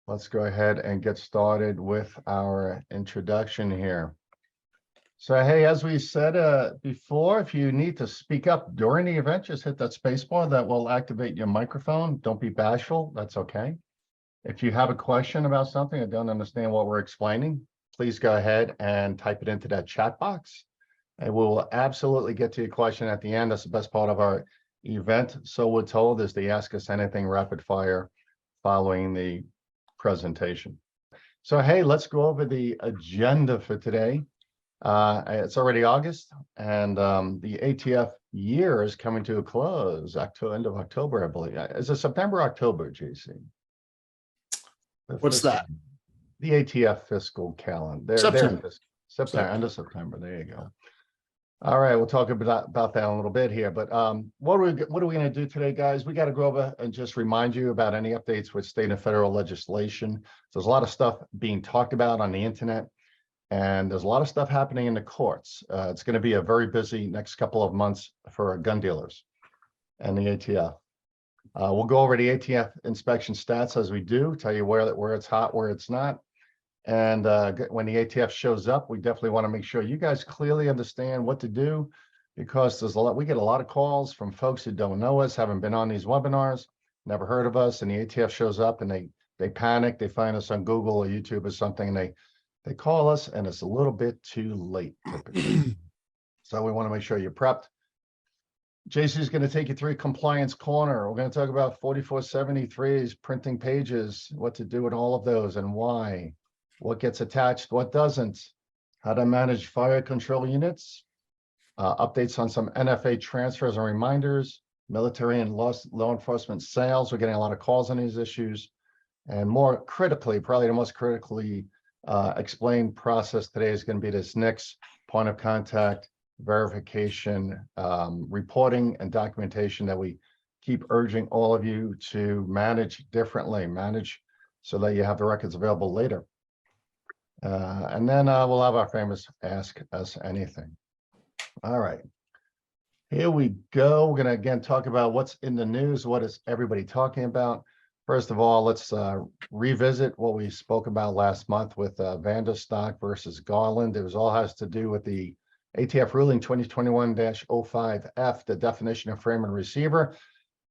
let's go ahead and get started with our introduction here. So, hey, as we said before, if you need to speak up during the event, just hit that space bar that will activate your microphone. Don't be bashful. That's okay. If you have a question about something or don't understand what we're explaining, please go ahead and type it into that chat box. And we'll absolutely get to your question at the end. That's the best part of our event. So we're told is they ask us anything rapid fire following the presentation. So, hey, let's go over the agenda for today. It's already August, and the ATF year is coming to a close. End of October, I believe. Is it September, October, JC? What's that? The ATF fiscal calendar. September. September, end of September. There you go. All right, we'll talk about that in a little bit here. But what are we going to do today, guys? We got to go over and just remind you about any updates with state and federal legislation. So there's a lot of stuff being talked about on the internet, and there's a lot of stuff happening in the courts. It's going to be a very busy next couple of months for gun dealers and the ATF. We'll go over the ATF inspection stats as we do, tell you where it's hot, where it's not. And when the ATF shows up, we definitely want to make sure you guys clearly understand what to do, because we get a lot of calls from folks who don't know us, haven't been on these webinars, never heard of us, and the ATF shows up and they panic. They find us on Google or YouTube or something, and they call us, and it's a little bit too late typically. So we want to make sure you're prepped. JC is going to take you through Compliance Corner. We're going to talk about 4473s, printing pages, what to do with all of those and why. What gets attached, what doesn't, how to manage fire control units, updates on some NFA transfers and reminders, military and law enforcement sales. We're getting a lot of calls on these issues. And more critically, probably the most critically explained process today is going to be this NICS point of contact verification, reporting and documentation that we keep urging all of you to manage differently, so that you have the records available later. And then we'll have our famous Ask Us Anything. All right, here we go. We're going to again talk about what's in the news. What is everybody talking about? First of all, let's revisit what we spoke about last month with Vanderstock versus Garland. It all has to do with the ATF ruling 2021-05F, the definition of frame and receiver.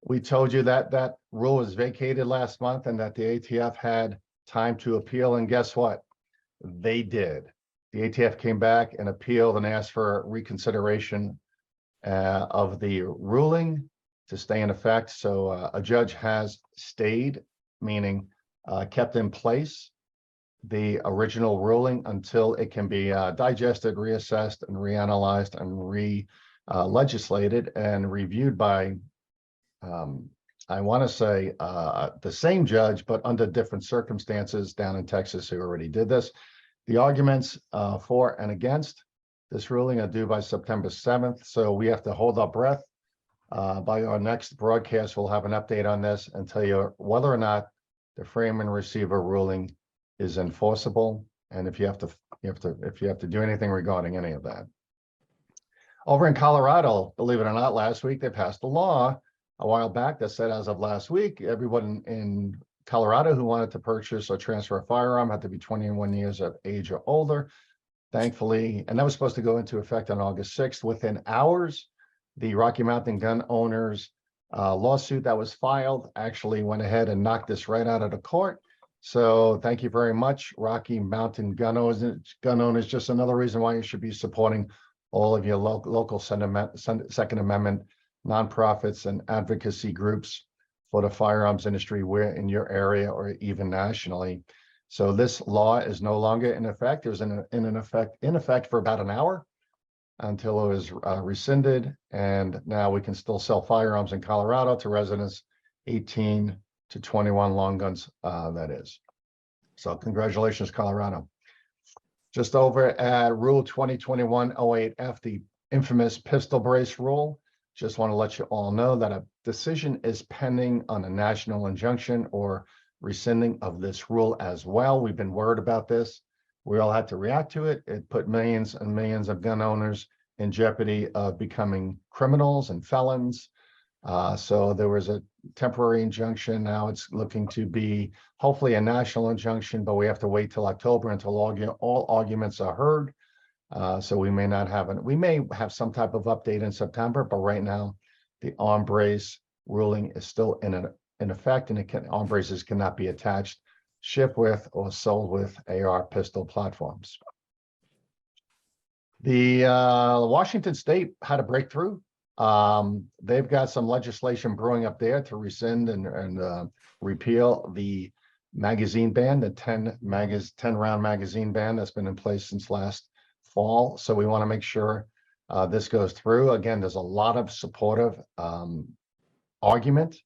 We told you that that rule was vacated last month and that the ATF had time to appeal. And guess what? They did. The ATF came back and appealed and asked for reconsideration of the ruling to stay in effect. So a judge has stayed, meaning kept in place the original ruling until it can be digested, reassessed, and reanalyzed and re-legislated and reviewed by, I want to say, the same judge, but under different circumstances down in Texas who already did this. The arguments for and against this ruling are due by September 7th. So we have to hold our breath. By our next broadcast, we'll have an update on this and tell you whether or not the frame and receiver ruling is enforceable, and if you have to do anything regarding any of that. Over in Colorado, believe it or not, last week they passed a law a while back that said as of last week, everyone in Colorado who wanted to purchase or transfer a firearm had to be 21 years of age or older. Thankfully, and that was supposed to go into effect on August 6th. Within hours, the Rocky Mountain gun owners lawsuit that was filed actually went ahead and knocked this right out of the court. So thank you very much, Rocky Mountain gun owners. Just another reason why you should be supporting all of your local Second Amendment nonprofits and advocacy groups for the firearms industry where in your area or even nationally. So this law is no longer in effect. It was in effect for about an hour until it was rescinded, and now we can still sell firearms in Colorado to residents 18 to 21 long guns, that is. So congratulations, Colorado. Just over at Rule 2021-08F, the infamous pistol brace rule. Just want to let you all know that a decision is pending on a national injunction or rescinding of this rule as well. We've been worried about this. We all had to react to it. It put millions and millions of gun owners in jeopardy of becoming criminals and felons. So there was a temporary injunction. Now it's looking to be hopefully a national injunction, but we have to wait till October until all arguments are heard. So we may not have we may have some type of update in September, but right now the arm brace ruling is still in effect, and arm braces cannot be attached, shipped with, or sold with AR pistol platforms. The Washington State had a breakthrough. They've got some legislation brewing up there to rescind and repeal the magazine ban, the 10-round magazine ban that's been in place since last fall. So we want to make sure this goes through. Again, there's a lot of supportive argument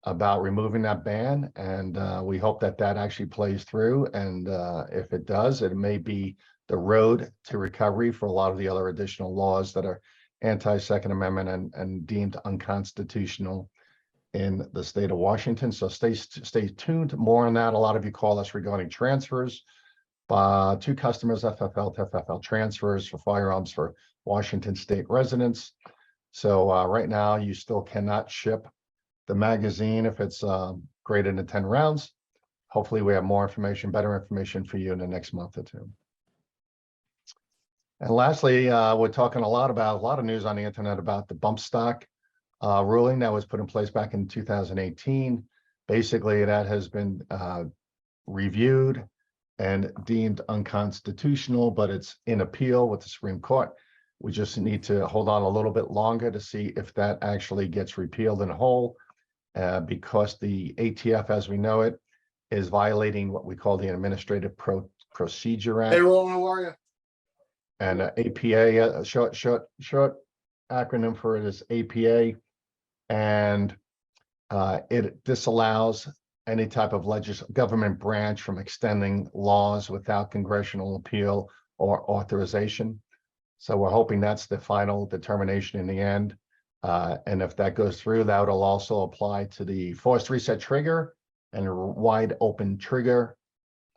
about removing that ban, and we hope that that actually plays through. And if it does, it may be the road to recovery for a lot of the other additional laws that are anti-Second Amendment and deemed unconstitutional in the state of Washington. So stay tuned. More on that. A lot of you call us regarding transfers. Two customers, FFL to FFL transfers for firearms for Washington State residents. So right now, you still cannot ship the magazine if it's greater than 10 rounds. Hopefully we have more information, better information for you in the next month or two. And lastly, we're talking a lot of news on the internet about the bump stock ruling that was put in place back in 2018. Basically, that has been reviewed and deemed unconstitutional, but it's in appeal with the Supreme Court. We just need to hold on a little bit longer to see if that actually gets repealed in whole, because the ATF, as we know it, is violating what we call the Administrative Procedure Act. Hey, Roland, how are you? And APA, short acronym for it is APA, and it disallows any type of government branch from extending laws without congressional appeal or authorization. So we're hoping that's the final determination in the end. And if that goes through, that will also apply to the forced reset trigger and wide open trigger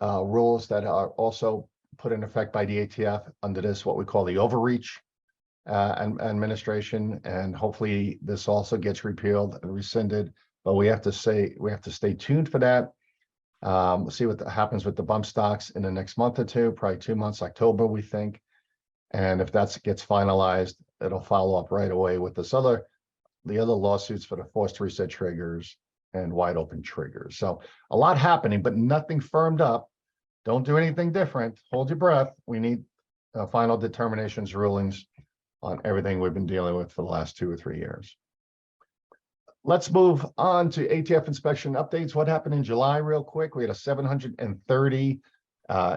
rules that are also put in effect by the ATF under this, what we call the overreach administration. And hopefully this also gets repealed and rescinded, but we have to stay tuned for that. We'll see what happens with the bump stocks in the next month or two, probably 2 months, October, we think. And if that gets finalized, it'll follow up right away with the other lawsuits for the forced reset triggers and wide open triggers. So a lot happening, but nothing firmed up. Don't do anything different. Hold your breath. We need final determinations, rulings on everything we've been dealing with for the last 2 or 3 years. Let's move on to ATF inspection updates. What happened in July real quick? We had 730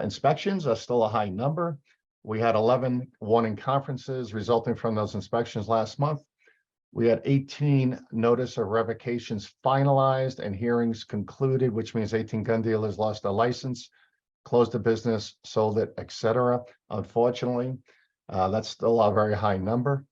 inspections. That's still a high number. We had 11 warning conferences resulting from those inspections last month. We had 18 notice of revocations finalized and hearings concluded, which means 18 gun dealers lost their license, closed the business, sold it, etc. Unfortunately, that's still a very high number,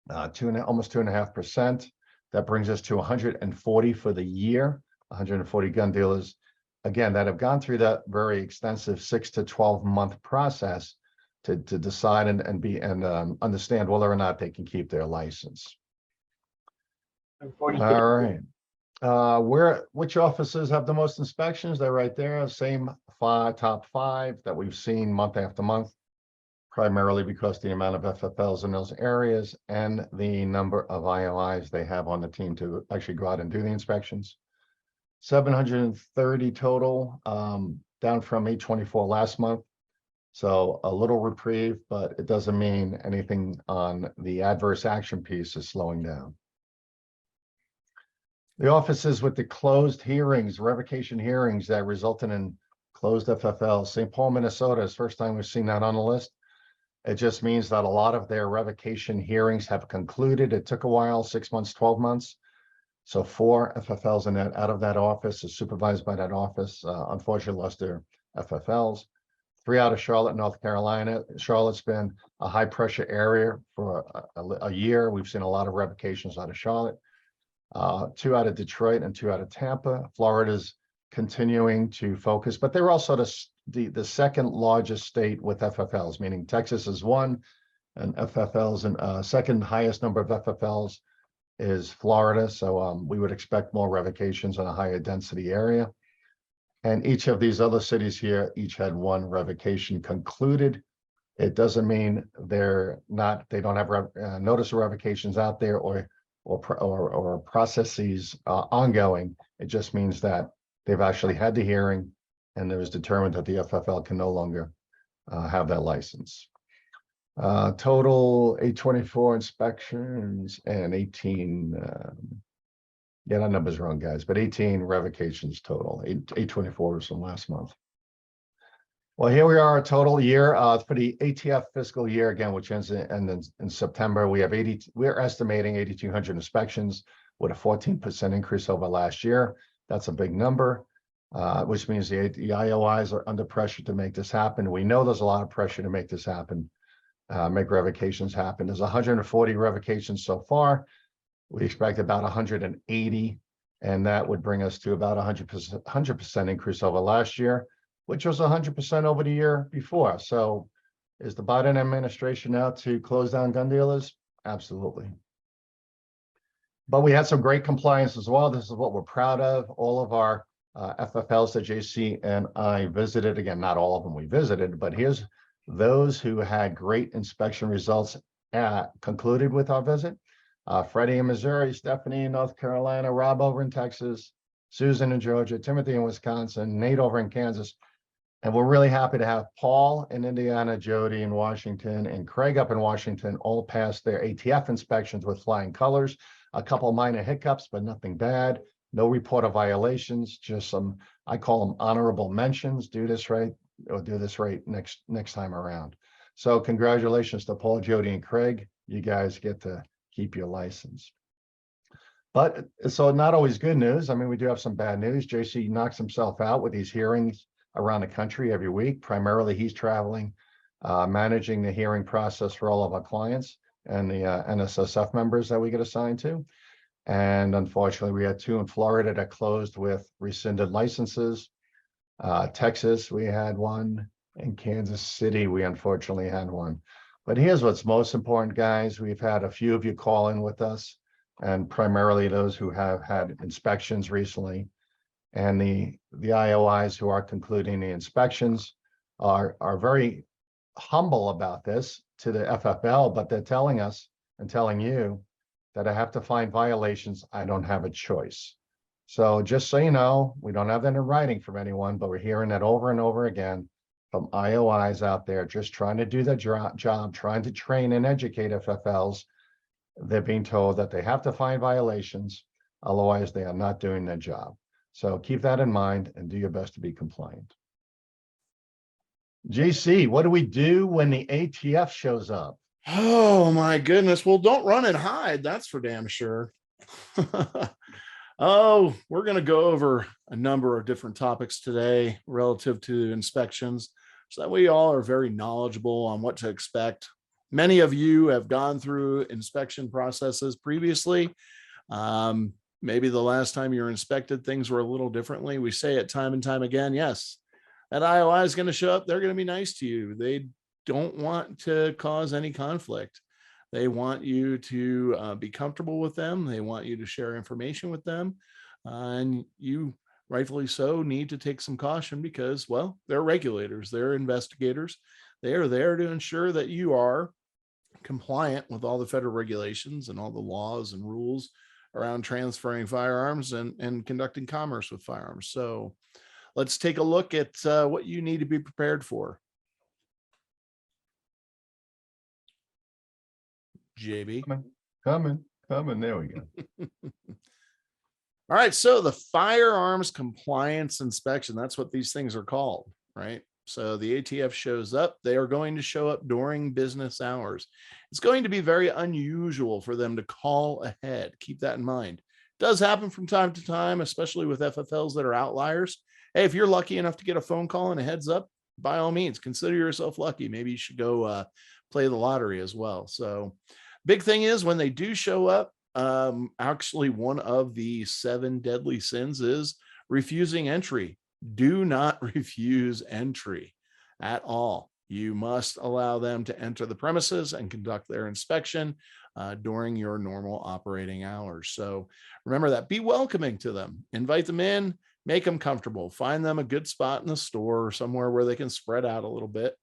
almost 2.5%. That brings us to 140 for the year, 140 gun dealers, again, that have gone through that very extensive 6 to 12 month process to decide and understand whether or not they can keep their license. All right. Which offices have the most inspections? They're right there. Same top 5 that we've seen month after month, primarily because the amount of FFLs in those areas and the number of IOIs they have on the team to actually go out and do the inspections. 730 total, down from 824 last month. So a little reprieve, but it doesn't mean anything on the adverse action piece is slowing down. The offices with the closed hearings, revocation hearings that resulted in closed FFL. St. Paul, Minnesota is the first time we've seen that on the list. It just means that a lot of their revocation hearings have concluded. It took a while, 6 months, 12 months. So 4 FFLs out of that office is supervised by that office. Unfortunately, lost their FFLs. 3 out of Charlotte, North Carolina. Charlotte's been a high pressure area for a year. We've seen a lot of revocations out of Charlotte. 2 out of Detroit and 2 out of Tampa. Florida's continuing to focus, but they're also the second largest state with FFLs, meaning Texas is 1 and FFLs and second highest number of FFLs is Florida. So we would expect more revocations in a higher density area. And each of these other cities here, each had one revocation concluded. It doesn't mean they don't have notice of revocations out there or processes ongoing. It just means that they've actually had the hearing and it was determined that the FFL can no longer have that license. Total 824 inspections and 18, yeah, that number's wrong, guys, but 18 revocations total. 824 was from last month. Well, here we are, a total year for the ATF fiscal year again, which ends in September. We're estimating 8,200 inspections with a 14% increase over last year. That's a big number, which means the IOIs are under pressure to make this happen. We know there's a lot of pressure to make this happen, make revocations happen. There's 140 revocations so far. We expect about 180, and that would bring us to about 100% increase over last year, which was 100% over the year before. So is the Biden administration out to close down gun dealers? Absolutely. But we had some great compliance as well. This is what we're proud of. All of our FFLs that JC and I visited, again, not all of them we visited, but here's those who had great inspection results concluded with our visit. Freddie in Missouri, Stephanie in North Carolina, Rob over in Texas, Susan in Georgia, Timothy in Wisconsin, Nate over in Kansas. And we're really happy to have Paul in Indiana, Jody in Washington, and Craig up in Washington all pass their ATF inspections with flying colors. A couple minor hiccups, but nothing bad. No report of violations, just some, I call them honorable mentions. Do this right or do this right next time around. So congratulations to Paul, Jody, and Craig. You guys get to keep your license. But so not always good news. I mean, we do have some bad news. JC knocks himself out with these hearings around the country every week. Primarily, he's traveling, managing the hearing process for all of our clients and the NSSF members that we get assigned to. And unfortunately, we had 2 in Florida that closed with rescinded licenses. Texas, we had 1. In Kansas City, we unfortunately had 1. But here's what's most important, guys. We've had a few of you call in with us, and primarily those who have had inspections recently. And the IOIs who are concluding the inspections are very humble about this to the FFL, but they're telling us and telling you that I have to find violations. I don't have a choice. So just so you know, we don't have that in writing from anyone, but we're hearing that over and over again from IOIs out there just trying to do their job, trying to train and educate FFLs. They're being told that they have to find violations, otherwise they are not doing their job. So keep that in mind and do your best to be compliant. JC, what do we do when the ATF shows up? Oh my goodness. Well, don't run and hide. That's for damn sure. Oh, we're going to go over a number of different topics today relative to inspections so that we all are very knowledgeable on what to expect. Many of you have gone through inspection processes previously. Maybe the last time you were inspected, things were a little differently. We say it time and time again. Yes, that IOI is going to show up. They're going to be nice to you. They don't want to cause any conflict. They want you to be comfortable with them. They want you to share information with them. And you, rightfully so, need to take some caution because, well, they're regulators. They're investigators. They are there to ensure that you are compliant with all the federal regulations and all the laws and rules around transferring firearms and conducting commerce with firearms. So let's take a look at what you need to be prepared for. JB. Coming. There we go. All right. So the Firearms Compliance Inspection, that's what these things are called, right? So the ATF shows up. They are going to show up during business hours. It's going to be very unusual for them to call ahead. Keep that in mind. It does happen from time to time, especially with FFLs that are outliers. Hey, if you're lucky enough to get a phone call and a heads up, by all means, consider yourself lucky. Maybe you should go play the lottery as well. So big thing is when they do show up, actually one of the 7 deadly sins is refusing entry. Do not refuse entry at all. You must allow them to enter the premises and conduct their inspection during your normal operating hours. So remember that. Be welcoming to them. Invite them in, make them comfortable. Find them a good spot in the store or somewhere where they can spread out a little bit,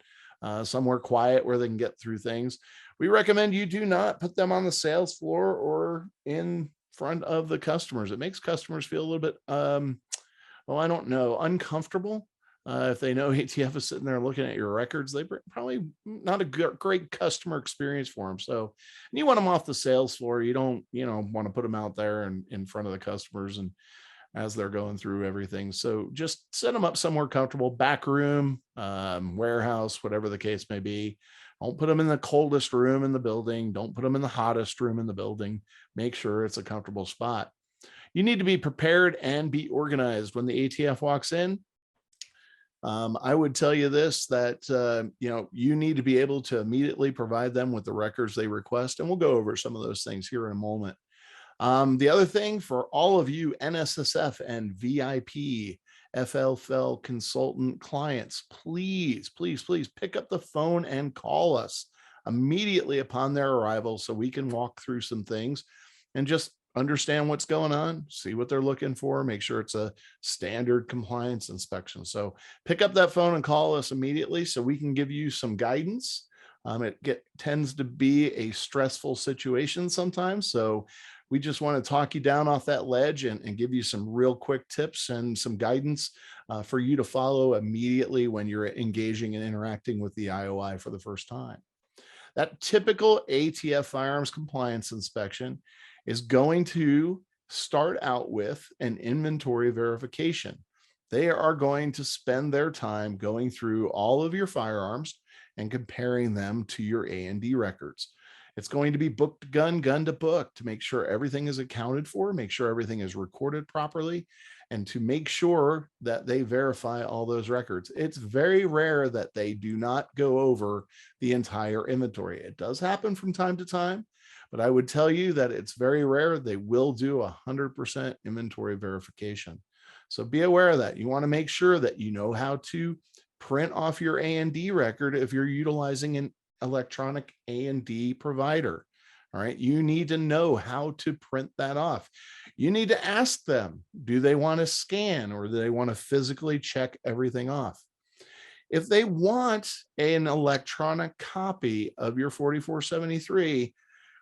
somewhere quiet where they can get through things. We recommend you do not put them on the sales floor or in front of the customers. It makes customers feel a little bit, well, I don't know, uncomfortable. If they know ATF is sitting there looking at your records, they probably not a great customer experience for them. So you want them off the sales floor. You don't, want to put them out there and in front of the customers and as they're going through everything. So just set them up somewhere comfortable, back room, warehouse, whatever the case may be. Don't put them in the coldest room in the building. Don't put them in the hottest room in the building. Make sure it's a comfortable spot. You need to be prepared and be organized when the ATF walks in. I would tell you this, that, you need to be able to immediately provide them with the records they request. And we'll go over some of those things here in a moment. The other thing for all of you NSSF and VIP FFL consultant clients, please, please, please pick up the phone and call us immediately upon their arrival so we can walk through some things and just understand what's going on, see what they're looking for, make sure it's a standard compliance inspection. So pick up that phone and call us immediately so we can give you some guidance. It tends to be a stressful situation sometimes. So we just want to talk you down off that ledge and give you some real quick tips and some guidance for you to follow immediately when you're engaging and interacting with the IOI for the first time. That typical ATF Firearms Compliance Inspection is going to start out with an inventory verification. They are going to spend their time going through all of your firearms and comparing them to your A&D records. It's going to be book to gun, gun to book, to make sure everything is accounted for, make sure everything is recorded properly, and to make sure that they verify all those records. It's very rare that they do not go over the entire inventory. It does happen from time to time, but I would tell you that it's very rare they will do 100% inventory verification. So be aware of that. You want to make sure that you know how to print off your A&D record if you're utilizing an electronic A&D provider. All right. You need to know how to print that off. You need to ask them, do they want to scan or do they want to physically check everything off? If they want an electronic copy of your 4473,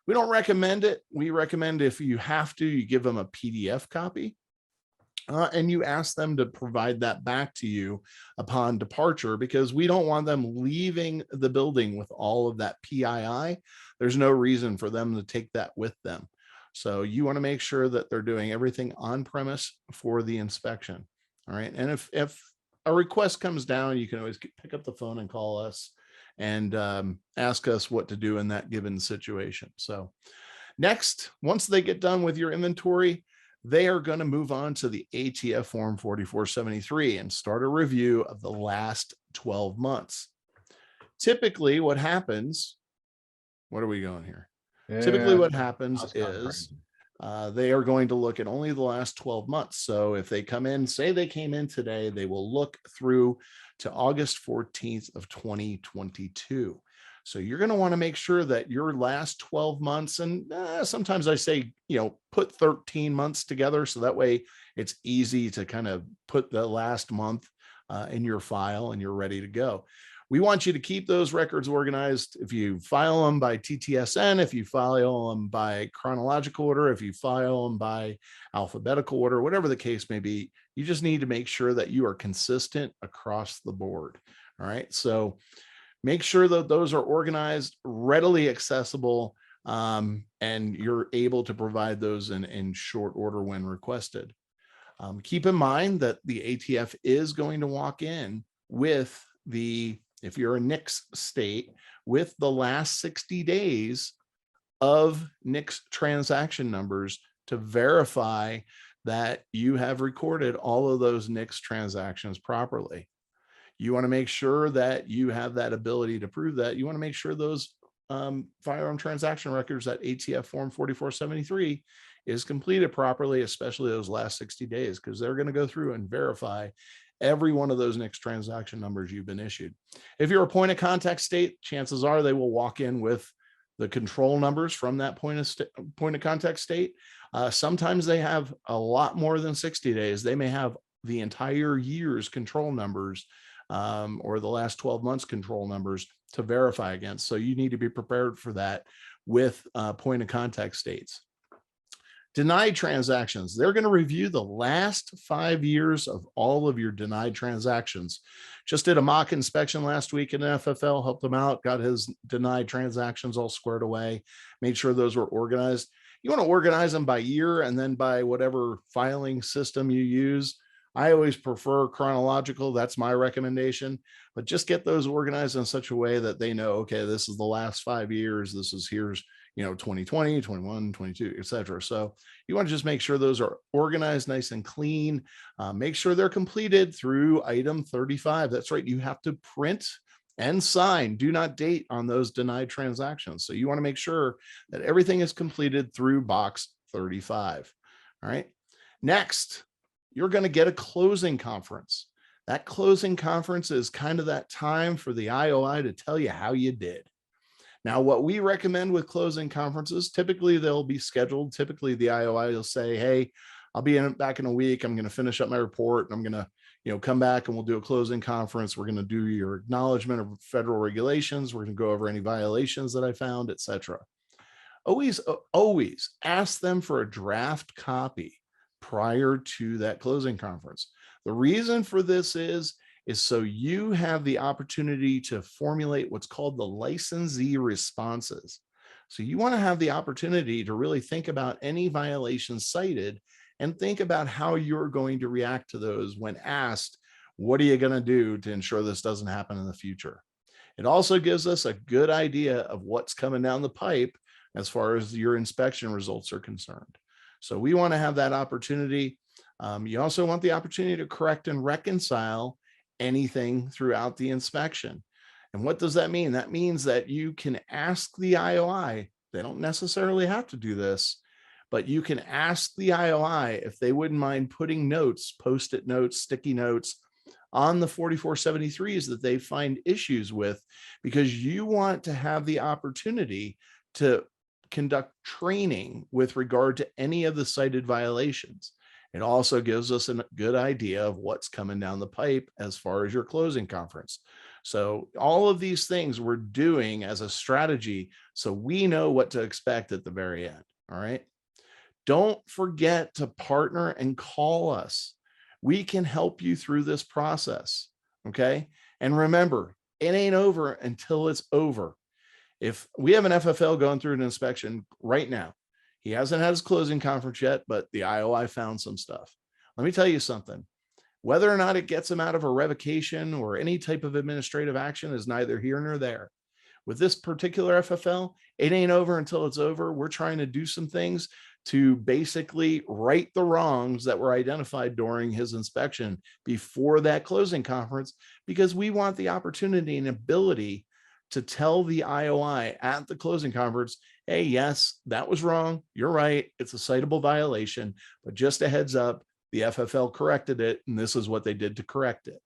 we don't recommend it. We recommend, if you have to, you give them a PDF copy. And you ask them to provide that back to you upon departure, because we don't want them leaving the building with all of that PII. There's no reason for them to take that with them. So you want to make sure that they're doing everything on premise for the inspection. All right. And if a request comes down, you can always pick up the phone and call us and ask us what to do in that given situation. So next, once they get done with your inventory, they are going to move on to the ATF Form 4473 and start a review of the last 12 months. Typically, what happens, what are we going here? Yeah, typically, what happens is they are going to look at only the last 12 months. So if they come in, say they came in today, they will look through to August 14th of 2022. So you're going to want to make sure that your last 12 months, and sometimes I say, put 13 months together. So that way it's easy to kind of put the last month in your file and you're ready to go. We want you to keep those records organized. If you file them by TTSN, if you file them by chronological order, if you file them by alphabetical order, whatever the case may be, you just need to make sure that you are consistent across the board. All right. So make sure that those are organized, readily accessible, and you're able to provide those in short order when requested. Keep in mind that the ATF is going to walk in with if you're a NICS state, with the last 60 days of NICS transaction numbers to verify that you have recorded all of those NICS transactions properly. You want to make sure that you have that ability to prove that. You want to make sure those firearm transaction records, that ATF Form 4473 is completed properly, especially those last 60 days, because they're going to go through and verify every one of those next transaction numbers you've been issued. If you're a point of contact state, chances are they will walk in with the control numbers from that point of contact state. Sometimes they have a lot more than 60 days. They may have the entire year's control numbers or the last 12 months control numbers to verify against. So you need to be prepared for that with point of contact states. Denied transactions, they're going to review the last 5 years of all of your denied transactions. Just did a mock inspection last week in FFL, helped him out, got his denied transactions all squared away, made sure those were organized. You want to organize them by year and then by whatever filing system you use. I always prefer chronological. That's my recommendation, but just get those organized in such a way that they know, okay, this is the last 5 years. This is here's, 2020, 21, 22, et cetera. So you want to just make sure those are organized, nice and clean. Make sure they're completed through item 35. That's right. You have to print and sign, do not date on those denied transactions. So you want to make sure that everything is completed through box 35. All right. Next, you're going to get a closing conference. That closing conference is kind of that time for the IOI to tell you how you did. Now, what we recommend with closing conferences, typically they'll be scheduled. Typically the IOI will say, hey, I'll be back in a week. I'm going to finish up my report. And I'm going to, come back and we'll do a closing conference. We're going to do your acknowledgement of federal regulations. We're going to go over any violations that I found, et cetera. Always ask them for a draft copy prior to that closing conference. The reason for this is so you have the opportunity to formulate what's called the licensee responses. So you want to have the opportunity to really think about any violations cited and think about how you're going to react to those when asked, what are you going to do to ensure this doesn't happen in the future? It also gives us a good idea of what's coming down the pipe as far as your inspection results are concerned. So we want to have that opportunity. You also want the opportunity to correct and reconcile anything throughout the inspection. And what does that mean? That means that you can ask the IOI, they don't necessarily have to do this, but you can ask the IOI if they wouldn't mind putting notes, post-it notes, sticky notes on the 4473s that they find issues with, because you want to have the opportunity to conduct training with regard to any of the cited violations. It also gives us a good idea of what's coming down the pipe as far as your closing conference. So all of these things we're doing as a strategy so we know what to expect at the very end. All right. Don't forget to partner and call us. We can help you through this process. Okay. And remember, it ain't over until it's over. If we have an FFL going through an inspection right now, he hasn't had his closing conference yet, but the IOI found some stuff. Let me tell you something. Whether or not it gets him out of a revocation or any type of administrative action is neither here nor there. With this particular FFL, it ain't over until it's over. We're trying to do some things to basically right the wrongs that were identified during his inspection before that closing conference, because we want the opportunity and ability to tell the IOI at the closing conference, hey, yes, that was wrong. You're right. It's a citable violation, but just a heads up, the FFL corrected it, and this is what they did to correct it.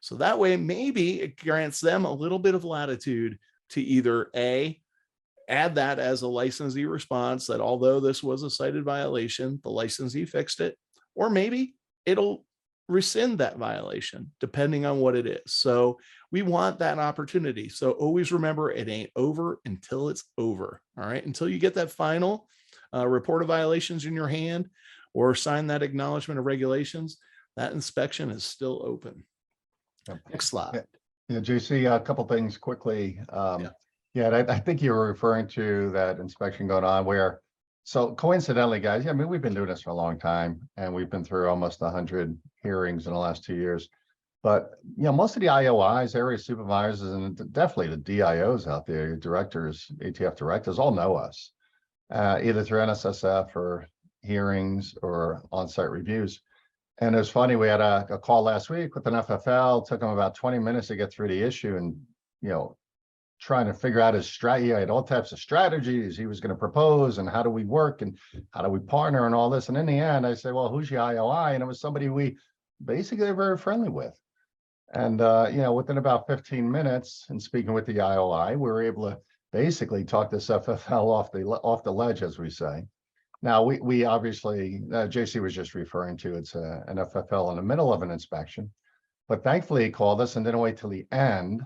So that way, maybe it grants them a little bit of latitude to either A, add that as a licensee response that although this was a cited violation, the licensee fixed it, or maybe it'll rescind that violation depending on what it is. So we want that opportunity. So always remember, it ain't over until it's over. All right. Until you get that final report of violations in your hand or sign that acknowledgement of regulations, that inspection is still open. Next slide. Yeah, JC, a couple things quickly. I think you were referring to that inspection going on where, so coincidentally, guys, I mean, we've been doing this for a long time and we've been through almost 100 hearings in the last 2 years. But, most of the IOIs, area supervisors, and definitely the DIOs out there, your directors, ATF directors, all know us, either through NSSF or hearings or on-site reviews. And it was funny, we had a call last week with an FFL, took him about 20 minutes to get through the issue and, trying to figure out his strategy. He had all types of strategies he was going to propose and how do we work and how do we partner and all this. And in the end, I said, well, who's your IOI? And it was somebody we basically they're very friendly with. And, within about 15 minutes and speaking with the IOI, we were able to basically talk this FFL off the ledge, as we say. Now, we obviously, JC was just referring to, it's an FFL in the middle of an inspection, but thankfully he called us and didn't wait till the end.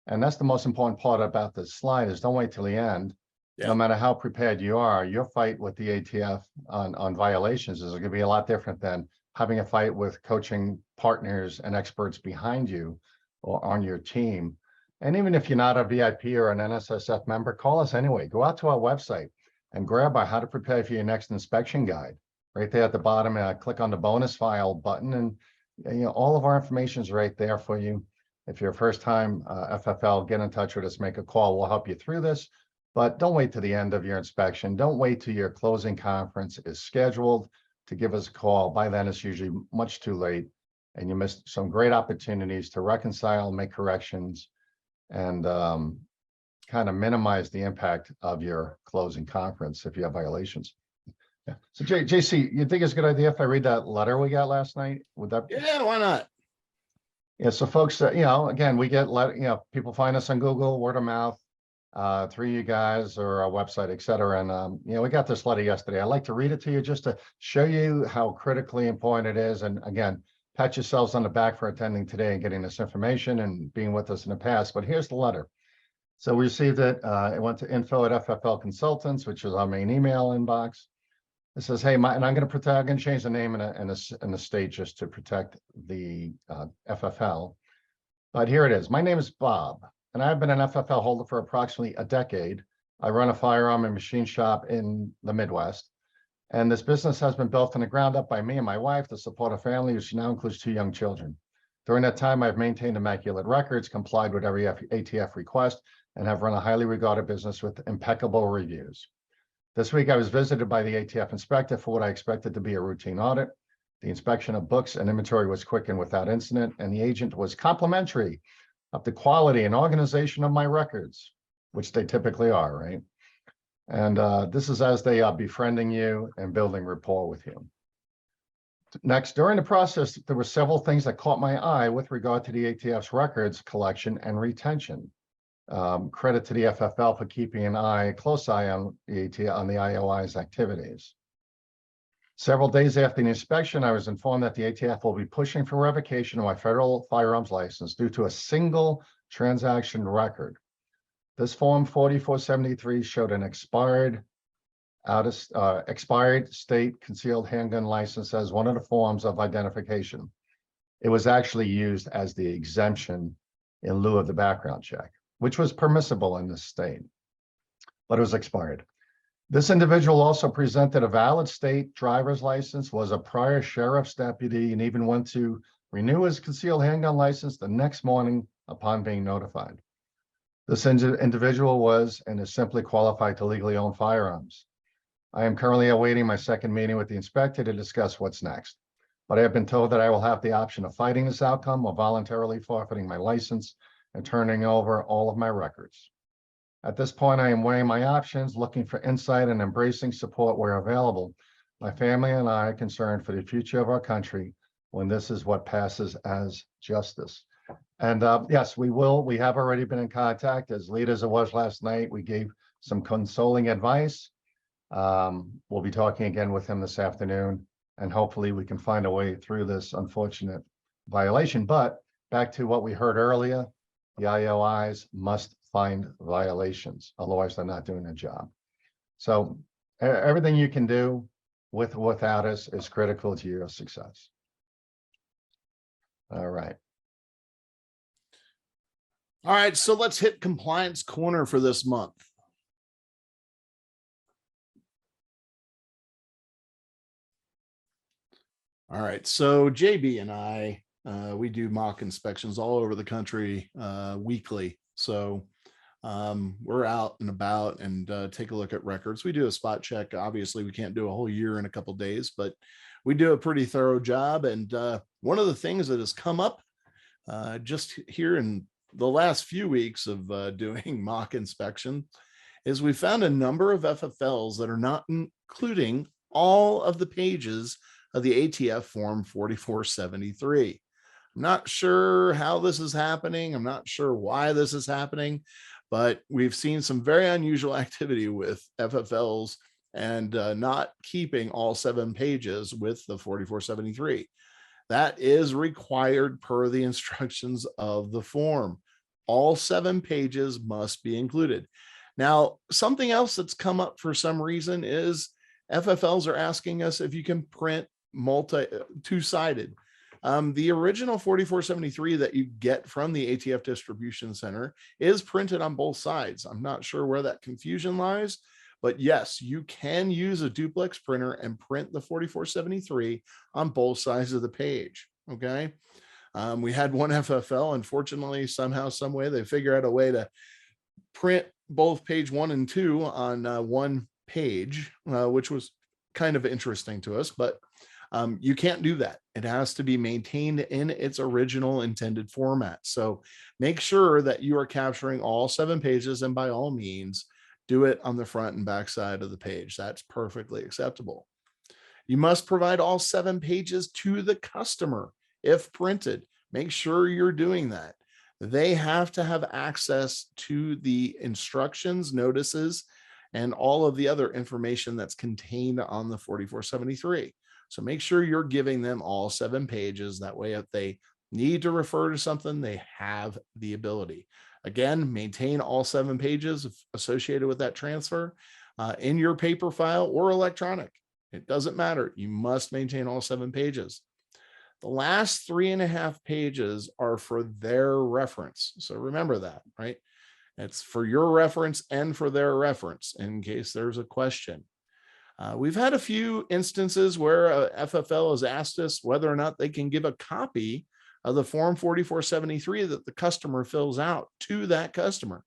And that's the most important part about this slide is don't wait till the end. Yeah. No matter how prepared you are, your fight with the ATF on violations is going to be a lot different than having a fight with coaching partners and experts behind you or on your team. And even if you're not a VIP or an NSSF member, call us anyway. Go out to our website and grab our How to Prepare for Your Next Inspection Guide. Right there at the bottom, click on the bonus file button, and all of our information is right there for you. If you're a first-time FFL, get in touch with us, make a call. We'll help you through this. But don't wait to the end of your inspection. Don't wait till your closing conference is scheduled to give us a call. By then, it's usually much too late, and you missed some great opportunities to reconcile, make corrections, and kind of minimize the impact of your closing conference if you have violations. Yeah. So JC, you think it's a good idea if I read that letter we got last night? Would that? Yeah, why not? Yeah. So folks, again, we get people find us on Google, word of mouth, through you guys or our website, et cetera. And we got this letter yesterday. I'd like to read it to you just to show you how critically important it is. And again, pat yourselves on the back for attending today and getting this information and being with us in the past. But here's the letter. So we received it. It went to info@FFL Consultants, which is our main email inbox. It says, "Hey, and I'm going to change the name in the state just to protect the FFL. But here it is. My name is Bob, and I've been an FFL holder for approximately a decade. I run a firearm and machine shop in the Midwest, and this business has been built from the ground up by me and my wife to support a family which now includes 2 young children. During that time, I've maintained immaculate records, complied with every ATF request, and have run a highly regarded business with impeccable reviews. This week, I was visited by the ATF inspector for what I expected to be a routine audit. The inspection of books and inventory was quick and without incident, and the agent was complimentary of the quality and organization of my records, which they typically are, right? And this is as they are befriending you and building rapport with you. Next, during the process, there were several things that caught my eye with regard to the ATF's records collection and retention. Credit to the FFL for keeping a close eye on the IOI's activities. Several days after the inspection, I was informed that the ATF will be pushing for revocation of my federal firearms license due to a single transaction record. This Form 4473 showed an expired state concealed handgun license as one of the forms of identification. It was actually used as the exemption in lieu of the background check, which was permissible in this state, but it was expired. This individual also presented a valid state driver's license, was a prior sheriff's deputy, and even went to renew his concealed handgun license the next morning upon being notified. This individual was and is simply qualified to legally own firearms. I am currently awaiting my second meeting with the inspector to discuss what's next, but I have been told that I will have the option of fighting this outcome or voluntarily forfeiting my license and turning over all of my records. At this point, I am weighing my options, looking for insight and embracing support where available. My family and I are concerned for the future of our country when this is what passes as justice. And yes, we will. We have already been in contact. As late as it was last night, we gave some consoling advice. We'll be talking again with him this afternoon, and hopefully we can find a way through this unfortunate violation. But back to what we heard earlier, the IOIs must find violations, otherwise they're not doing their job. So everything you can do with or without us is critical to your success. All right. All right, so let's hit compliance corner for this month. All right, so JB and I, we do mock inspections all over the country weekly. So we're out and about and take a look at records. We do a spot check. Obviously, we can't do a whole year in a couple of days, but we do a pretty thorough job. And one of the things that has come up just here in the last few weeks of doing mock inspection is we found a number of FFLs that are not including all of the pages of the ATF Form 4473. I'm not sure how this is happening. I'm not sure why this is happening, but we've seen some very unusual activity with FFLs and not keeping all 7 pages with the 4473. That is required per the instructions of the form. All 7 pages must be included. Now, something else that's come up for some reason is FFLs are asking us if you can print two-sided. The original 4473 that you get from the ATF Distribution Center is printed on both sides. I'm not sure where that confusion lies, but yes, you can use a duplex printer and print the 4473 on both sides of the page. Okay. We had one FFL, unfortunately, somehow, some way, they figure out a way to print both page 1 and 2 on one page, which was kind of interesting to us, but you can't do that. It has to be maintained in its original intended format. So make sure that you are capturing all 7 pages, and by all means, do it on the front and back side of the page. That's perfectly acceptable. You must provide all 7 pages to the customer if printed. Make sure you're doing that. They have to have access to the instructions, notices, and all of the other information that's contained on the 4473. So make sure you're giving them all 7 pages. That way, if they need to refer to something, they have the ability. Again, maintain all 7 pages associated with that transfer in your paper file or electronic. It doesn't matter. You must maintain all 7 pages. The last 3.5 pages are for their reference. So remember that, right? It's for your reference and for their reference in case there's a question. We've had a few instances where FFL has asked us whether or not they can give a copy of the Form 4473 that the customer fills out to that customer.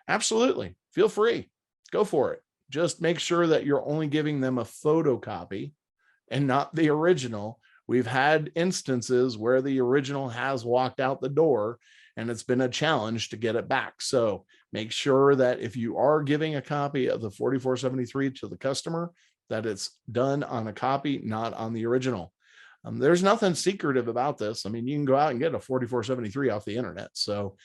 Absolutely. Feel free. Go for it. Just make sure that you're only giving them a photocopy and not the original. We've had instances where the original has walked out the door and it's been a challenge to get it back. So make sure that if you are giving a copy of the 4473 to the customer, that it's done on a copy, not on the original. There's nothing secretive about this. I mean, you can go out and get a 4473 off the internet. So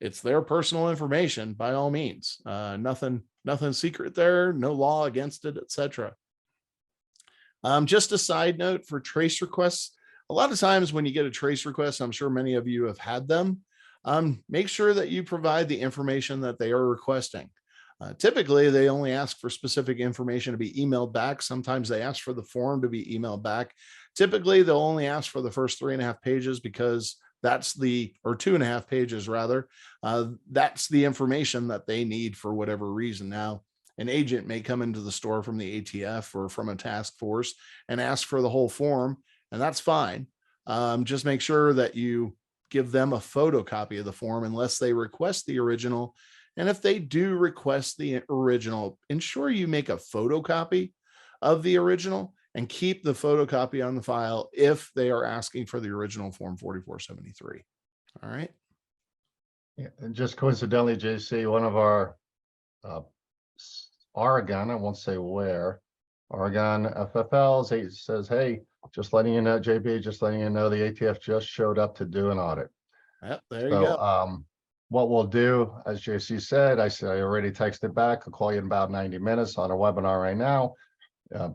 it's their personal information by all means. Nothing secret there, no law against it, etc. Just a side note for trace requests. A lot of times when you get a trace request, I'm sure many of you have had them. Make sure that you provide the information that they are requesting. Typically, they only ask for specific information to be emailed back. Sometimes they ask for the form to be emailed back. Typically, they'll only ask for the first 3.5 pages because that's or 2.5 pages rather. That's the information that they need for whatever reason. Now, an agent may come into the store from the ATF or from a task force and ask for the whole form, and that's fine. Just make sure that you give them a photocopy of the form unless they request the original. And if they do request the original, ensure you make a photocopy of the original and keep the photocopy on the file if they are asking for the original Form 4473. All right. Yeah, and just coincidentally, JC, one of our Oregon, I won't say where, Oregon FFLs, he says, hey, just letting you know, JB, just letting you know, the ATF just showed up to do an audit. Yep, there you go. What we'll do, as JC said, I already texted back. I'll call you in about 90 minutes on a webinar right now.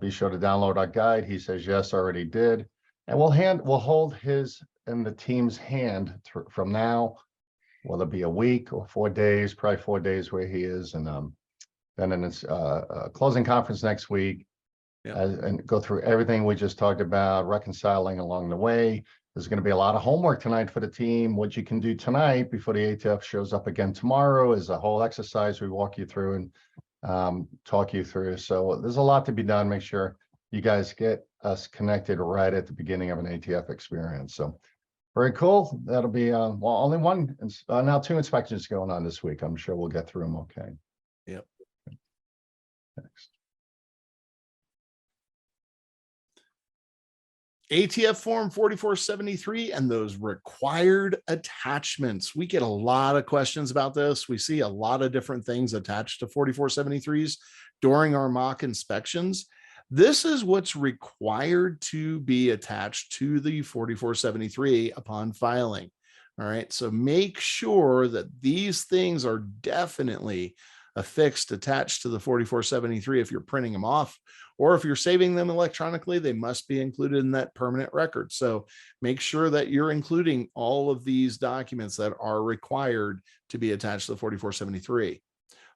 Be sure to download our guide. He says, yes, already did. And we'll hold his and the team's hand from now, whether it be a week or 4 days, probably 4 days where he is. And then in his closing conference next week, and go through everything we just talked about, reconciling along the way. There's going to be a lot of homework tonight for the team. What you can do tonight before the ATF shows up again tomorrow is a whole exercise we walk you through and talk you through. So there's a lot to be done. Make sure you guys get us connected right at the beginning of an ATF experience. So very cool. That'll be, well, only one, now 2 inspections going on this week. I'm sure we'll get through them okay. Yep. Next. ATF Form 4473 and those required attachments. We get a lot of questions about this. We see a lot of different things attached to 4473s during our mock inspections. This is what's required to be attached to the 4473 upon filing. All right, so make sure that these things are definitely affixed, attached to the 4473 if you're printing them off, or if you're saving them electronically, they must be included in that permanent record. So make sure that you're including all of these documents that are required to be attached to the 4473.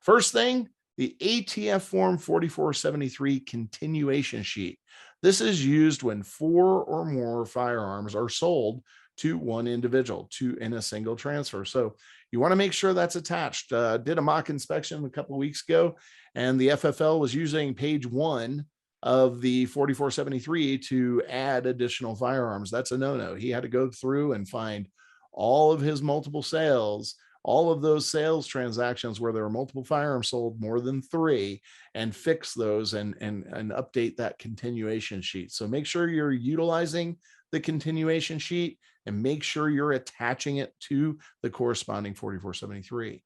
First thing, the ATF Form 4473 continuation sheet. This is used when 4 or more firearms are sold to one individual in a single transfer. So you want to make sure that's attached. Did a mock inspection a couple of weeks ago, and the FFL was using page 1 of the 4473 to add additional firearms. That's a no-no. He had to go through and find all of his multiple sales, all of those sales transactions where there were multiple firearms sold, more than 3, and fix those and update that continuation sheet. So make sure you're utilizing the continuation sheet and make sure you're attaching it to the corresponding 4473.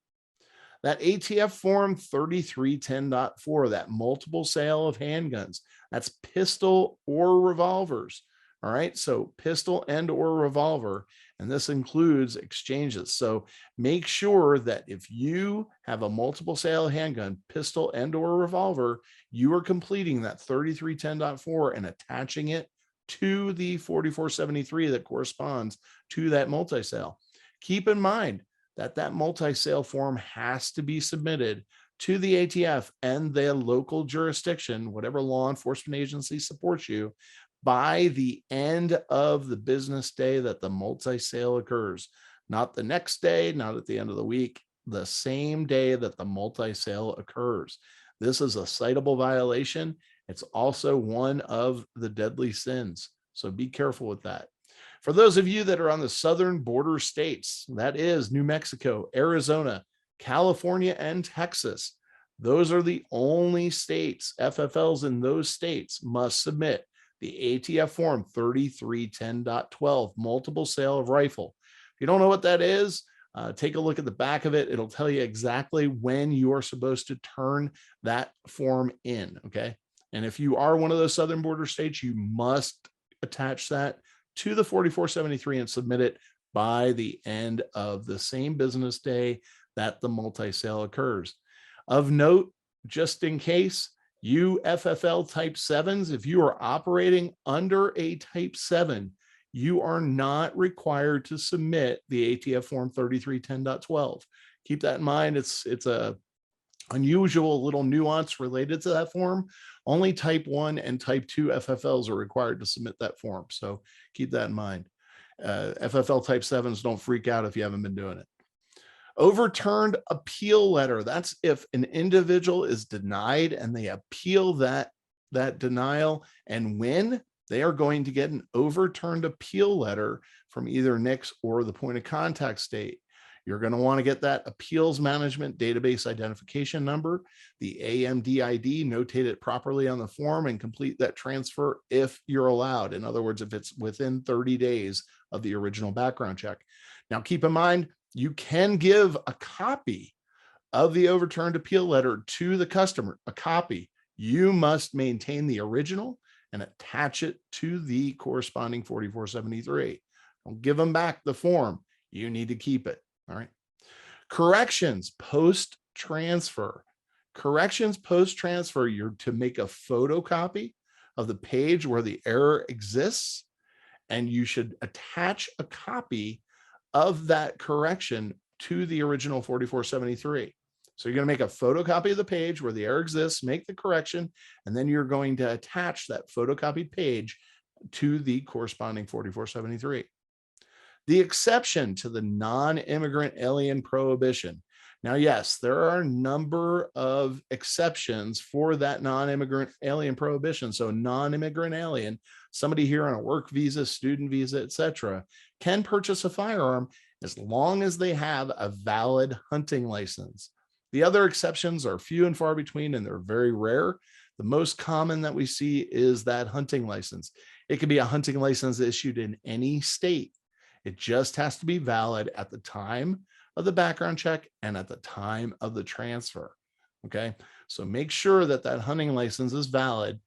That ATF form 3310.4, that multiple sale of handguns, that's pistol or revolvers. All right, so pistol and or revolver, and this includes exchanges. So make sure that if you have a multiple sale handgun, pistol and or revolver, you are completing that 3310.4 and attaching it to the 4473 that corresponds to that multi-sale. Keep in mind that that multi-sale form has to be submitted to the ATF and their local jurisdiction, whatever law enforcement agency supports you, by the end of the business day that the multi-sale occurs. Not the next day, not at the end of the week, the same day that the multi-sale occurs. This is a citable violation. It's also one of the deadly sins. So be careful with that. For those of you that are on the southern border states, that is New Mexico, Arizona, California, and Texas, those are the only states, FFLs in those states must submit the ATF form 3310.12, multiple sale of rifle. If you don't know what that is, take a look at the back of it. It'll tell you exactly when you are supposed to turn that form in, okay? And if you are one of those southern border states, you must attach that to the 4473 and submit it by the end of the same business day that the multi-sale occurs. Of note, just in case, you FFL type 7s, if you are operating under a type 7, you are not required to submit the ATF form 3310.12. Keep that in mind. It's a unusual little nuance related to that form. Only type 1 and type 2 FFLs are required to submit that form. So keep that in mind. FFL type 7s, don't freak out if you haven't been doing it. Overturned appeal letter. That's if an individual is denied and they appeal that denial and win, they are going to get an overturned appeal letter from either NICS or the point of contact state. You're going to want to get that appeals management database identification number, the AMDID, notate it properly on the form and complete that transfer if you're allowed. In other words, if it's within 30 days of the original background check. Now, keep in mind, you can give a copy of the overturned appeal letter to the customer, a copy. You must maintain the original and attach it to the corresponding 4473. Don't give them back the form. You need to keep it. All right. Corrections post-transfer. Corrections post-transfer, you're to make a photocopy of the page where the error exists, and you should attach a copy of that correction to the original 4473. So you're going to make a photocopy of the page where the error exists, make the correction, and then you're going to attach that photocopied page to the corresponding 4473. The exception to the non-immigrant alien prohibition. Now, yes, there are a number of exceptions for that non-immigrant alien prohibition. So non-immigrant alien, somebody here on a work visa, student visa, etc., can purchase a firearm as long as they have a valid hunting license. The other exceptions are few and far between, and they're very rare. The most common that we see is that hunting license. It could be a hunting license issued in any state. It just has to be valid at the time of the background check and at the time of the transfer. Okay, so make sure that that hunting license is valid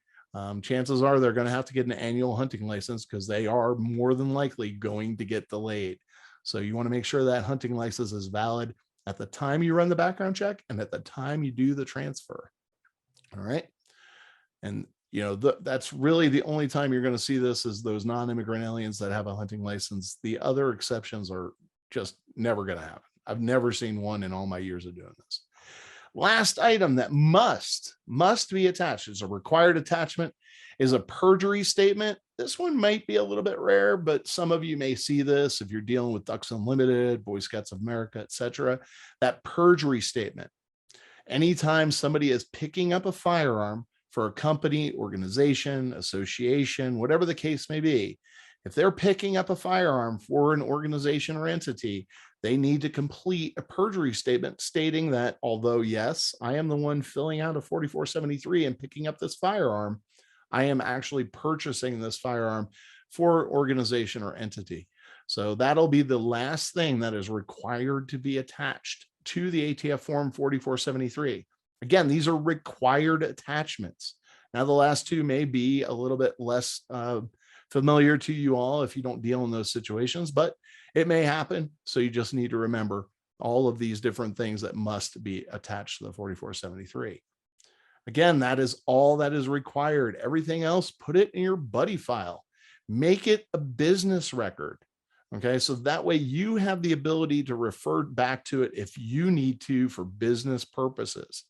chances are they're going to have to get an annual hunting license because they are more than likely going to get delayed. So you want to make sure that hunting license is valid at the time you run the background check and at the time you do the transfer. All right. And that's really the only time you're going to see this is those non-immigrant aliens that have a hunting license. The other exceptions are just never going to happen. I've never seen one in all my years of doing this. Last item that must be attached, is a required attachment, is a perjury statement. This one might be a little bit rare, but some of you may see this if you're dealing with Ducks Unlimited, Boy Scouts of America, etc. That perjury statement. Anytime somebody is picking up a firearm for a company, organization, association, whatever the case may be, if they're picking up a firearm for an organization or entity, they need to complete a perjury statement stating that although, yes, I am the one filling out a 4473 and picking up this firearm, I am actually purchasing this firearm for organization or entity. So that'll be the last thing that is required to be attached to the ATF form 4473. Again, these are required attachments. Now, the last two may be a little bit less familiar to you all if you don't deal in those situations, but it may happen. So you just need to remember all of these different things that must be attached to the 4473. Again, that is all that is required. Everything else, put it in your buddy file. Make it a business record. Okay, so that way you have the ability to refer back to it if you need to for business purposes.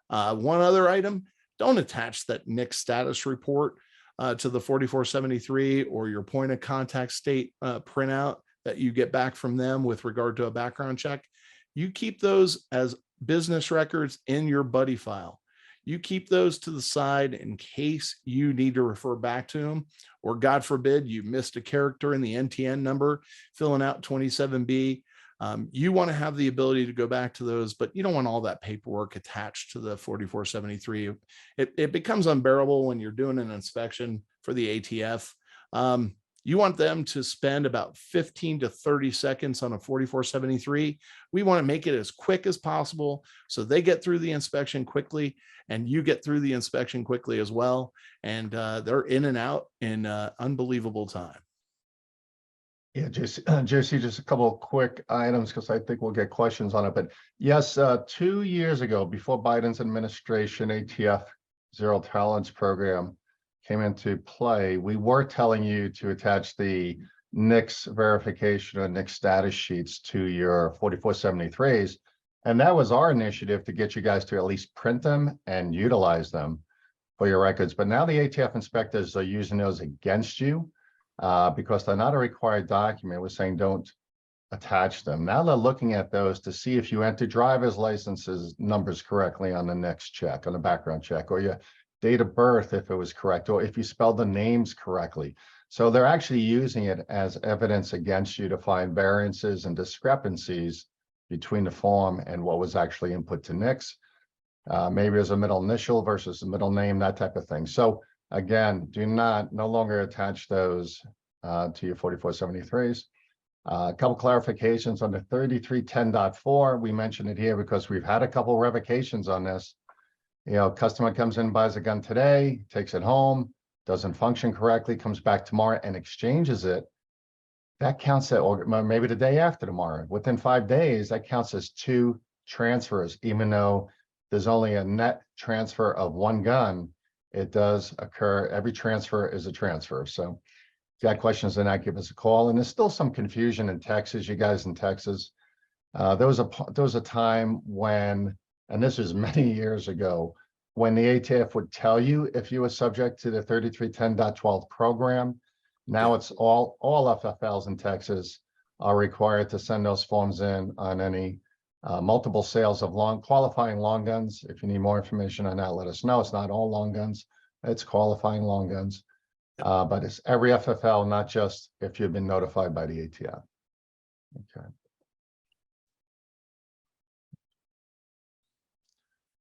One other item, don't attach that NICS status report to the 4473 or your point of contact state printout that you get back from them with regard to a background check. You keep those as business records in your buddy file. You keep those to the side in case you need to refer back to them, or God forbid you missed a character in the NTN number filling out 27B. You want to have the ability to go back to those, but you don't want all that paperwork attached to the 4473. It becomes unbearable when you're doing an inspection for the ATF. You want them to spend about 15 to 30 seconds on a 4473. We want to make it as quick as possible so they get through the inspection quickly and you get through the inspection quickly as well. And they're in and out in unbelievable time. Yeah, JC, just a couple of quick items because I think we'll get questions on it. But yes, 2 years ago, before Biden's administration, ATF Zero Tolerance Program came into play, we were telling you to attach the NICS verification or NICS status sheets to your 4473s. And that was our initiative to get you guys to at least print them and utilize them for your records. But now the ATF inspectors are using those against you. Because they're not a required document. We're saying don't attach them. Now they're looking at those to see if you enter driver's licenses numbers correctly on the next check, on the background check, or your date of birth if it was correct, or if you spelled the names correctly. So they're actually using it as evidence against you to find variances and discrepancies between the form and what was actually input to NICS. Maybe as a middle initial versus a middle name, that type of thing. So again, no longer attach those to your 4473s. A couple clarifications on the 3310.4. We mentioned it here because we've had a couple revocations on this. Customer comes in, buys a gun today, takes it home, doesn't function correctly, comes back tomorrow and exchanges it. That counts or maybe the day after tomorrow. Within 5 days, that counts as 2 transfers, even though there's only a net transfer of 1 gun. It does occur. Every transfer is a transfer. So if you got questions on that, give us a call. And there's still some confusion in Texas, you guys in Texas. There was a time when, and this was many years ago, when the ATF would tell you if you were subject to the 3310.12 program. Now it's all FFLs in Texas are required to send those forms in on any multiple sales of qualifying long guns. If you need more information on that, let us know. It's not all long guns, it's qualifying long guns. But it's every FFL, not just if you've been notified by the ATF. Okay.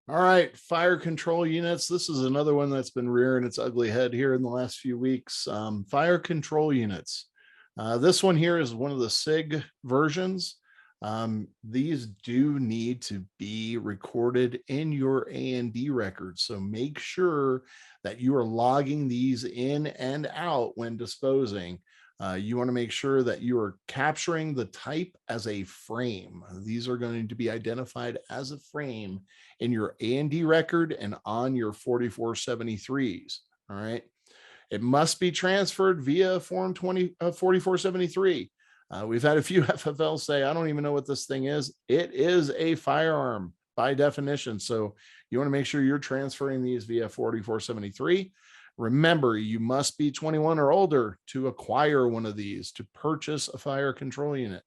All right, fire control units. This is another one that's been rearing its ugly head here in the last few weeks. Fire control units. This one here is one of the SIG versions. These do need to be recorded in your A&D records. So make sure that you are logging these in and out when disposing. You want to make sure that you are capturing the type as a frame. These are going to be identified as a frame in your A&D record and on your 4473s. All right. It must be transferred via Form 4473. We've had a few FFLs say, I don't even know what this thing is. It is a firearm by definition. So you want to make sure you're transferring these via 4473. Remember, you must be 21 or older to acquire one of these, to purchase a fire control unit.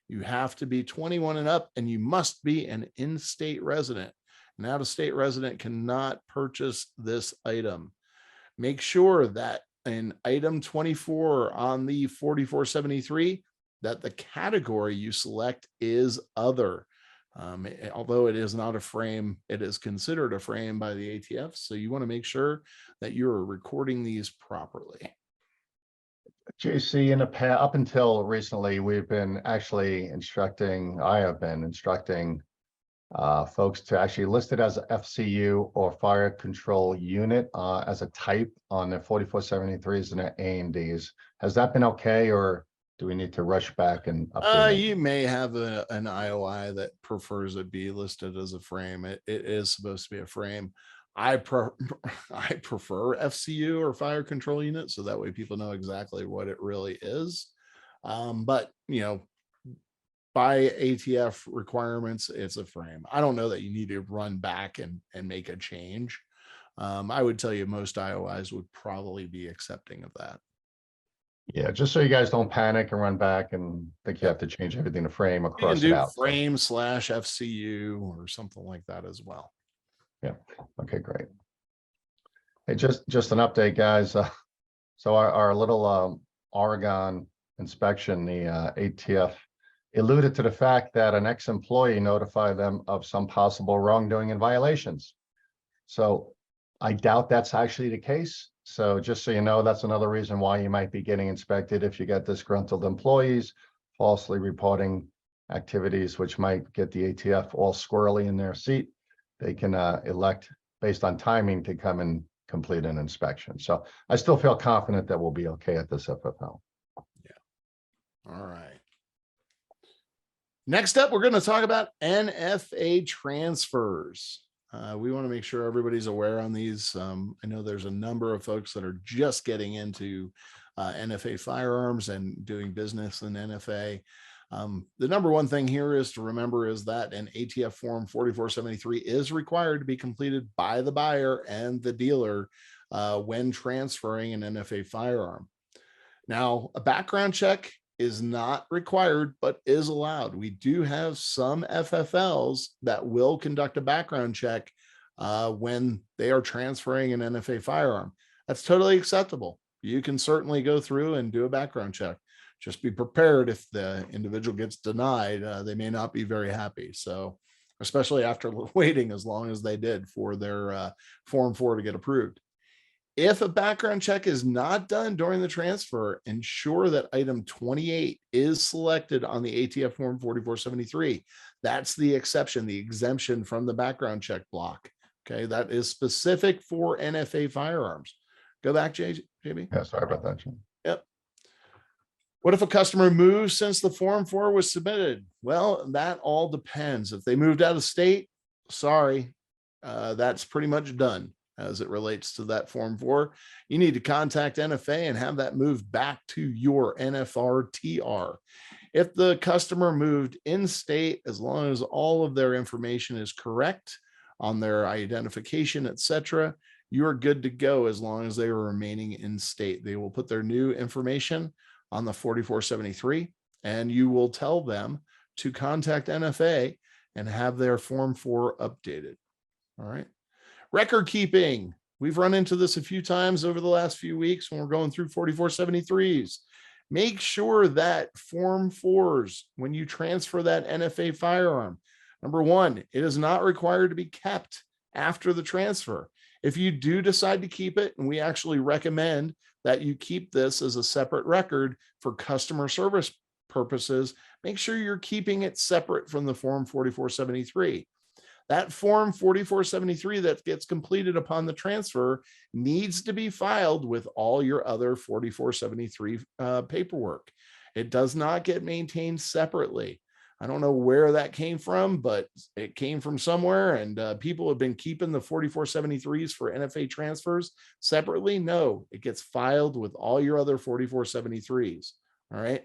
You have to be 21 and up, and you must be an in-state resident. An out-of-state resident cannot purchase this item. Make sure that in item 24 on the 4473, that the category you select is other. Although it is not a frame, it is considered a frame by the ATF. So you want to make sure that you're recording these properly. JC, in the past, up until recently, we've been actually instructing, I have been instructing folks to actually list it as a FCU or fire control unit as a type on the 4473s and the A&Ds. Has that been okay, or do we need to rush back and update it? You may have an IOI that prefers it be listed as a frame. It is supposed to be a frame. I prefer FCU or fire control unit, so that way people know exactly what it really is. But you know, by ATF requirements, it's a frame. I don't know that you need to run back and make a change. I would tell you most IOIs would probably be accepting of that. Yeah, just so you guys don't panic and run back and think you have to change everything to frame or You can cross it do out. frame / FCU or something like that as well. Yeah. Okay, great. Hey, just an update, guys. So our little Oregon inspection, the ATF alluded to the fact that an ex-employee notified them of some possible wrongdoing and violations. So I doubt that's actually the case. So just so you know, that's another reason why you might be getting inspected if you get disgruntled employees falsely reporting activities, which might get the ATF all squirrely in their seat. They can elect based on timing to come and complete an inspection. So I still feel confident that we'll be okay at this FFL. Yeah. All right. Next up, we're going to talk about NFA transfers. We want to make sure everybody's aware on these. I know there's a number of folks that are just getting into NFA firearms and doing business in NFA. The number one thing here is to remember is that an ATF form 4473 is required to be completed by the buyer and the dealer when transferring an NFA firearm. Now, a background check is not required, but is allowed. We do have some FFLs that will conduct a background check when they are transferring an NFA firearm. That's totally acceptable. You can certainly go through and do a background check. Just be prepared if the individual gets denied, they may not be very happy. So, especially after waiting as long as they did for their Form 4 to get approved. If a background check is not done during the transfer, ensure that item 28 is selected on the ATF form 4473. That's the exception, the exemption from the background check block. Okay, that is specific for NFA firearms. Go back, JB. Yeah, sorry about that, Jim. Yep. What if a customer moves since the Form 4 was submitted? Well, that all depends. If they moved out of state, sorry, that's pretty much done. As it relates to that Form 4, you need to contact NFA and have that moved back to your NFRTR. If the customer moved in state, as long as all of their information is correct on their identification, etc., you are good to go as long as they are remaining in state. They will put their new information on the 4473, and you will tell them to contact NFA and have their Form 4 updated. All right. Record keeping. We've run into this a few times over the last few weeks when we're going through 4473s. Make sure that Form 4s, when you transfer that NFA firearm, number one, it is not required to be kept after the transfer. If you do decide to keep it, and we actually recommend that you keep this as a separate record for customer service purposes, make sure you're keeping it separate from the Form 4473. That Form 4473 that gets completed upon the transfer needs to be filed with all your other 4473 paperwork. It does not get maintained separately. I don't know where that came from, but it came from somewhere, and people have been keeping the 4473s for NFA transfers separately. No, it gets filed with all your other 4473s. All right.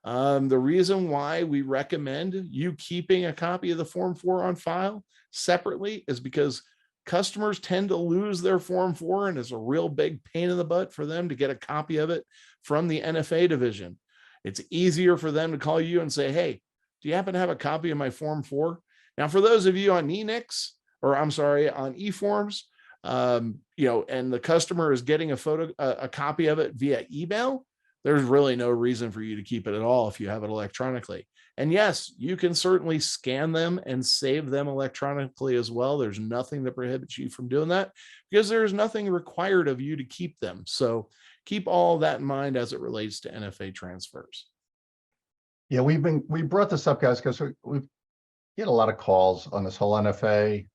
The reason why we recommend you keeping a copy of the Form 4 on file separately is because customers tend to lose their Form 4, and it's a real big pain in the butt for them to get a copy of it from the NFA division. It's easier for them to call you and say, hey, do you happen to have a copy of my Form 4? Now, for those of you on eNICs, or I'm sorry, on eForms, and the customer is getting a copy of it via email, there's really no reason for you to keep it at all if you have it electronically. And yes, you can certainly scan them and save them electronically as well. There's nothing that prohibits you from doing that because there's nothing required of you to keep them. So keep all that in mind as it relates to NFA transfers. Yeah, we brought this up, guys, because we get a lot of calls on this whole NFA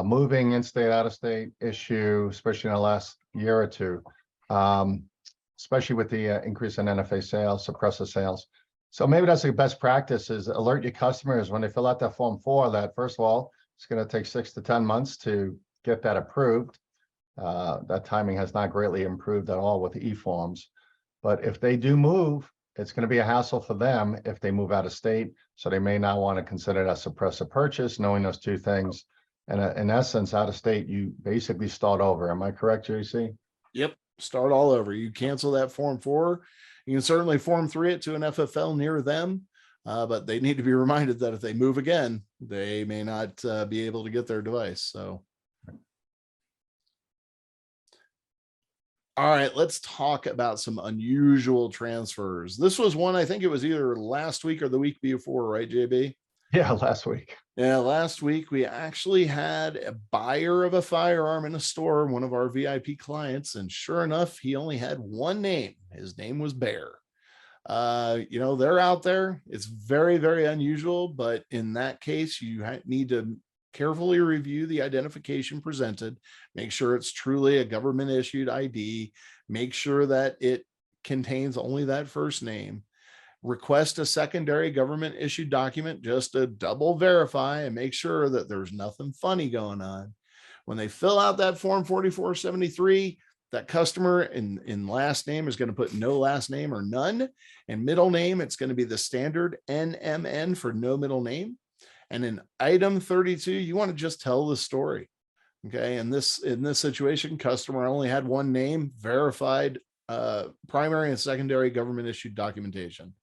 moving in-state, out-of-state issue, especially in the last year or two, especially with the increase in NFA sales, suppressor sales. So maybe that's the best practice, is alert your customers when they fill out that Form 4 that, first of all, it's going to take 6 to 10 months to get that approved. That timing has not greatly improved at all with the e-forms. But if they do move, it's going to be a hassle for them if they move out of state. So they may not want to consider that suppressor purchase, knowing those two things. And in essence, out of state, you basically start over. Am I correct, JC? Yep. Start all over. You cancel that Form 4. You can certainly Form 3 it to an FFL near them, but they need to be reminded that if they move again, they may not be able to get their device. So, all right, let's talk about some unusual transfers. This was one, I think it was either last week or the week before, right, JB? Yeah, last week. Yeah, last week we actually had a buyer of a firearm in a store, one of our VIP clients, and sure enough, he only had one name. His name was Bear. They're out there. It's very, very unusual, but in that case, you need to carefully review the identification presented, make sure it's truly a government issued ID, make sure that it contains only that first name. Request a secondary government issued document just to double verify and make sure that there's nothing funny going on. When they fill out that Form 4473, that customer in last name is going to put no last name or none, and middle name, it's going to be the standard NMN for no middle name. And in item 32, you want to just tell the story. Okay. And in this situation, customer only had one name, verified primary and secondary government issued documentation.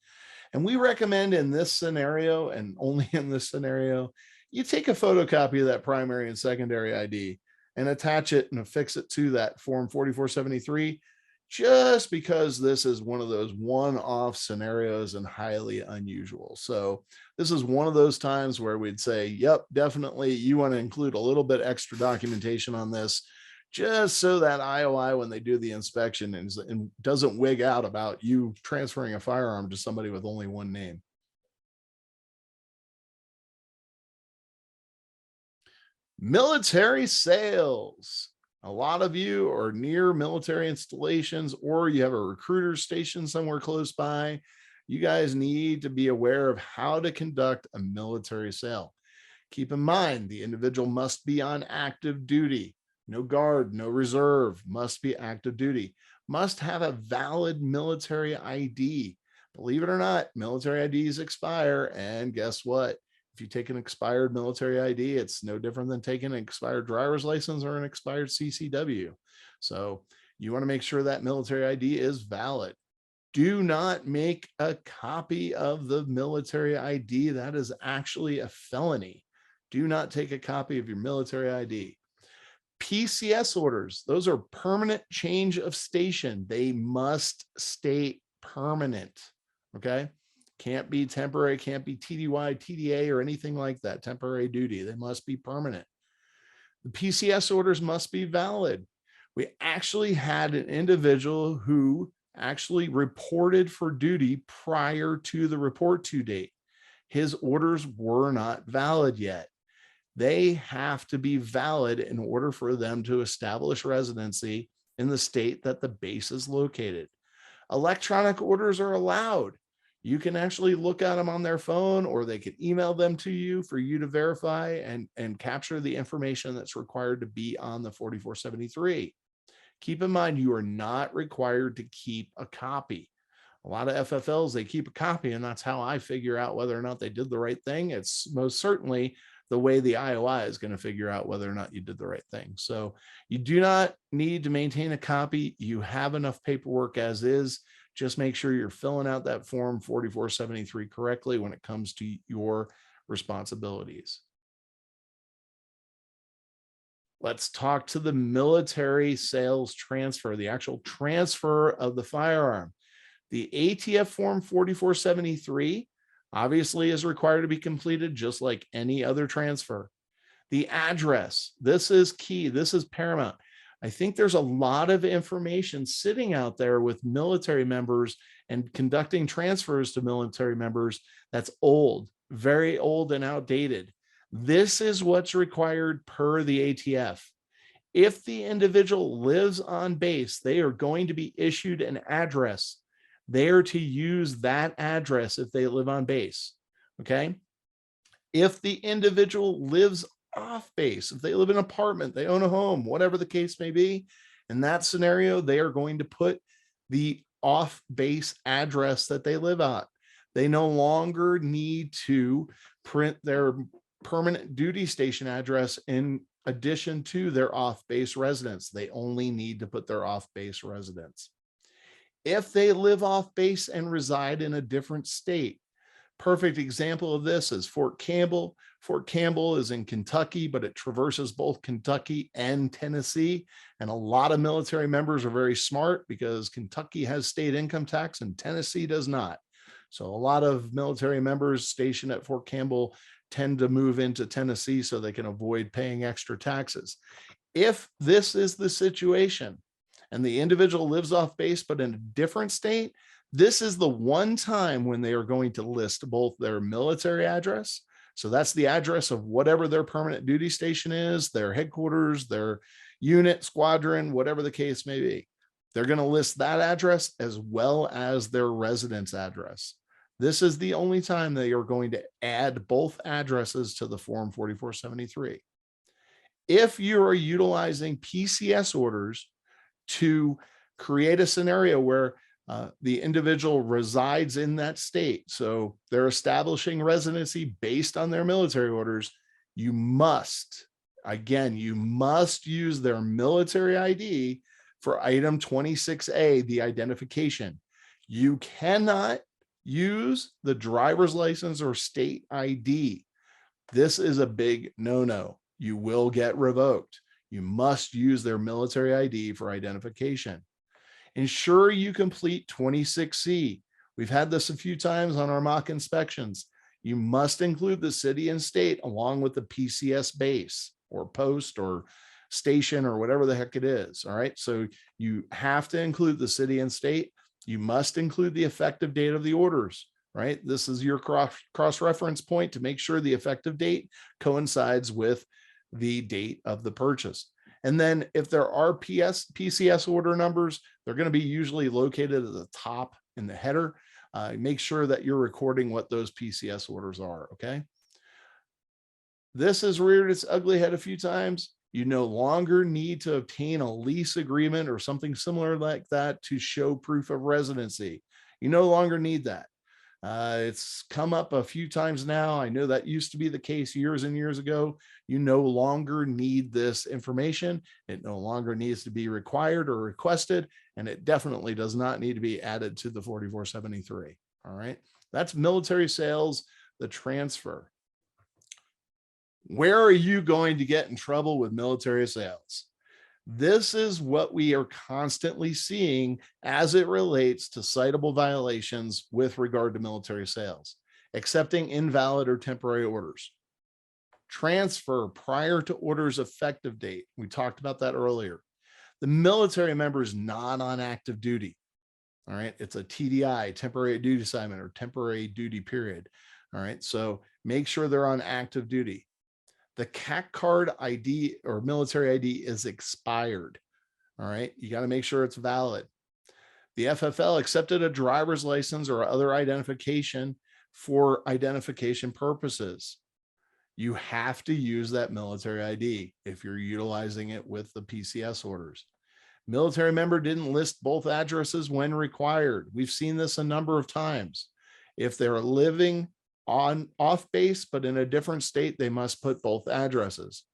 And we recommend in this scenario, and only in this scenario, you take a photocopy of that primary and secondary ID and attach it and affix it to that Form 4473, just because this is one of those one-off scenarios and highly unusual. So this is one of those times where we'd say, yep, definitely you want to include a little bit extra documentation on this, just so that IOI, when they do the inspection, and doesn't wig out about you transferring a firearm to somebody with only one name. Military sales. A lot of you are near military installations, or you have a recruiter station somewhere close by. You guys need to be aware of how to conduct a military sale. Keep in mind, the individual must be on active duty. No guard, no reserve, must be active duty. Must have a valid military ID. Believe it or not, military IDs expire, and guess what? If you take an expired military ID, it's no different than taking an expired driver's license or an expired CCW. So you want to make sure that military ID is valid. Do not make a copy of the military ID. That is actually a felony. Do not take a copy of your military ID. PCS orders, those are permanent change of station. They must stay permanent. Okay. Can't be temporary, can't be TDY, TDA, or anything like that. Temporary duty. They must be permanent. The PCS orders must be valid. We actually had an individual who actually reported for duty prior to the report to date. His orders were not valid yet. They have to be valid in order for them to establish residency in the state that the base is located. Electronic orders are allowed. You can actually look at them on their phone, or they can email them to you for you to verify and capture the information that's required to be on the 4473. Keep in mind, you are not required to keep a copy. A lot of FFLs, they keep a copy, and that's how I figure out whether or not they did the right thing. It's most certainly the way the IOI is going to figure out whether or not you did the right thing. So you do not need to maintain a copy. You have enough paperwork as is. Just make sure you're filling out that form 4473 correctly when it comes to your responsibilities. Let's talk to the military sales transfer, the actual transfer of the firearm. The ATF form 4473 obviously is required to be completed just like any other transfer. The address, this is key. This is paramount. I think there's a lot of information sitting out there with military members and conducting transfers to military members that's old, very old and outdated. This is what's required per the ATF. If the individual lives on base, they are going to be issued an address. They are to use that address if they live on base, okay? If the individual lives off base, if they live in an apartment, they own a home, whatever the case may be, in that scenario, they are going to put the off base address that they live at. They no longer need to print their permanent duty station address in addition to their off base residence. They only need to put their off base residence. If they live off base and reside in a different state, perfect example of this is Fort Campbell. Fort Campbell is in Kentucky, but it traverses both Kentucky and Tennessee. And a lot of military members are very smart because Kentucky has state income tax and Tennessee does not. So a lot of military members stationed at Fort Campbell tend to move into Tennessee so they can avoid paying extra taxes. If this is the situation and the individual lives off base but in a different state, this is the one time when they are going to list both their military address. So that's the address of whatever their permanent duty station is, their headquarters, their unit, squadron, whatever the case may be. They're going to list that address as well as their residence address. This is the only time they are going to add both addresses to the form 4473. If you are utilizing PCS orders to create a scenario where the individual resides in that state, so they're establishing residency based on their military orders, you must, again, you must use their military ID for item 26A, the identification. You cannot use the driver's license or state ID. This is a big no-no. You will get revoked. You must use their military ID for identification. Ensure you complete 26C. We've had this a few times on our mock inspections. You must include the city and state along with the PCS base or post or station or whatever the heck it is. All right. So you have to include the city and state. You must include the effective date of the orders, right? This is your cross-reference point to make sure the effective date coincides with the date of the purchase. And then if there are PCS order numbers, they're going to be usually located at the top in the header. Make sure that you're recording what those PCS orders are, okay? This has reared its ugly head a few times. You no longer need to obtain a lease agreement or something similar like that to show proof of residency. You no longer need that. It's come up a few times now. I know that used to be the case years and years ago. You no longer need this information. It no longer needs to be required or requested, and it definitely does not need to be added to the 4473. All right. That's military sales, the transfer. Where are you going to get in trouble with military sales? This is what we are constantly seeing as it relates to citable violations with regard to military sales: accepting invalid or temporary orders, transfer prior to order's effective date. We talked about that earlier. The military member is not on active duty. All right. It's a TDI, temporary duty assignment, or temporary duty period. All right. So make sure they're on active duty. The CAC card ID or military ID is expired. All right. You got to make sure it's valid. The FFL accepted a driver's license or other identification for identification purposes. You have to use that military ID if you're utilizing it with the PCS orders. Military member didn't list both addresses when required. We've seen this a number of times. If they're living off base, but in a different state, they must put both addresses.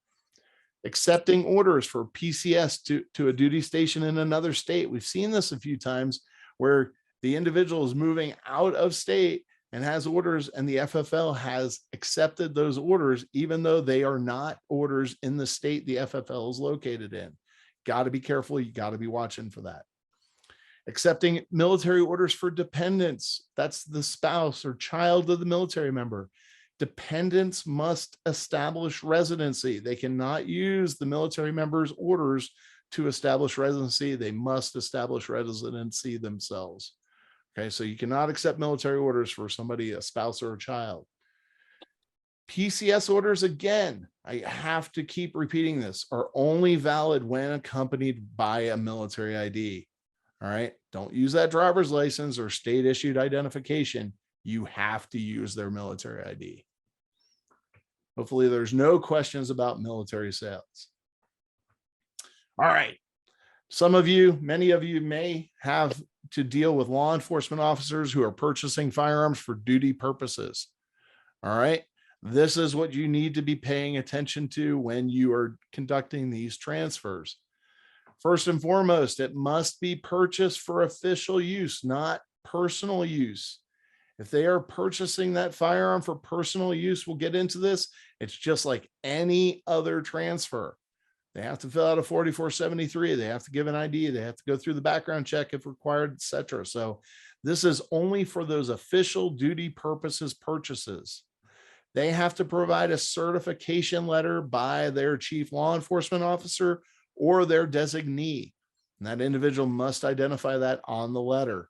Accepting orders for PCS to a duty station in another state. We've seen this a few times where the individual is moving out of state and has orders, and the FFL has accepted those orders, even though they are not orders in the state the FFL is located in. Got to be careful. You got to be watching for that. Accepting military orders for dependents. That's the spouse or child of the military member. Dependents must establish residency. They cannot use the military member's orders to establish residency. They must establish residency themselves. Okay, so you cannot accept military orders for somebody, a spouse or a child. PCS orders, again, I have to keep repeating this, are only valid when accompanied by a military ID. All right, don't use that driver's license or state issued identification. You have to use their military ID. Hopefully there's no questions about military sales. All right. Some of you, many of you may have to deal with law enforcement officers who are purchasing firearms for duty purposes. All right. This is what you need to be paying attention to when you are conducting these transfers. First and foremost, it must be purchased for official use, not personal use. If they are purchasing that firearm for personal use, we'll get into this. It's just like any other transfer. They have to fill out a 4473. They have to give an ID. They have to go through the background check if required, etc. So this is only for those official duty purposes purchases. They have to provide a certification letter by their chief law enforcement officer or their designee. And that individual must identify that on the letter.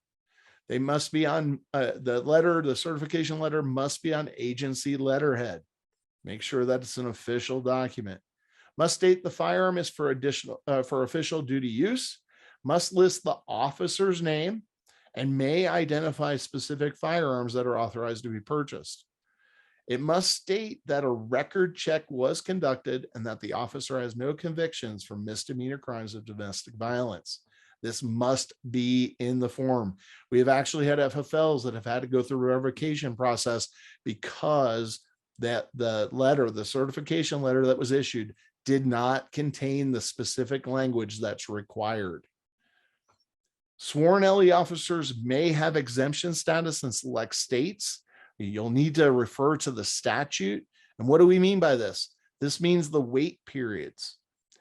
They must be on the letter, the certification letter must be on agency letterhead. Make sure that it's an official document. Must state the firearm is for official duty use, must list the officer's name, and may identify specific firearms that are authorized to be purchased. It must state that a record check was conducted and that the officer has no convictions for misdemeanor crimes of domestic violence. This must be in the form. We have actually had FFLs that have had to go through a revocation process because that the letter, the certification letter that was issued, did not contain the specific language that's required. Sworn LE officers may have exemption status in select states. You'll need to refer to the statute. And what do we mean by this? This means the wait periods.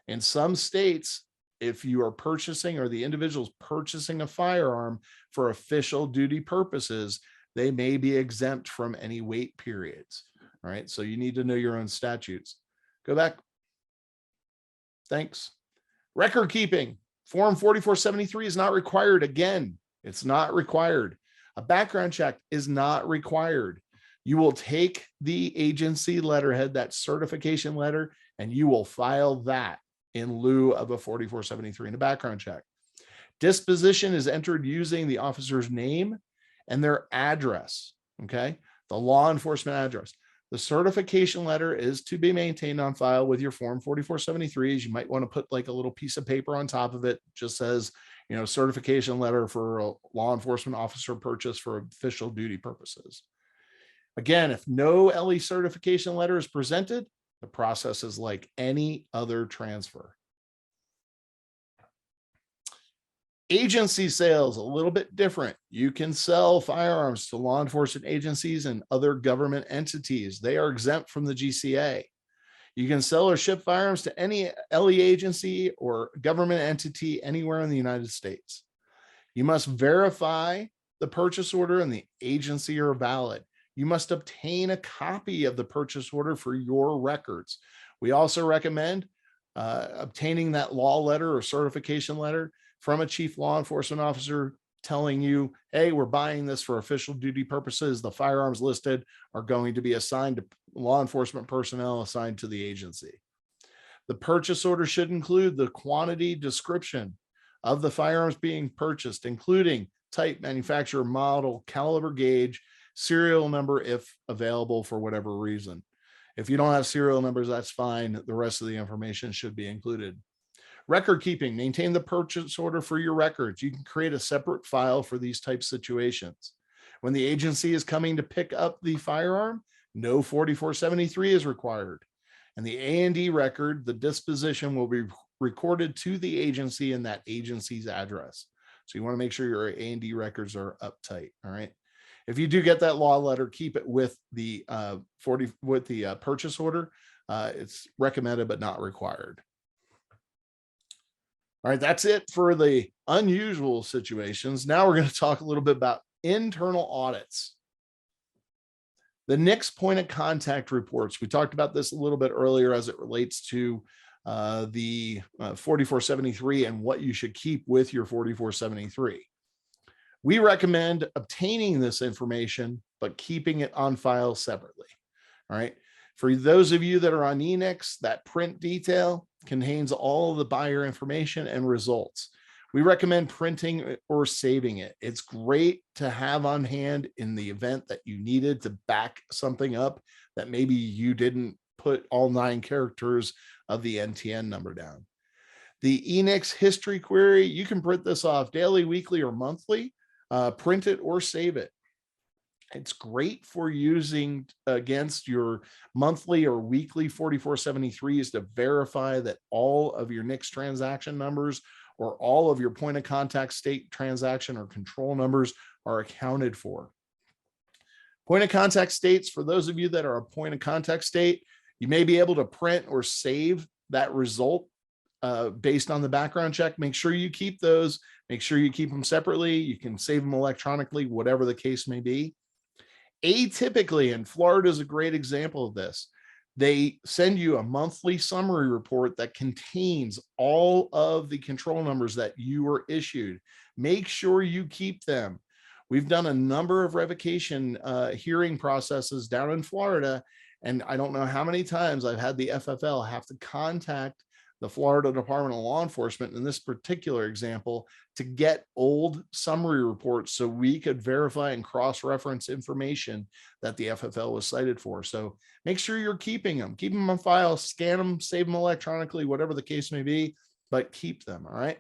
In some states, if you are purchasing or the individual's purchasing a firearm for official duty purposes, they may be exempt from any wait periods. All right, so you need to know your own statutes. Go back. Thanks. Record keeping. Form 4473 is not required. Again, it's not required. A background check is not required. You will take the agency letterhead, that certification letter, and you will file that in lieu of a 4473 and a background check. Disposition is entered using the officer's name and their address, okay? The law enforcement address. The certification letter is to be maintained on file with your form 4473s. You might want to put like a little piece of paper on top of it. Just says, you know, certification letter for a law enforcement officer purchase for official duty purposes. Again, if no LE certification letter is presented, the process is like any other transfer. Agency sales, a little bit different. You can sell firearms to law enforcement agencies and other government entities. They are exempt from the GCA. You can sell or ship firearms to any LE agency or government entity anywhere in the United States. You must verify the purchase order and the agency are valid. You must obtain a copy of the purchase order for your records. We also recommend obtaining that law letter or certification letter from a chief law enforcement officer telling you, hey, we're buying this for official duty purposes. The firearms listed are going to be assigned to law enforcement personnel assigned to the agency. The purchase order should include the quantity description of the firearms being purchased, including type, manufacturer, model, caliber gauge, serial number if available for whatever reason. If you don't have serial numbers, that's fine. The rest of the information should be included. Record keeping, maintain the purchase order for your records. You can create a separate file for these type situations. When the agency is coming to pick up the firearm, no 4473 is required. And the A&D record, the disposition will be recorded to the agency in that agency's address. So you want to make sure your A&D records are uptight. All right. If you do get that law letter, keep it with the purchase order. It's recommended but not required. All right, that's it for the unusual situations. Now we're going to talk a little bit about internal audits. The next point of contact reports. We talked about this a little bit earlier as it relates to the 4473 and what you should keep with your 4473. We recommend obtaining this information, but keeping it on file separately. All right. For those of you that are on Enix, that print detail contains all of the buyer information and results. We recommend printing or saving it. It's great to have on hand in the event that you needed to back something up that maybe you didn't put all 9 characters of the NTN number down. The Enix history query, you can print this off daily, weekly, or monthly, print it or save it. It's great for using against your monthly or weekly 4473s to verify that all of your NICS transaction numbers or all of your point of contact state transaction or control numbers are accounted for. Point of contact states, for those of you that are a point of contact state, you may be able to print or save that result based on the background check. Make sure you keep those. Make sure you keep them separately. You can save them electronically, whatever the case may be. Atypically, and Florida is a great example of this, they send you a monthly summary report that contains all of the control numbers that you were issued. Make sure you keep them. We've done a number of revocation hearing processes down in Florida, and I don't know how many times I've had the FFL have to contact the Florida Department of Law Enforcement in this particular example to get old summary reports so we could verify and cross-reference information that the FFL was cited for. So make sure you're keeping them. Keep them on file, scan them, save them electronically, whatever the case may be, but keep them, all right?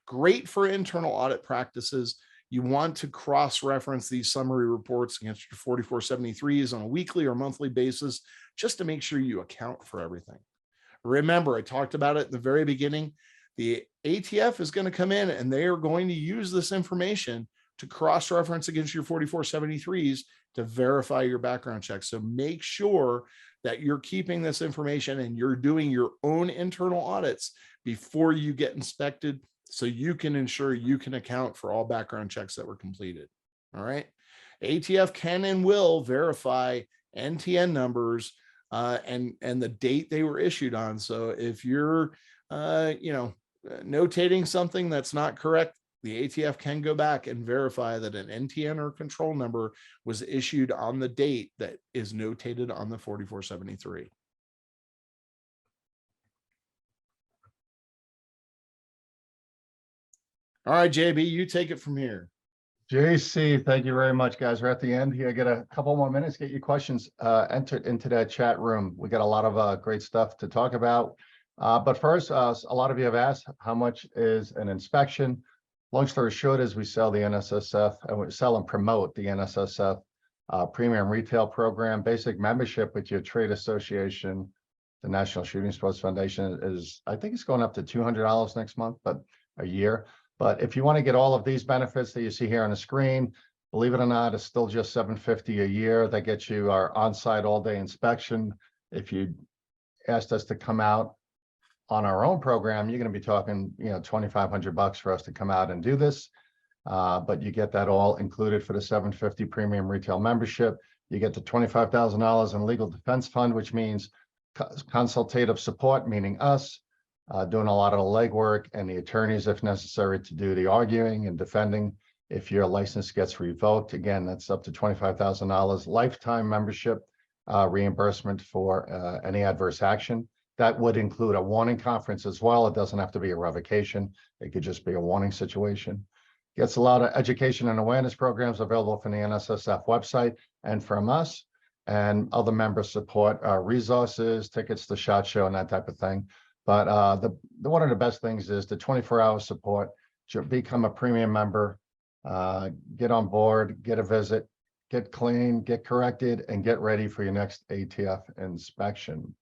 Great for internal audit practices. You want to cross-reference these summary reports against your 4473s on a weekly or monthly basis just to make sure you account for everything. Remember, I talked about it at the very beginning. The ATF is going to come in and they are going to use this information to cross-reference against your 4473s to verify your background check. So make sure that you're keeping this information and you're doing your own internal audits before you get inspected so you can ensure you can account for all background checks that were completed. All right. ATF can and will verify NTN numbers and the date they were issued on. So if you're, notating something that's not correct, the ATF can go back and verify that an NTN or control number was issued on the date that is notated on the 4473. All right, JB, you take it from here. JC, thank you very much, guys. We're at the end here. Get a couple more minutes, get your questions entered into that chat room. We got a lot of great stuff to talk about. But first, a lot of you have asked, how much is an inspection? Long story short is we sell the NSSF and we sell and promote the NSSF premium retail program. Basic membership with your trade association, the National Shooting Sports Foundation, is, I think it's going up to $200 next month, but a year. But if you want to get all of these benefits that you see here on the screen, believe it or not, it's still just $750 a year. That gets you our on-site all-day inspection. If you asked us to come out on our own program, you're going to be talking, $2,500 for us to come out and do this. But you get that all included for the $750 premium retail membership. You get the $25,000 in legal defense fund, which means consultative support, meaning us. Doing a lot of the legwork and the attorneys, if necessary, to do the arguing and defending If your license gets revoked, again, that's up to $25,000 lifetime membership reimbursement for any adverse action. That would include a warning conference as well. It doesn't have to be a revocation. It could just be a warning situation. Gets a lot of education and awareness programs available from the NSSF website and from us, and other member support resources, tickets to SHOT Show and that type of thing. But one of the best things is the 24-hour support to become a premium member, get on board, get a visit, get clean, get corrected, and get ready for your next ATF inspection.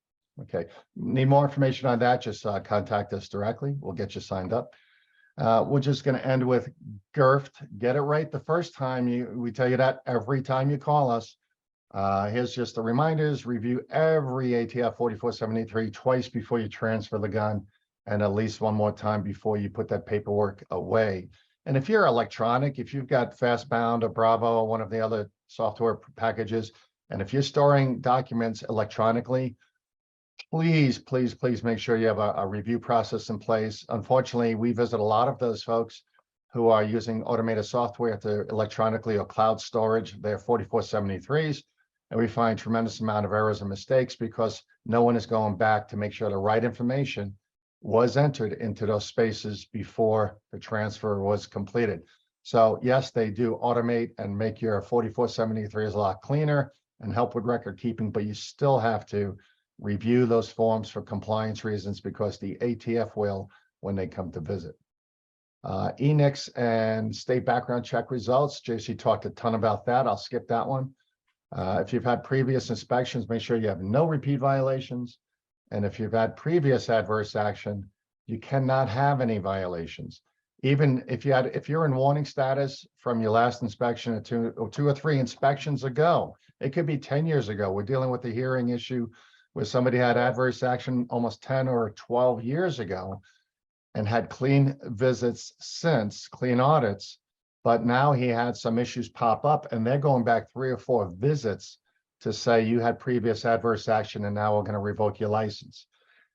Okay, need more information on that, just contact us directly. We'll get you signed up. We're just going to end with GIRFT. Get it right the first time. We tell you that every time you call us. Here's just the reminders. Review every ATF 4473 twice before you transfer the gun, and at least one more time before you put that paperwork away. And if you're electronic, if you've got Fastbound or Bravo or one of the other software packages, and if you're storing documents electronically, please make sure you have a review process in place. Unfortunately, we visit a lot of those folks who are using automated software to electronically or cloud storage their 4473s. And we find tremendous amount of errors and mistakes because no one is going back to make sure the right information was entered into those spaces before the transfer was completed. So yes, they do automate and make your 4473s a lot cleaner and help with record keeping, but you still have to review those forms for compliance reasons because the ATF will when they come to visit. ENICS and state background check results. JC talked a ton about that. I'll skip that one. If you've had previous inspections, make sure you have no repeat violations. And if you've had previous adverse action, you cannot have any violations. Even if you're in warning status from your last inspection or two or three inspections ago, it could be 10 years ago. We're dealing with the hearing issue where somebody had adverse action almost 10 or 12 years ago and had clean visits since, clean audits, but now he had some issues pop up and they're going back 3 or 4 visits to say you had previous adverse action and now we're going to revoke your license.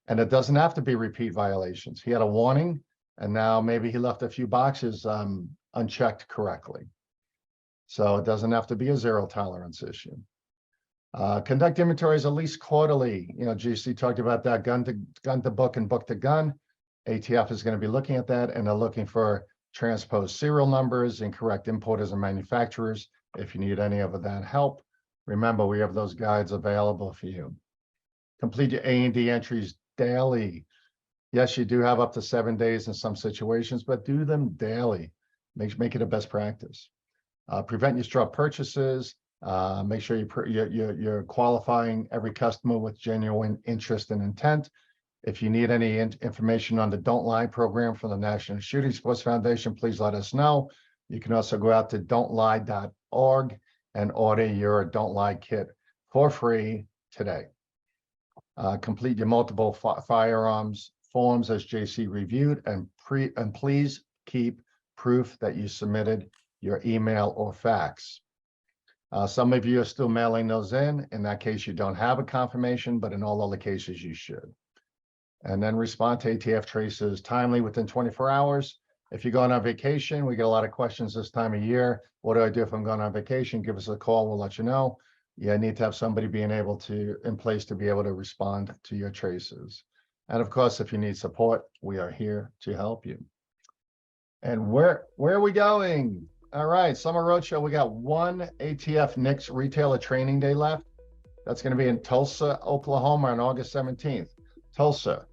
And it doesn't have to be repeat violations. He had a warning and now maybe he left a few boxes unchecked correctly. So it doesn't have to be a zero tolerance issue. Conduct inventories at least quarterly. You know, GC talked about that, gun to book and book to gun. ATF is going to be looking at that, and they're looking for transposed serial numbers, incorrect importers and manufacturers. If you need any of that help, remember we have those guides available for you. Complete your A&D entries daily. Yes, you do have up to 7 days in some situations, but do them daily. Make it a best practice. Prevent your straw purchases. Make sure you're qualifying every customer with genuine interest and intent. If you need any information on the Don't Lie program from the National Shooting Sports Foundation, please let us know. You can also go out to don'tlie.org and order your Don't Lie kit for free today. Complete your multiple firearms forms as JC reviewed, and please keep proof that you submitted your email or fax. Some of you are still mailing those in. In that case, you don't have a confirmation, but in all other cases, you should. And then respond to ATF traces timely within 24 hours. If you're going on vacation, we get a lot of questions this time of year. What do I do if I'm going on vacation? Give us a call. We'll let you know. You need to have somebody in place to be able to respond to your traces. And of course, if you need support, we are here to help you. And where are we going? All right, Summer Roadshow. We got one ATF NICS retailer training day left. That's going to be in Tulsa, Oklahoma on August 17th. Tulsa.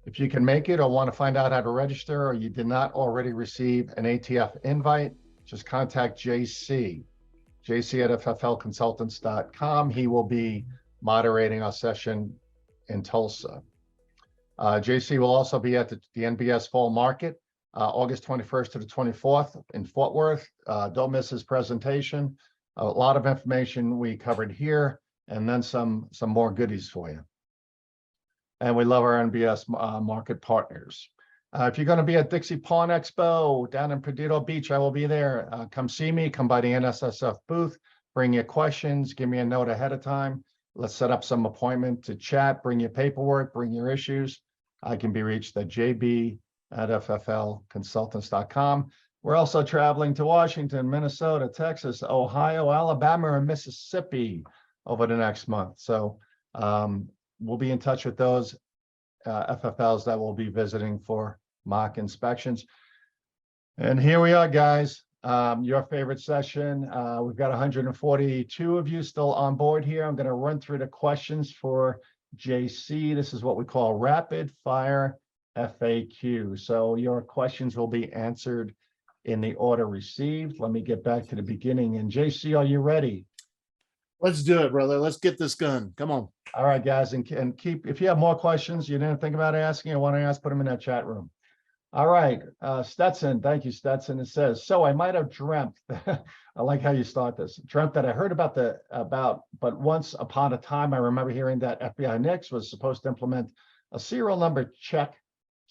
If you can make it or want to find out how to register, or you did not already receive an ATF invite, just contact JC at FFLconsultants.com. He will be moderating our session in Tulsa. JC will also be at the NBS Fall Market, August 21st to the 24th in Fort Worth. Don't miss his presentation. A lot of information we covered here, and then some more goodies for you. And we love our NBS market partners. If you're going to be at Dixie Pawn Expo down in Perdido Beach, I will be there. Come see me, come by the NSSF booth, bring your questions, give me a note ahead of time. Let's set up some appointment to chat, bring your paperwork, bring your issues. I can be reached at jb@fflconsultants.com. We're also traveling to Washington, Minnesota, Texas, Ohio, Alabama, and Mississippi over the next month. So we'll be in touch with those FFLs that we'll be visiting for mock inspections. And here we are, guys. Your favorite session. We've got 142 of you still on board here. I'm going to run through the questions for JC. This is what we call rapid fire FAQ. So your questions will be answered in the order received. Let me get back to the beginning. And JC, are you ready? Let's do it, brother. Let's get this gun. Come on. All right, guys. And keep, if you have more questions you didn't think about asking or want to ask, put them in that chat room. All right, Stetson, thank you, Stetson. It says, so I might have dreamt, I like how you start this, dreamt that I heard about but once upon a time, I remember hearing that FBI NICS was supposed to implement a serial number check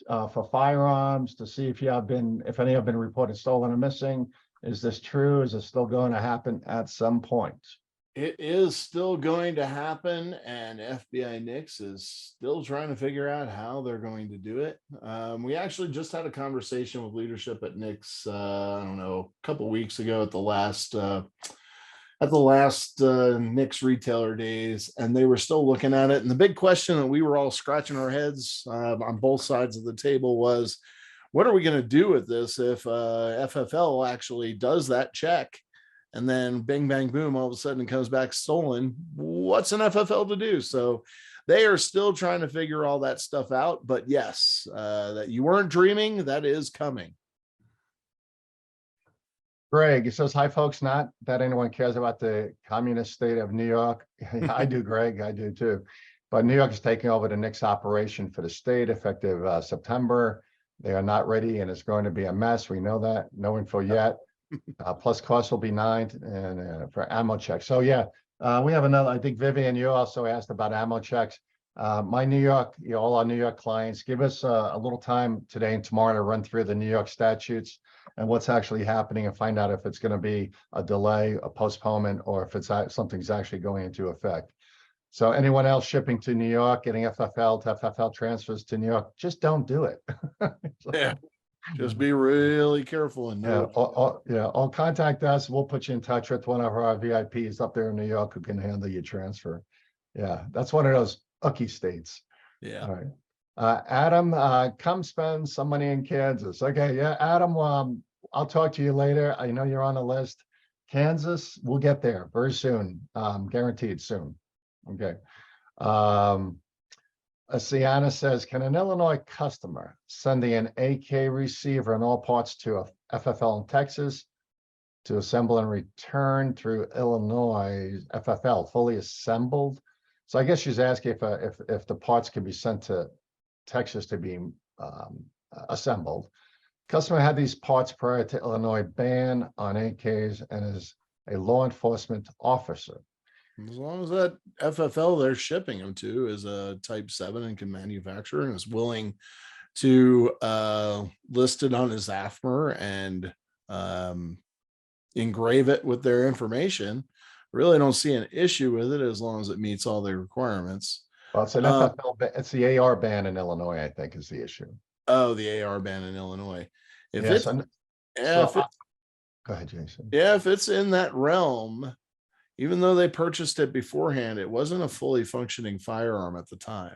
for firearms to see if any have been reported stolen or missing. Is this true? Is it still going to happen at some point? It is still going to happen, and FBI NICS is still trying to figure out how they're going to do it. We actually just had a conversation with leadership at NICS, I don't know, a couple of weeks ago at the last NICS retailer days, and they were still looking at it. And the big question that we were all scratching our heads on both sides of the table was, what are we going to do with this if FFL actually does that check? And then bing, bang, boom, all of a sudden it comes back stolen. What's an FFL to do? So they are still trying to figure all that stuff out. But yes, that you weren't dreaming, that is coming. Greg, it says, hi, folks. Not that anyone cares about the communist state of New York. I do, Greg. I do, too. But New York is taking over the NICS operation for the state effective September. They are not ready, and it's going to be a mess. We know that. No info yet. Plus costs will be 9 and for ammo checks. So yeah, we have another. I think Vivian, you also asked about ammo checks. My New York, all our New York clients, give us a little time today and tomorrow to run through the New York statutes and what's actually happening and find out if it's going to be a delay, a postponement, or if it's something's actually going into effect. So anyone else shipping to New York, getting FFL to FFL transfers to New York, just don't do it. Yeah. Just be really careful and know. Or contact us. We'll put you in touch with one of our VIPs up there in New York who can handle your transfer. Yeah, that's one of those ucky states. Yeah. All right. Adam, come spend some money in Kansas. Okay, yeah, Adam, I'll talk to you later. I know you're on the list. Kansas, we'll get there very soon. Guaranteed soon. Okay. Sienna says, can an Illinois customer sending an AK receiver and all parts to a FFL in Texas to assemble and return through Illinois FFL fully assembled? So I guess she's asking if the parts can be sent to Texas to be assembled. Customer had these parts prior to Illinois ban on AKs and is a law enforcement officer. As long as that FFL they're shipping them to is a type 7 and can manufacture and is willing to list it on his AFMR and engrave it with their information, really don't see an issue with it as long as it meets all the requirements. Well, it's an FFL, it's the AR ban in Illinois, I think, is the issue. Oh, the AR ban in Illinois. If yes, go ahead, Jason. Yeah, if it's in that realm, even though they purchased it beforehand, it wasn't a fully functioning firearm at the time.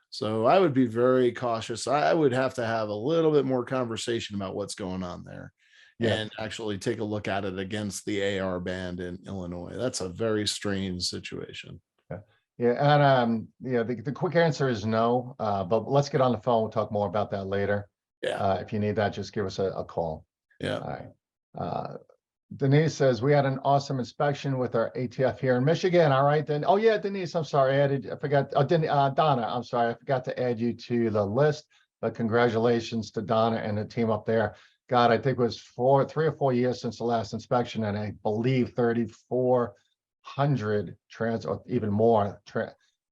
So I would be very cautious. I would have to have a little bit more conversation about what's going on there and actually take a look at it against the AR ban in Illinois. That's a very strange situation. Yeah, and the quick answer is no, but let's get on the phone. We'll talk more about that later. Yeah. If you need that, just give us a call. Yeah. All right. Denise says, we had an awesome inspection with our ATF here in Michigan. All right, then. Oh yeah, Denise, I'm sorry. I forgot. Oh, Donna, I'm sorry. I forgot to add you to the list, but congratulations to Donna and the team up there. God, I think it was 3 or 4 years since the last inspection, and I believe 3,400 or even more.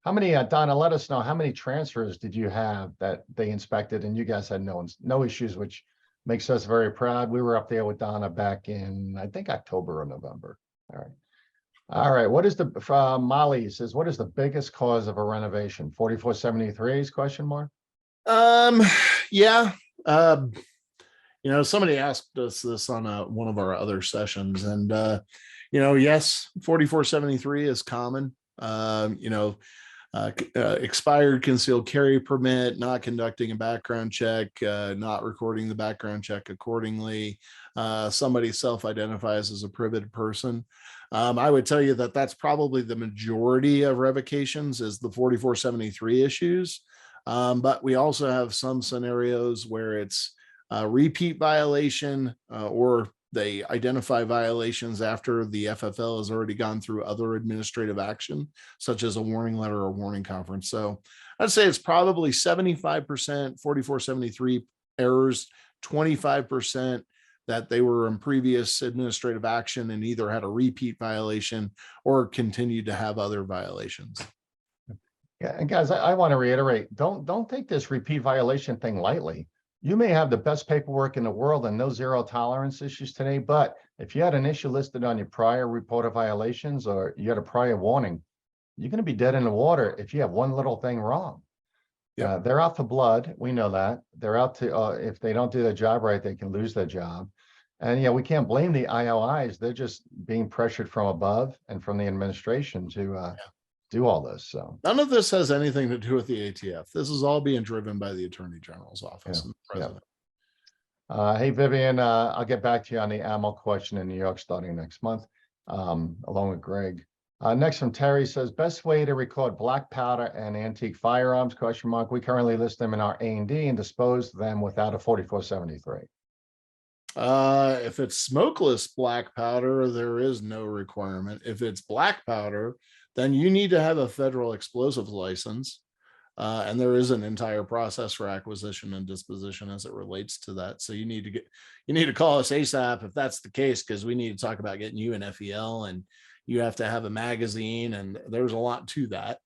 How many, Donna, let us know, how many transfers did you have that they inspected and you guys had no issues, which makes us very proud. We were up there with Donna back in, I think, October or November. All right. All right. What is Molly says, what is the biggest cause of a renovation? 4473s, question mark? Yeah. Somebody asked us this on one of our other sessions, and yes, 4473 is common. Expired concealed carry permit, not conducting a background check, not recording the background check accordingly. Somebody self-identifies as a prohibited person. I would tell you that that's probably the majority of revocations is the 4473 issues. But we also have some scenarios where it's a repeat violation, or they identify violations after the FFL has already gone through other administrative action, such as a warning letter or warning conference. So I'd say it's probably 75% 4473 errors, 25% that they were in previous administrative action and either had a repeat violation or continued to have other violations. Yeah, and guys, I want to reiterate, don't take this repeat violation thing lightly. You may have the best paperwork in the world and no zero tolerance issues today, but if you had an issue listed on your prior report of violations or you had a prior warning, you're going to be dead in the water if you have one little thing wrong. Yeah, they're out for blood. We know that. They're out to, if they don't do their job right, they can lose their job. And we can't blame the IOIs. They're just being pressured from above and from the administration to do all this. So none of this has anything to do with the ATF. This is all being driven by the Attorney General's office and the president. Hey, Vivian, I'll get back to you on the ammo question in New York starting next month, along with Greg. Next from Terry says, best way to record black powder and antique firearms, ? We currently list them in our A&D and dispose them without a 4473. If it's smokeless black powder, there is no requirement. If it's black powder, then you need to have a federal explosives license. And there is an entire process for acquisition and disposition as it relates to that. So you need to call us ASAP if that's the case, because we need to talk about getting you an FEL, and you have to have a magazine, and there's a lot to that.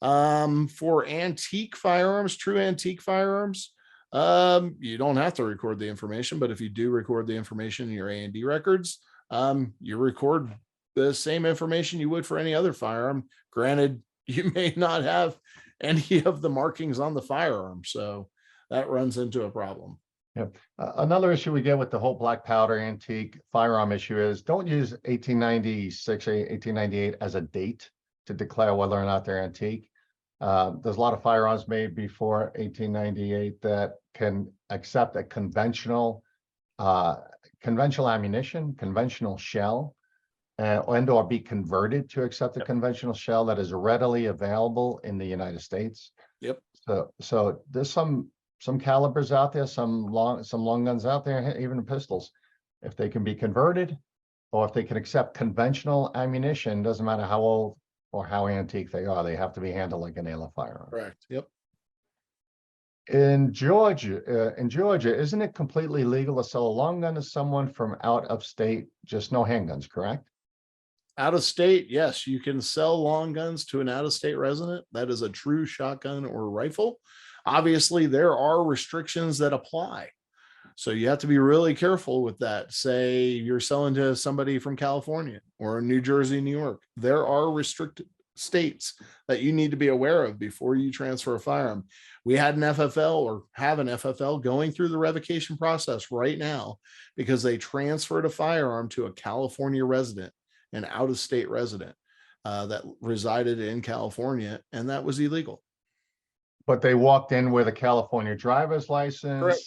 For antique firearms, true antique firearms, you don't have to record the information, but if you do record the information in your A&D records, you record the same information you would for any other firearm. Granted, you may not have any of the markings on the firearm, so that runs into a problem. Another issue we get with the whole black powder antique firearm issue is don't use 1896 or 1898 as a date to declare whether or not they're antique. There's a lot of firearms made before 1898 that can accept a conventional ammunition, conventional shell, and or be converted to accept a conventional shell that is readily available in the United States. So there's some calibers out there, some long guns out there, even pistols. If they can be converted, or if they can accept conventional ammunition, doesn't matter how old or how antique they are, they have to be handled like an ALA firearm. Correct. Yep. In Georgia, isn't it completely legal to sell a long gun to someone from out of state? Just no handguns, correct? Out of state, yes, you can sell long guns to an out of state resident. That is a true shotgun or rifle. Obviously, there are restrictions that apply. So you have to be really careful with that. Say you're selling to somebody from California or New Jersey, New York. There are restricted states that you need to be aware of before you transfer a firearm. We had an FFL, or have an FFL, going through the revocation process right now because they transferred a firearm to a California resident, an out-of-state resident that resided in California, and that was illegal. But they walked in with a California driver's license. Correct.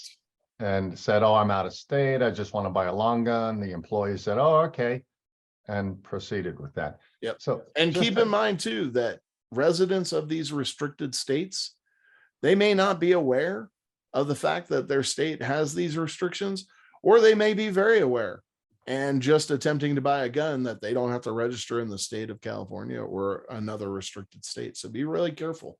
And said, oh, I'm out of state, I just want to buy a long gun. The employee said, oh, okay, and proceeded with that. Yep. So, and keep in mind too that residents of these restricted states, they may not be aware of the fact that their state has these restrictions, or they may be very aware and just attempting to buy a gun that they don't have to register in the state of California or another restricted state. So be really careful.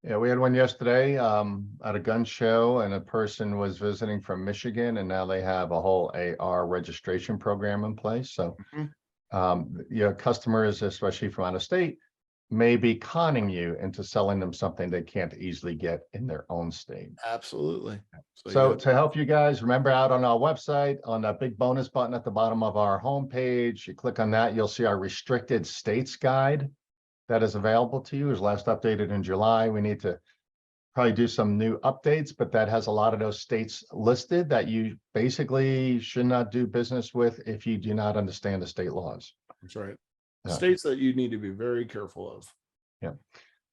Yeah, we had one yesterday at a gun show, and a person was visiting from Michigan, and now they have a whole AR registration program in place. So your customers, especially from out of state, may be conning you into selling them something they can't easily get in their own state. Absolutely. So to help you guys, remember, out on our website, on that big bonus button at the bottom of our homepage, you click on that, you'll see our restricted states guide that is available to you. Is last updated in July. We need to probably do some new updates, but that has a lot of those states listed that you basically should not do business with if you do not understand the state laws. That's right. Yeah. States that you need to be very careful of. Yeah.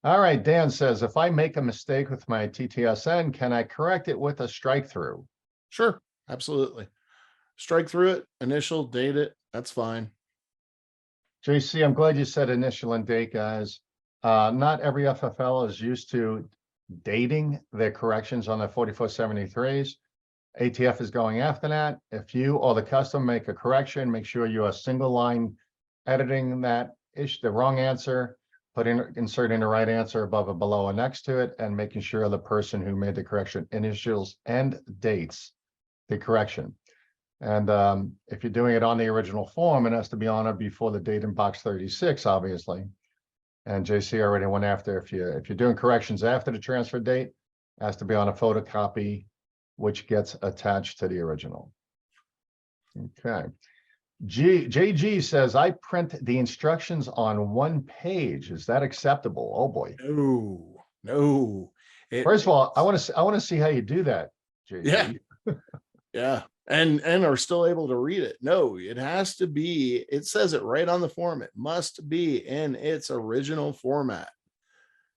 All right. Dan says, if I make a mistake with my TTSN, can I correct it with a strike through? Sure. Absolutely. Strike through it, initial, date it. That's fine. JC, I'm glad you said initial and date, guys. Not every FFL is used to dating their corrections on their 4473s. ATF is going after that. If you or the customer make a correction, make sure you are single line editing that the wrong answer, inserting the right answer above or below or next to it, and making sure the person who made the correction initials and dates the correction. And if you're doing it on the original form, it has to be on or before the date in box 36, obviously. And JC already went after, if you're doing corrections after the transfer date, it has to be on a photocopy, which gets attached to the original. Okay. JG says, I print the instructions on one page. Is that acceptable? Oh boy. No. First of all, I want to see how you do that, JG. Yeah. Yeah. And are still able to read it. No, it has to be, it says it right on the form. It must be in its original format.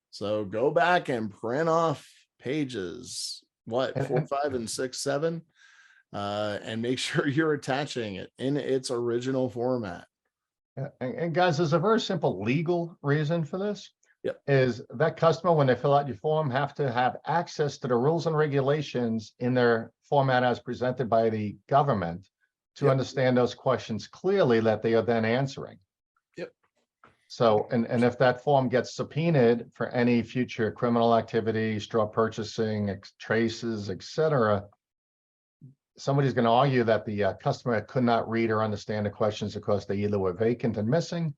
So go back and print off pages, 4, 5, and 6, 7, and make sure you're attaching it in its original format. And guys, there's a very simple legal reason for this. Yep. Is that customer, when they fill out your form, have to have access to the rules and regulations in their format as presented by the government to understand those questions clearly that they are then answering. Yep. So, and if that form gets subpoenaed for any future criminal activity, straw purchasing, traces, etc., somebody's going to argue that the customer could not read or understand the questions because they either were vacant and missing,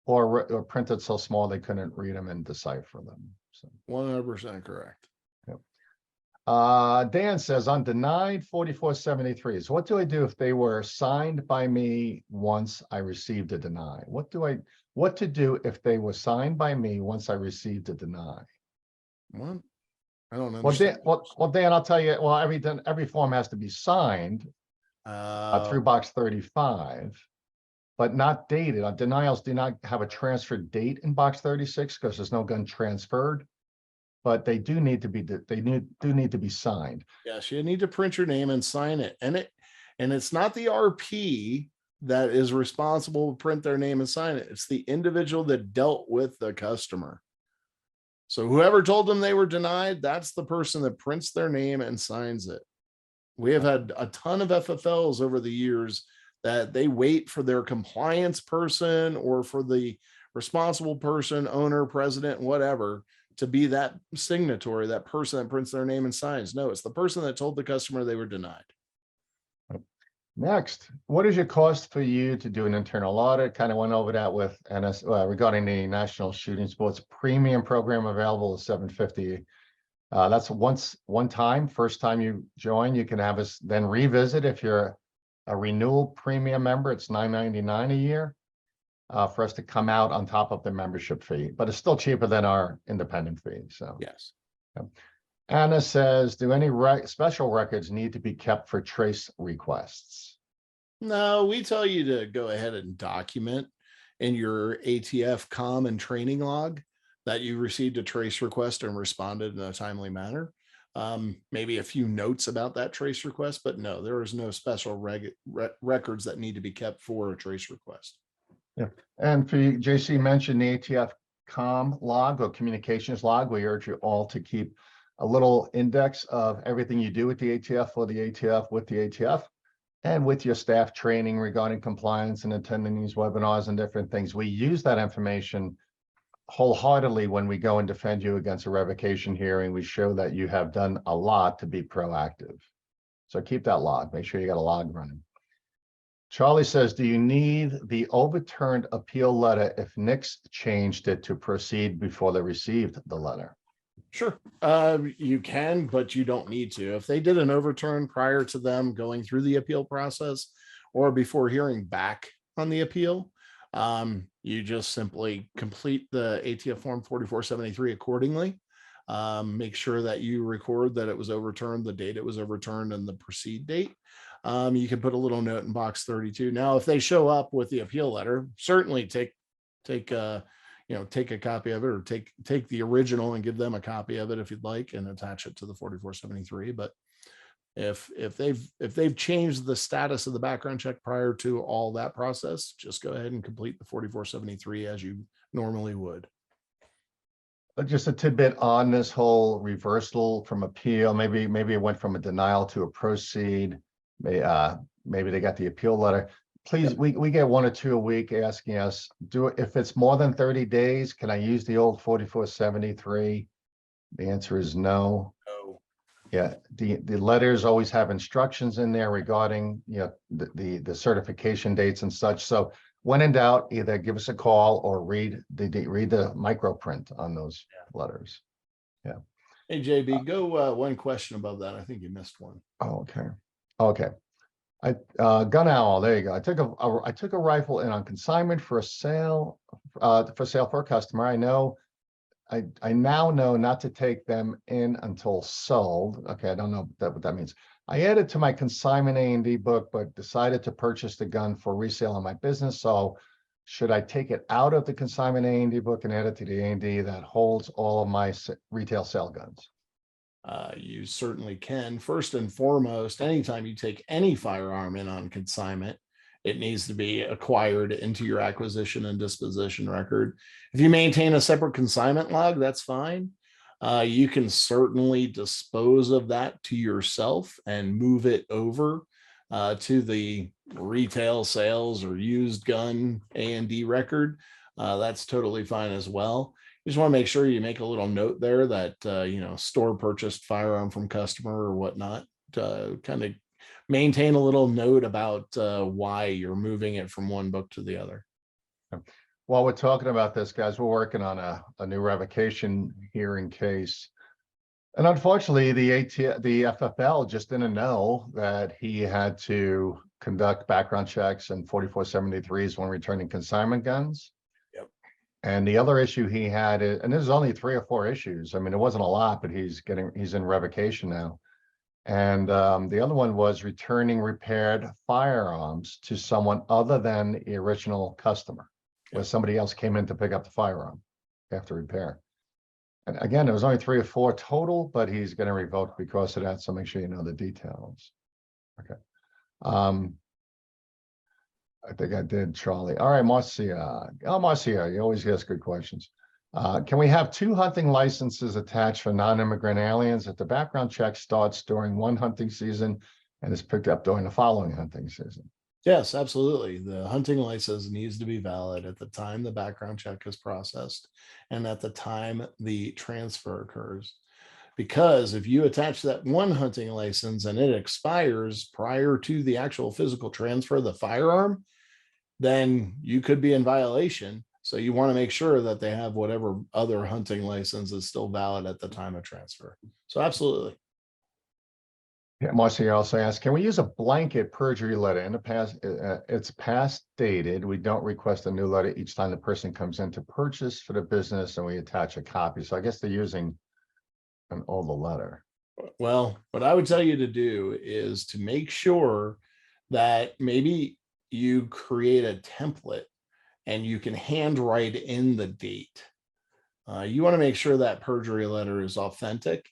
or printed so small they couldn't read them and decipher them. So 100% correct. Yep. Dan says, on denied 4473s, what do I do if they were signed by me once I received a deny? What to do if they were signed by me once I received a deny? What? I don't understand. Well, Dan, I'll tell you. Well, every form has to be signed through box 35. But not dated. Denials do not have a transfer date in box 36 because there's no gun transferred, but they do need to be signed. Yes, you need to print your name and sign it. And it's not the RP that is responsible to print their name and sign it. It's the individual that dealt with the customer. So whoever told them they were denied, that's the person that prints their name and signs it. We have had a ton of FFLs over the years that they wait for their compliance person or for the responsible person, owner, president, whatever, to be that signatory, that person that prints their name and signs. No, it's the person that told the customer they were denied. Next, what is your cost for you to do an internal audit? Kind of went over that with NS regarding the National Shooting Sports Premium Program available at $750. That's one time. First time you join, you can have us then revisit. If you're a renewal premium member, it's $9.99 a year for us to come out on top of the membership fee, but it's still cheaper than our independent fee. So yes. Yeah. Anna says, do any special records need to be kept for trace requests? No, we tell you to go ahead and document in your ATF com and training log that you received a trace request and responded in a timely manner. Maybe a few notes about that trace request, but no, there is no special records that need to be kept for a trace request. Yeah, and for you, JC mentioned the ATF com log or communications log. We urge you all to keep a little index of everything you do with the ATF, for the ATF, with the ATF, and with your staff training regarding compliance and attending these webinars and different things. We use that information wholeheartedly when we go and defend you against a revocation hearing. We show that you have done a lot to be proactive. So keep that log. Make sure you got a log running. Charlie says, do you need the overturned appeal letter if NICS changed it to proceed before they received the letter? Sure. You can, but you don't need to. If they did an overturn prior to them going through the appeal process or before hearing back on the appeal, you just simply complete the ATF form 4473 accordingly. Make sure that you record that it was overturned, the date it was overturned, and the proceed date. You can put a little note in box 32. Now, if they show up with the appeal letter, certainly take a copy of it, or take the original and give them a copy of it if you'd like, and attach it to the 4473. But if they've changed the status of the background check prior to all that process, just go ahead and complete the 4473 as you normally would. Just a tidbit on this whole reversal from appeal. Maybe it went from a denial to a proceed. Maybe they got the appeal letter. Please, we get 1 or 2 a week asking us, if it's more than 30 days, can I use the old 4473? The answer is no. No. Yeah, the letters always have instructions in there regarding, the certification dates and such. So when in doubt, either give us a call or read the micro print on those letters. Yeah. Hey, JB, go one question above that. I think you missed one. Oh, okay. Gun owl. There you go. I took a rifle in on consignment for sale for a customer. I now know not to take them in until sold. Okay, I don't know what that means. I added to my consignment A&D book, but decided to purchase the gun for resale in my business. So should I take it out of the consignment A&D book and add it to the A&D that holds all of my retail sale guns? You certainly can. First and foremost, anytime you take any firearm in on consignment, it needs to be acquired into your acquisition and disposition record. If you maintain a separate consignment log, that's fine. You can certainly dispose of that to yourself and move it over to the retail sales or used gun A&D record. That's totally fine as well. You just want to make sure you make a little note there that, store purchased firearm from customer or whatnot, kind of maintain a little note about why you're moving it from one book to the other. While we're talking about this, guys, we're working on a new revocation hearing case. And unfortunately, the FFL just didn't know that he had to conduct background checks and 4473s when returning consignment guns. Yep. And the other issue he had, and there's only 3 or 4 issues. I mean, it wasn't a lot, but he's in revocation now. And the other one was returning repaired firearms to someone other than the original customer, where somebody else came in to pick up the firearm after repair. And again, there was only 3 or 4 total, but he's going to revoke because of that. So make sure you know the details. Okay. I think I did, Charlie. All right, Marcia. Oh, Marcia, you always ask good questions. Can we have 2 hunting licenses attached for non-immigrant aliens if the background check starts during one hunting season and is picked up during the following hunting season? Yes, absolutely. The hunting license needs to be valid at the time the background check is processed and at the time the transfer occurs. Because if you attach that one hunting license and it expires prior to the actual physical transfer of the firearm, then you could be in violation. So you want to make sure that they have whatever other hunting license is still valid at the time of transfer. So absolutely. Yeah, Marcia also asked, can we use a blanket perjury letter? In the past, it's past dated. We don't request a new letter each time the person comes in to purchase for the business, and we attach a copy. So I guess they're using an older letter. Well, what I would tell you to do is to make sure that maybe you create a template and you can handwrite in the date. You want to make sure that perjury letter is authentic.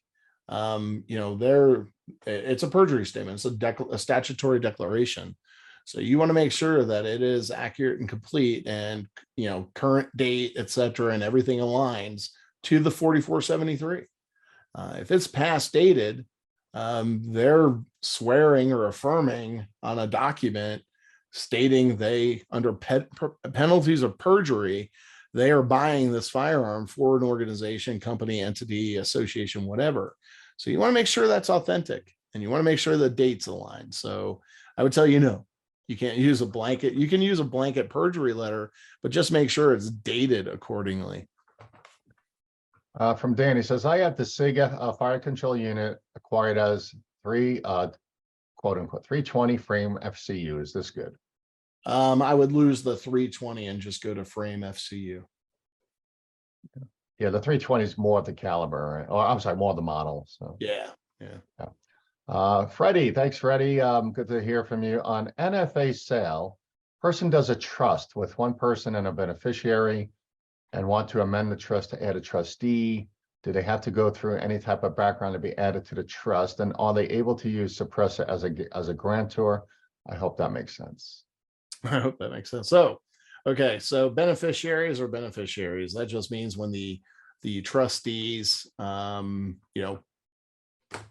It's a perjury statement. It's a statutory declaration. So you want to make sure that it is accurate and complete and, current date, et cetera, and everything aligns to the 4473. If it's past dated, they're swearing or affirming on a document stating they, under penalties of perjury, they are buying this firearm for an organization, company, entity, association, whatever. So you want to make sure that's authentic and you want to make sure the dates align. So I would tell you, no, you can't use a blanket. You can use a blanket perjury letter, but just make sure it's dated accordingly. From Danny says, I have the SIGA fire control unit acquired as quote unquote 320 frame FCU. Is this good? I would lose the 320 and just go to frame FCU. Yeah, the 320 is more of the caliber, right? Or I'm sorry, more of the model. So Yeah. Freddie, thanks, Freddie. Good to hear from you. On NFA sale, person does a trust with one person and a beneficiary and want to amend the trust to add a trustee. Do they have to go through any type of background to be added to the trust? And are they able to use suppressor as a grantor? I hope that makes sense. I hope that makes sense. So, okay, so beneficiaries are beneficiaries. That just means when the trustees,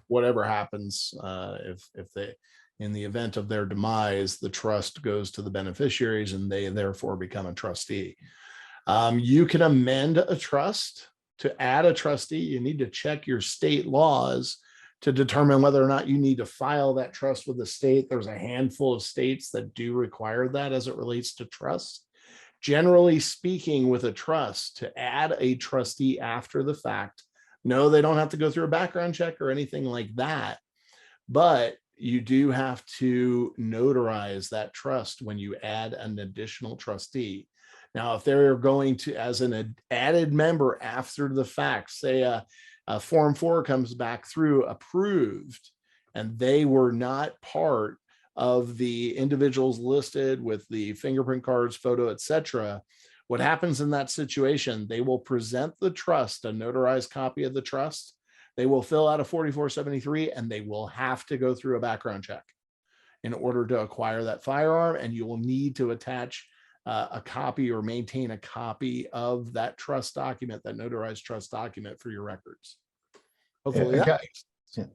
whatever happens, if they, in the event of their demise, the trust goes to the beneficiaries and they therefore become a trustee. You can amend a trust. To add a trustee, you need to check your state laws to determine whether or not you need to file that trust with the state. There's a handful of states that do require that as it relates to trust. Generally speaking, with a trust, to add a trustee after the fact, no, they don't have to go through a background check or anything like that, but you do have to notarize that trust when you add an additional trustee. Now, if they're going to, as an added member after the fact, say a Form 4 comes back through approved, and they were not part of the individuals listed with the fingerprint cards, photo, etc. What happens in that situation? They will present the trust, a notarized copy of the trust. They will fill out a 4473, and they will have to go through a background check in order to acquire that firearm. And you will need to attach a copy or maintain a copy of that trust document, that notarized trust document, for your records. Hopefully that makes sense.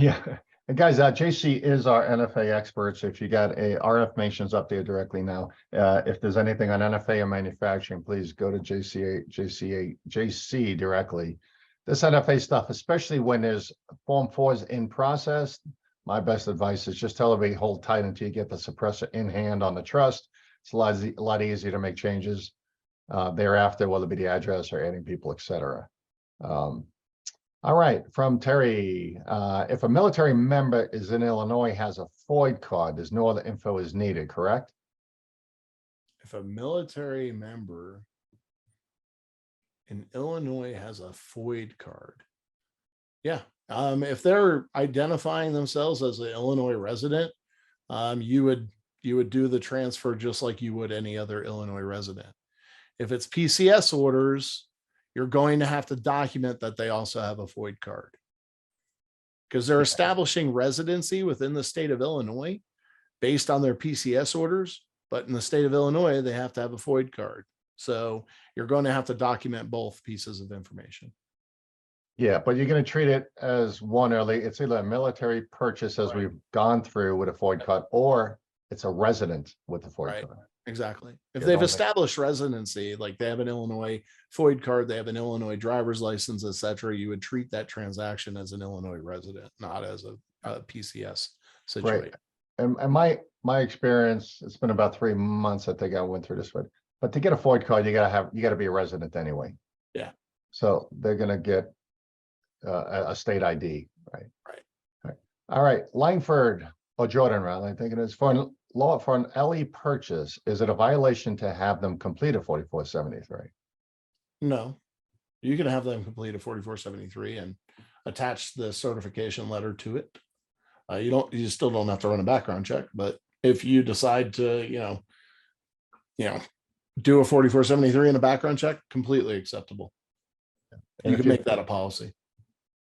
Yeah. And guys, JC is our NFA expert. So if you got our information's up there directly now. If there's anything on NFA or manufacturing, please go to JC directly. This NFA stuff, especially when there's Form 4s in process, my best advice is just tell everybody hold tight until you get the suppressor in hand on the trust. It's a lot easier to make changes thereafter, whether it be the address or adding people, etc. All right, from Terry, if a military member is in Illinois, has a FOID card, there's no other info is needed, correct? If a military member in Illinois has a FOID card, yeah. If they're identifying themselves as an Illinois resident, you would do the transfer just like you would any other Illinois resident. If it's PCS orders, you're going to have to document that they also have a FOID card, because they're establishing residency within the state of Illinois based on their PCS orders. But in the state of Illinois, they have to have a FOID card. So you're going to have to document both pieces of information. Yeah, but you're going to treat it as one early. It's either a military purchase, as we've gone through, with a FOID card, or it's a resident with the FOID card. Exactly. If they've established residency, like they have an Illinois FOID card, they have an Illinois driver's license, etc., you would treat that transaction as an Illinois resident, not as a PCS situation. Right. And my experience, it's been about 3 months, I think I went through this one. But to get a FOID card, you gotta be a resident anyway. Yeah. So they're gonna get a state ID, right? Right. All right, Langford, or Jordan, rather, I think it is, for an LE purchase, is it a violation to have them complete a 4473? No, you can have them complete a 4473 and attach the certification letter to it. You still don't have to run a background check, but if you decide to, do a 4473 and a background check, completely acceptable. And you can make that a policy.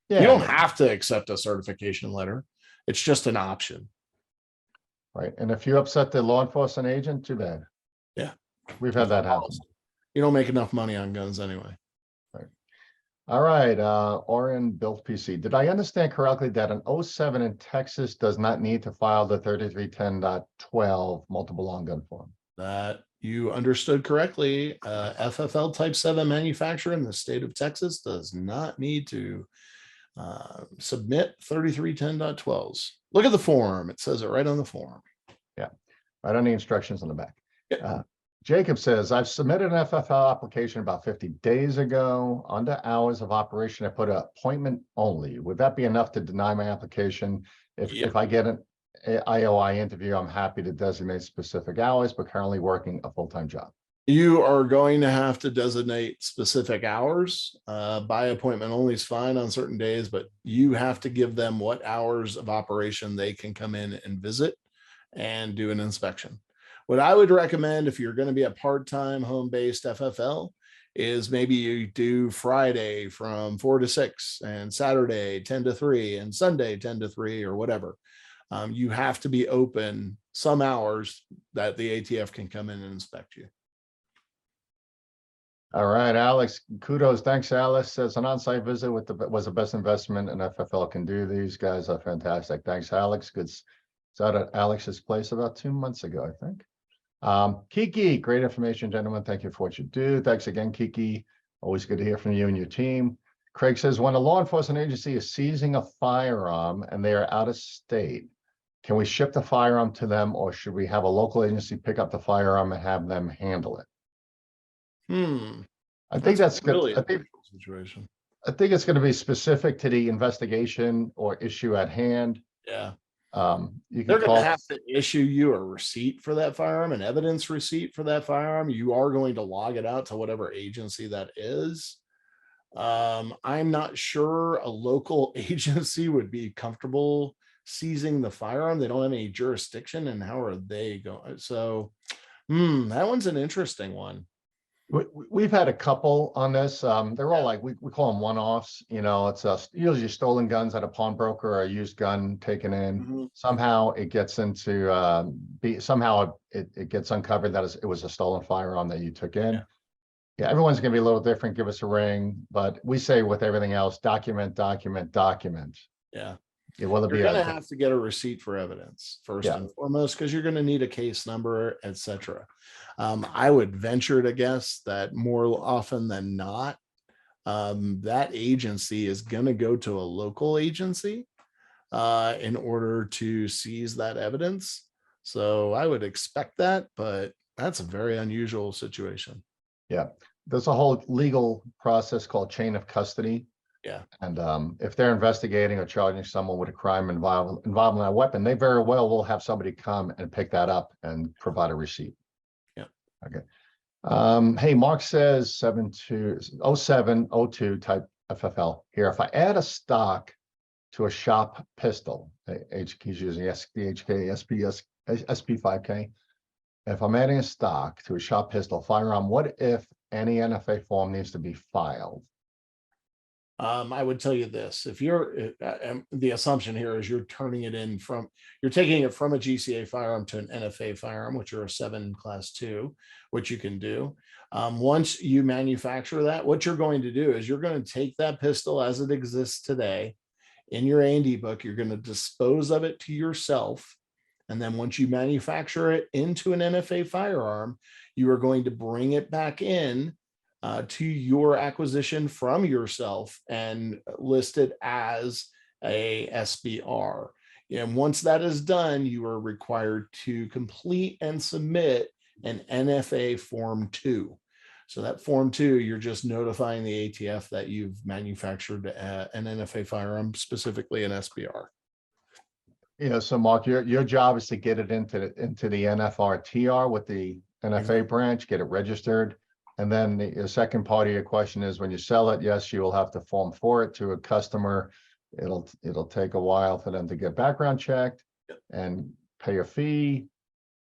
Yeah. You don't have to accept a certification letter. It's just an option. Right. And if you upset the law enforcement agent, too bad. Yeah. We've had that happen. You don't make enough money on guns anyway. Right. All right. Orion Built PC. Did I understand correctly that an 07 in Texas does not need to file the 3310.12 multiple long gun form? That you understood correctly. FFL Type 7 manufacturer in the state of Texas does not need to submit 3310.12s. Look at the form. It says it right on the form. Yeah, right on the instructions on the back. Yeah. Jacob says, I've submitted an FFL application about 50 days ago. Under hours of operation, I put an appointment only. Would that be enough to deny my application? If I get an IOI interview, I'm happy to designate specific hours, but currently working a full-time job. You are going to have to designate specific hours. By appointment only is fine on certain days, but you have to give them what hours of operation they can come in and visit and do an inspection. What I would recommend if you're going to be a part-time home-based FFL is maybe you do Friday from 4 to 6 and Saturday 10 to 3 and Sunday 10 to 3 or whatever. You have to be open some hours that the ATF can come in and inspect you. All right, Alex, kudos. Thanks, Alice. Says an on-site visit was the best investment an FFL can do. These guys are fantastic. Thanks, Alex. Good. It's out at Alex's place about 2 months ago, I think. Kiki, great information, gentlemen. Thank you for what you do. Thanks again, Kiki. Always good to hear from you and your team. Craig says, when a law enforcement agency is seizing a firearm and they are out of state, can we ship the firearm to them, or should we have a local agency pick up the firearm and have them handle it? I think that's good. Really I think situation. I think it's going to be specific to the investigation or issue at hand. Yeah. You They're can going to call. have to issue you a receipt for that firearm, an evidence receipt for that firearm. You are going to log it out to whatever agency that is. I'm not sure a local agency would be comfortable seizing the firearm. They don't have any jurisdiction, and how are they going? So, that one's an interesting one. We've had a couple on this. They're all like, we call them one-offs. You know, it's usually stolen guns at a pawnbroker or a used gun taken in. Somehow it gets into, somehow it gets uncovered that it was a stolen firearm that you took in. Yeah, everyone's going to be a little different. Give us a ring. But we say with everything else, document, document, document. Yeah. You're going to have to get a receipt for evidence first Yeah. and foremost, because you're going to need a case number, etc. I would venture to guess that more often than not, that agency is going to go to a local agency in order to seize that evidence. So I would expect that, but that's a very unusual situation. Yeah, there's a whole legal process called chain of custody. Yeah. And if they're investigating or charging someone with a crime involving a weapon, they very well will have somebody come and pick that up and provide a receipt. Yeah. Okay. Hey, Mark says 720702 type FFL here. If I add a stock to a shop pistol, he's using the HK SP5K. If I'm adding a stock to a shop pistol firearm, what if any NFA form needs to be filed? I would tell you this: if you're the assumption here is you're turning it in you're taking it from a GCA firearm to an NFA firearm, which are a 7 class 2, which you can do. Once you manufacture that, what you're going to do is you're going to take that pistol as it exists today in your A&D book. You're going to dispose of it to yourself. And then once you manufacture it into an NFA firearm, you are going to bring it back in to your acquisition from yourself and list it as a SBR. And once that is done, you are required to complete and submit an NFA Form 2. So that Form 2, you're just notifying the ATF that you've manufactured an NFA firearm, specifically an SBR. Yeah, so Mark, your job is to get it into the NFRTR with the NFA branch, get it registered. And then the second part of your question is when you sell it, yes, you will have to form for it to a customer. It'll take a while for them to get background checked and pay a fee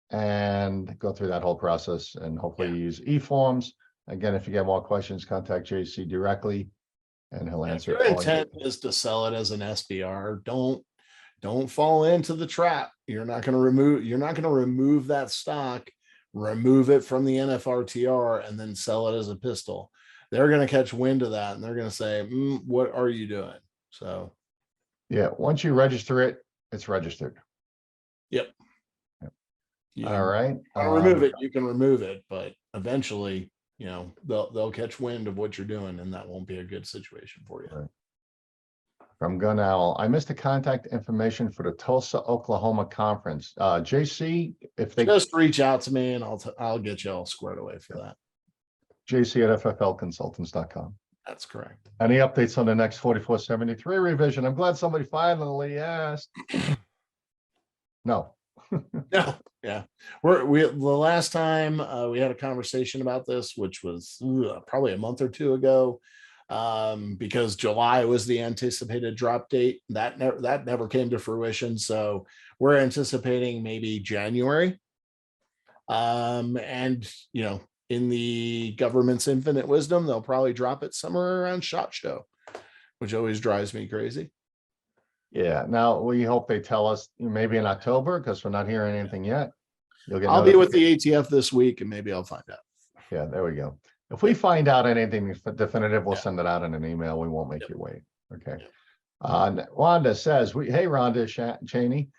and go through that whole process, and hopefully you use e-forms. Again, if you get more questions, contact JC directly and he'll answer. If your intent is to sell it as an SBR, don't fall into the trap. You're not going to remove that stock, remove it from the NFRTR, and then sell it as a pistol. They're going to catch wind of that and they're going to say, what are you doing? So yeah, once you register it, it's registered. Yep. All right. Remove it, you can remove it, but eventually, they'll catch wind of what you're doing, and that won't be a good situation for you. Right. From Gun Owl, I missed the contact information for the Tulsa, Oklahoma conference. JC, if they just reach out to me and I'll get you all squared away for that. JC at FFLconsultants.com. That's correct. Any updates on the next 4473 revision? I'm glad somebody finally asked. No. No. Yeah. The last time we had a conversation about this, which was probably a month or two ago, because July was the anticipated drop date. That never came to fruition. So we're anticipating maybe January. And in the government's infinite wisdom, they'll probably drop it somewhere around SHOT Show, which always drives me crazy. Yeah, now we hope they tell us maybe in October, because we're not hearing anything yet. You'll get I'll be with notification. the ATF this week and maybe I'll find out. Yeah, there we go. If we find out anything definitive, we'll send it out in an email. We won't make you wait. Okay. Rhonda says, hey, Rhonda Cheney,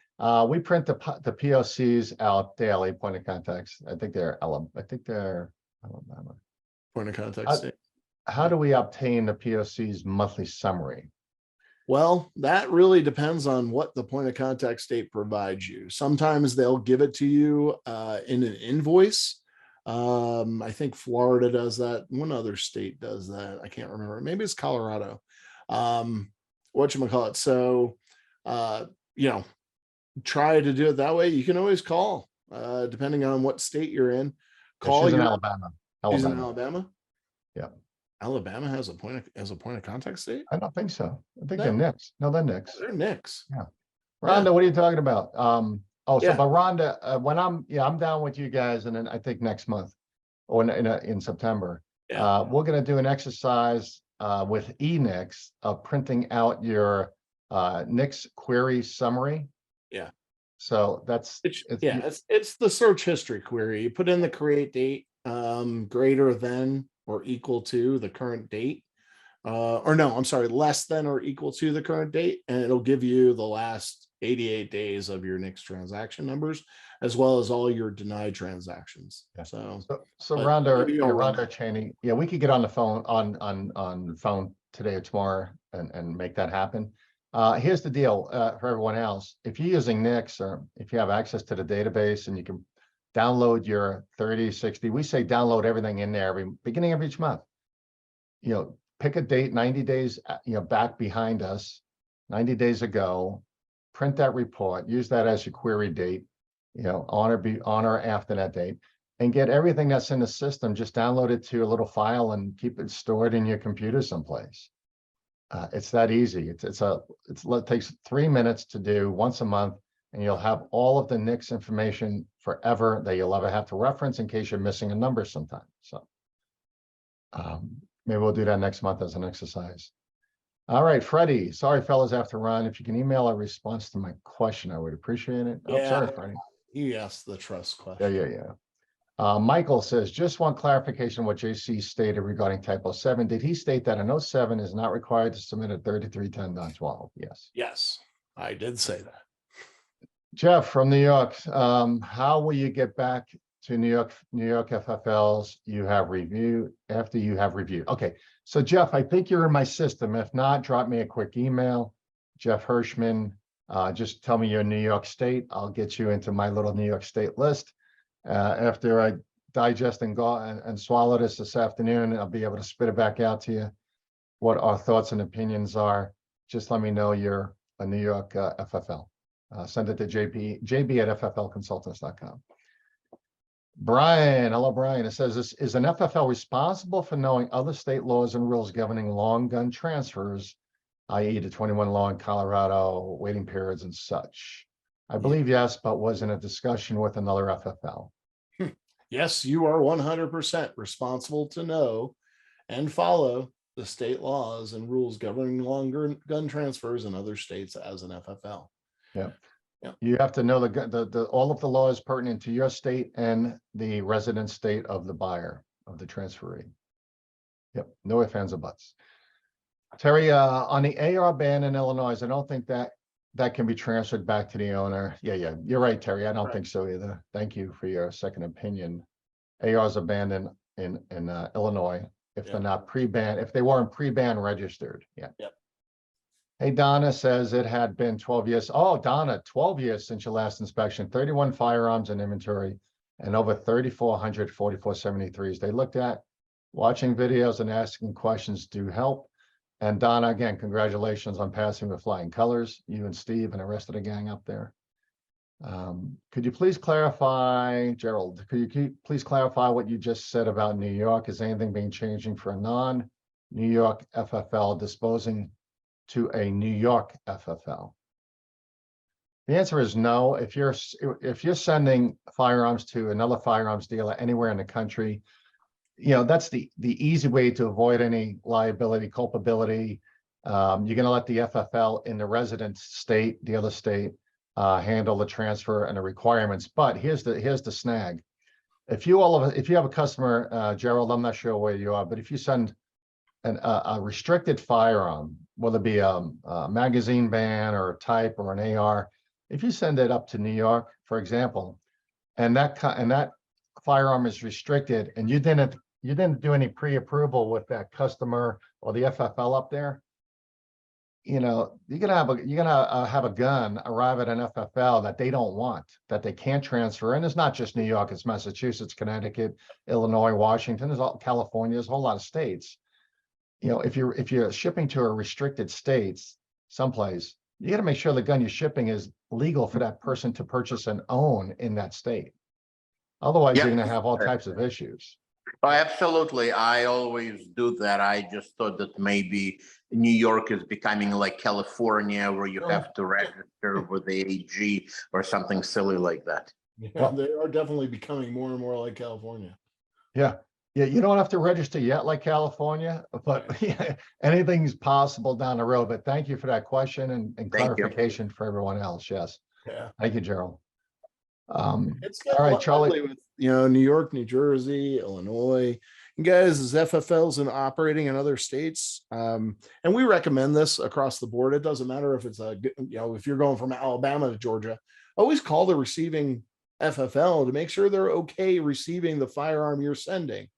we print the POCs out daily, point of contacts. I think they're Alabama. Point of contact state. How do we obtain the POC's monthly summary? Well, that really depends on what the point of contact state provides you. Sometimes they'll give it to you in an invoice. I think Florida does that. One other state does that. I can't remember. Maybe it's Colorado. Whatchamacallit. So, try to do it that way. You can always call, depending on what state you're in. Call. She's in Alabama. She's in Alabama. Yeah. Alabama has a point of contact state. I don't think so. I think they're NICS. No, they're NICS. They're NICS. Yeah. Rhonda, what are you talking about? But Rhonda, when I'm down with you guys, and then I think next month or in September, we're going to do an exercise with eNICS of printing out your NICS query summary. Yeah. So it's the search history query. You put in the create date greater than or equal to the current date, less than or equal to the current date, and it'll give you the last 88 days of your NICS transaction numbers, as well as all your denied transactions. Yeah. So Rhonda Cheney, we could get on the phone on the phone today or tomorrow and make that happen. Here's the deal for everyone else. If you're using NICS, or if you have access to the database and you can download your 30, 60, we say download everything in there beginning of each month. Pick a date, 90 days, back behind us, 90 days ago, print that report, use that as your query date, on or after that date, and get everything that's in the system, just download it to a little file and keep it stored in your computer someplace. It's that easy. It takes 3 minutes to do once a month, and you'll have all of the NICS information forever that you'll ever have to reference in case you're missing a number sometime. So maybe we'll do that next month as an exercise. All right, Freddie. Sorry, fellas, I have to run. If you can email a response to my question, I would appreciate it. Yeah. Oh, sorry, Freddie. You asked the trust question. Yeah. Michael says, just one clarification what JC stated regarding typo 7. Did he state that an 07 is not required to submit a 3310.12? Yes. Yes, I did say that. Jeff from New York, how will you get back to New York FFLs after you have reviewed? Okay, so Jeff, I think you're in my system. If not, drop me a quick email, Jeff Hirschman. Just tell me your New York State. I'll get you into my little New York State list. After I digest and swallow this afternoon, I'll be able to spit it back out to you, what our thoughts and opinions are. Just let me know you're a New York FFL. Send it to jb at fflconsultants.com. Brian, hello, Brian. It says, is an FFL responsible for knowing other state laws and rules governing long gun transfers, i.e. the 21 law in Colorado, waiting periods and such? I believe yes, but was in a discussion with another FFL. Yes, you are 100% responsible to know and follow the state laws and rules governing long gun transfers in other states as an FFL. Yeah. You have to know all of the laws pertinent to your state and the resident state of the buyer, of the transferee. Yep, no ifs, ands, or buts. Terry, on the AR ban in Illinois, I don't think that can be transferred back to the owner. Yeah, you're right, Terry. I don't think so either. Thank you for your second opinion. ARs are banned in Illinois if they're not pre-ban, if they weren't pre-ban registered. Yeah. Yep. Hey, Donna says it had been 12 years. Oh, Donna, 12 years since your last inspection, 31 firearms in inventory and over 3,400 4473s. They looked at. Watching videos and asking questions do help. And Donna, again, congratulations on passing with flying colors, you and Steve and the rest of the gang up there. Could you please clarify, Gerald, could you please clarify what you just said about New York? Is anything being changing for a non-New York FFL disposing to a New York FFL? The answer is no. If you're sending firearms to another firearms dealer anywhere in the country, that's the easy way to avoid any liability, culpability. You're going to let the FFL in the resident state, the other state, handle the transfer and the requirements. But here's the snag. If you have a customer, Gerald, I'm not sure where you are, but if you send a restricted firearm, whether it be a magazine ban or a type or an AR, if you send it up to New York, for example, and that firearm is restricted, and you didn't do any pre-approval with that customer or the FFL up there, you're gonna have a gun arrive at an FFL that they don't want, that they can't transfer. And it's not just New York; it's Massachusetts, Connecticut, Illinois, Washington, there's all California, there's a whole lot of states. If you're shipping to a restricted states someplace, you got to make sure the gun you're shipping is legal for that person to purchase and own in that state. Otherwise, Yep. you're going to have all types of issues. Oh, absolutely. I always do that. I just thought that maybe New York is becoming like California, where you have to register with the AG or something silly like that. Yeah, Well, they are definitely becoming more and more like California. Yeah. Yeah, you don't have to register yet like California, but yeah, anything's possible down the road. But thank you for that question and Thank you. clarification for everyone else. Yes. Yeah. Thank you, Gerald. It's All right, Charlie. with New York, New Jersey, Illinois. You guys, as FFLs and operating in other states, and we recommend this across the board. It doesn't matter if it's if you're going from Alabama to Georgia, always call the receiving FFL to make sure they're okay receiving the firearm you're sending.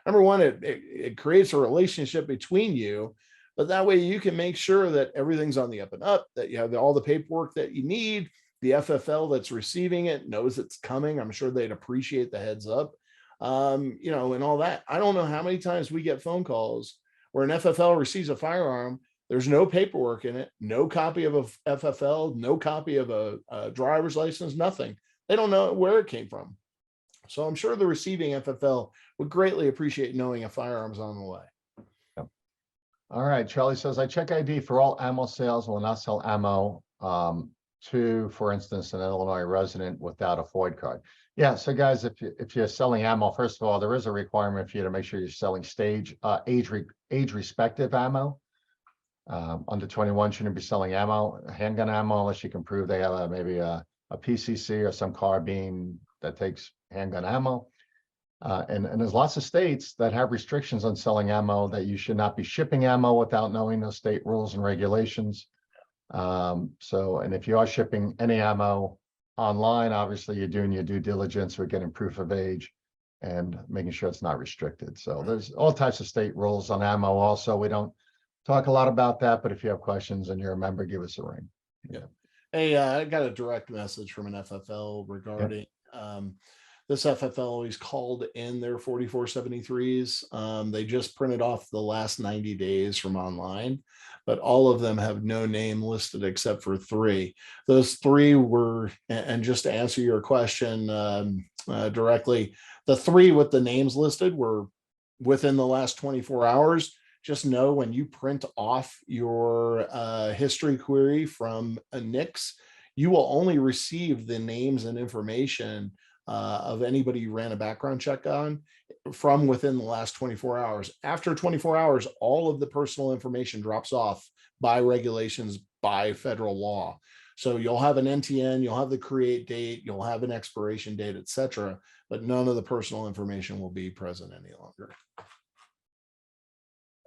Number one, it creates a relationship between you, but that way you can make sure that everything's on the up and up, that you have all the paperwork that you need. The FFL that's receiving it knows it's coming. I'm sure they'd appreciate the heads up, and all that. I don't know how many times we get phone calls where an FFL receives a firearm. There's no paperwork in it, no copy of a FFL, no copy of a driver's license, nothing. They don't know where it came from. So I'm sure the receiving FFL would greatly appreciate knowing a firearm's on the way. All right, Charlie says, I check ID for all ammo sales and will not sell ammo to, for instance, an Illinois resident without a FOID card. Yeah, so guys, if you're selling ammo, first of all, there is a requirement for you to make sure you're selling age respective ammo. Under 21 shouldn't be selling handgun ammo, unless you can prove they have maybe a PCC or some carbine that takes handgun ammo. And there's lots of states that have restrictions on selling ammo, that you should not be shipping ammo without knowing those state rules and regulations. And if you are shipping any ammo online, obviously you're doing your due diligence with getting proof of age and making sure it's not restricted. So there's all types of state rules on ammo also. We don't talk a lot about that, but if you have questions and you're a member, give us a ring. Yeah. Hey, I got a direct message from an FFL regarding this FFL always called in their 4473s. They just printed off the last 90 days from online, but all of them have no name listed except for 3. Those 3 were, and just to answer your question directly, the 3 with the names listed were within the last 24 hours. Just know when you print off your history query from a NICS, you will only receive the names and information of anybody you ran a background check on from within the last 24 hours. After 24 hours, all of the personal information drops off by regulations, by federal law. So you'll have an NTN, you'll have the create date, you'll have an expiration date, etc., but none of the personal information will be present any longer.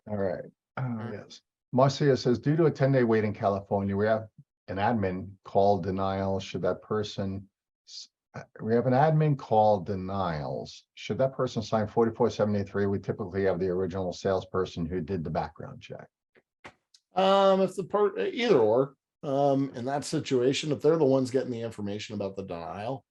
All right. Yes. Marcia says, due to a 10-day wait in California, we have an admin call denial. Should that person, we have an admin call denials. Should that person sign 4473? We typically have the original salesperson who did the background check. If the either or, in that situation, if they're the ones getting the information about the denial,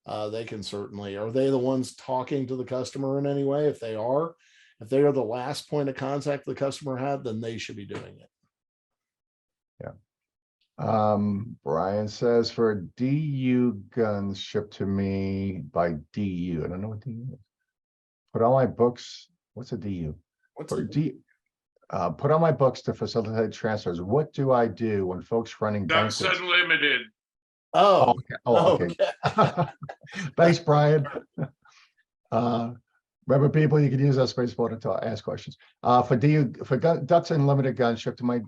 they can certainly, are they the ones talking to the customer in any way? If they are the last point of contact the customer had, then they should be doing it. Yeah. Brian says for DU guns shipped to me by DU. I don't know what DU is. Put on my books. What's a DU? What's For it? D, put on my books to facilitate transfers. What do I do when folks running Ducks banquets? Unlimited. Oh, Okay. Thanks, Brian. Remember, people, you can use that space bar to ask questions. For DU, for Ducks Unlimited guns shipped to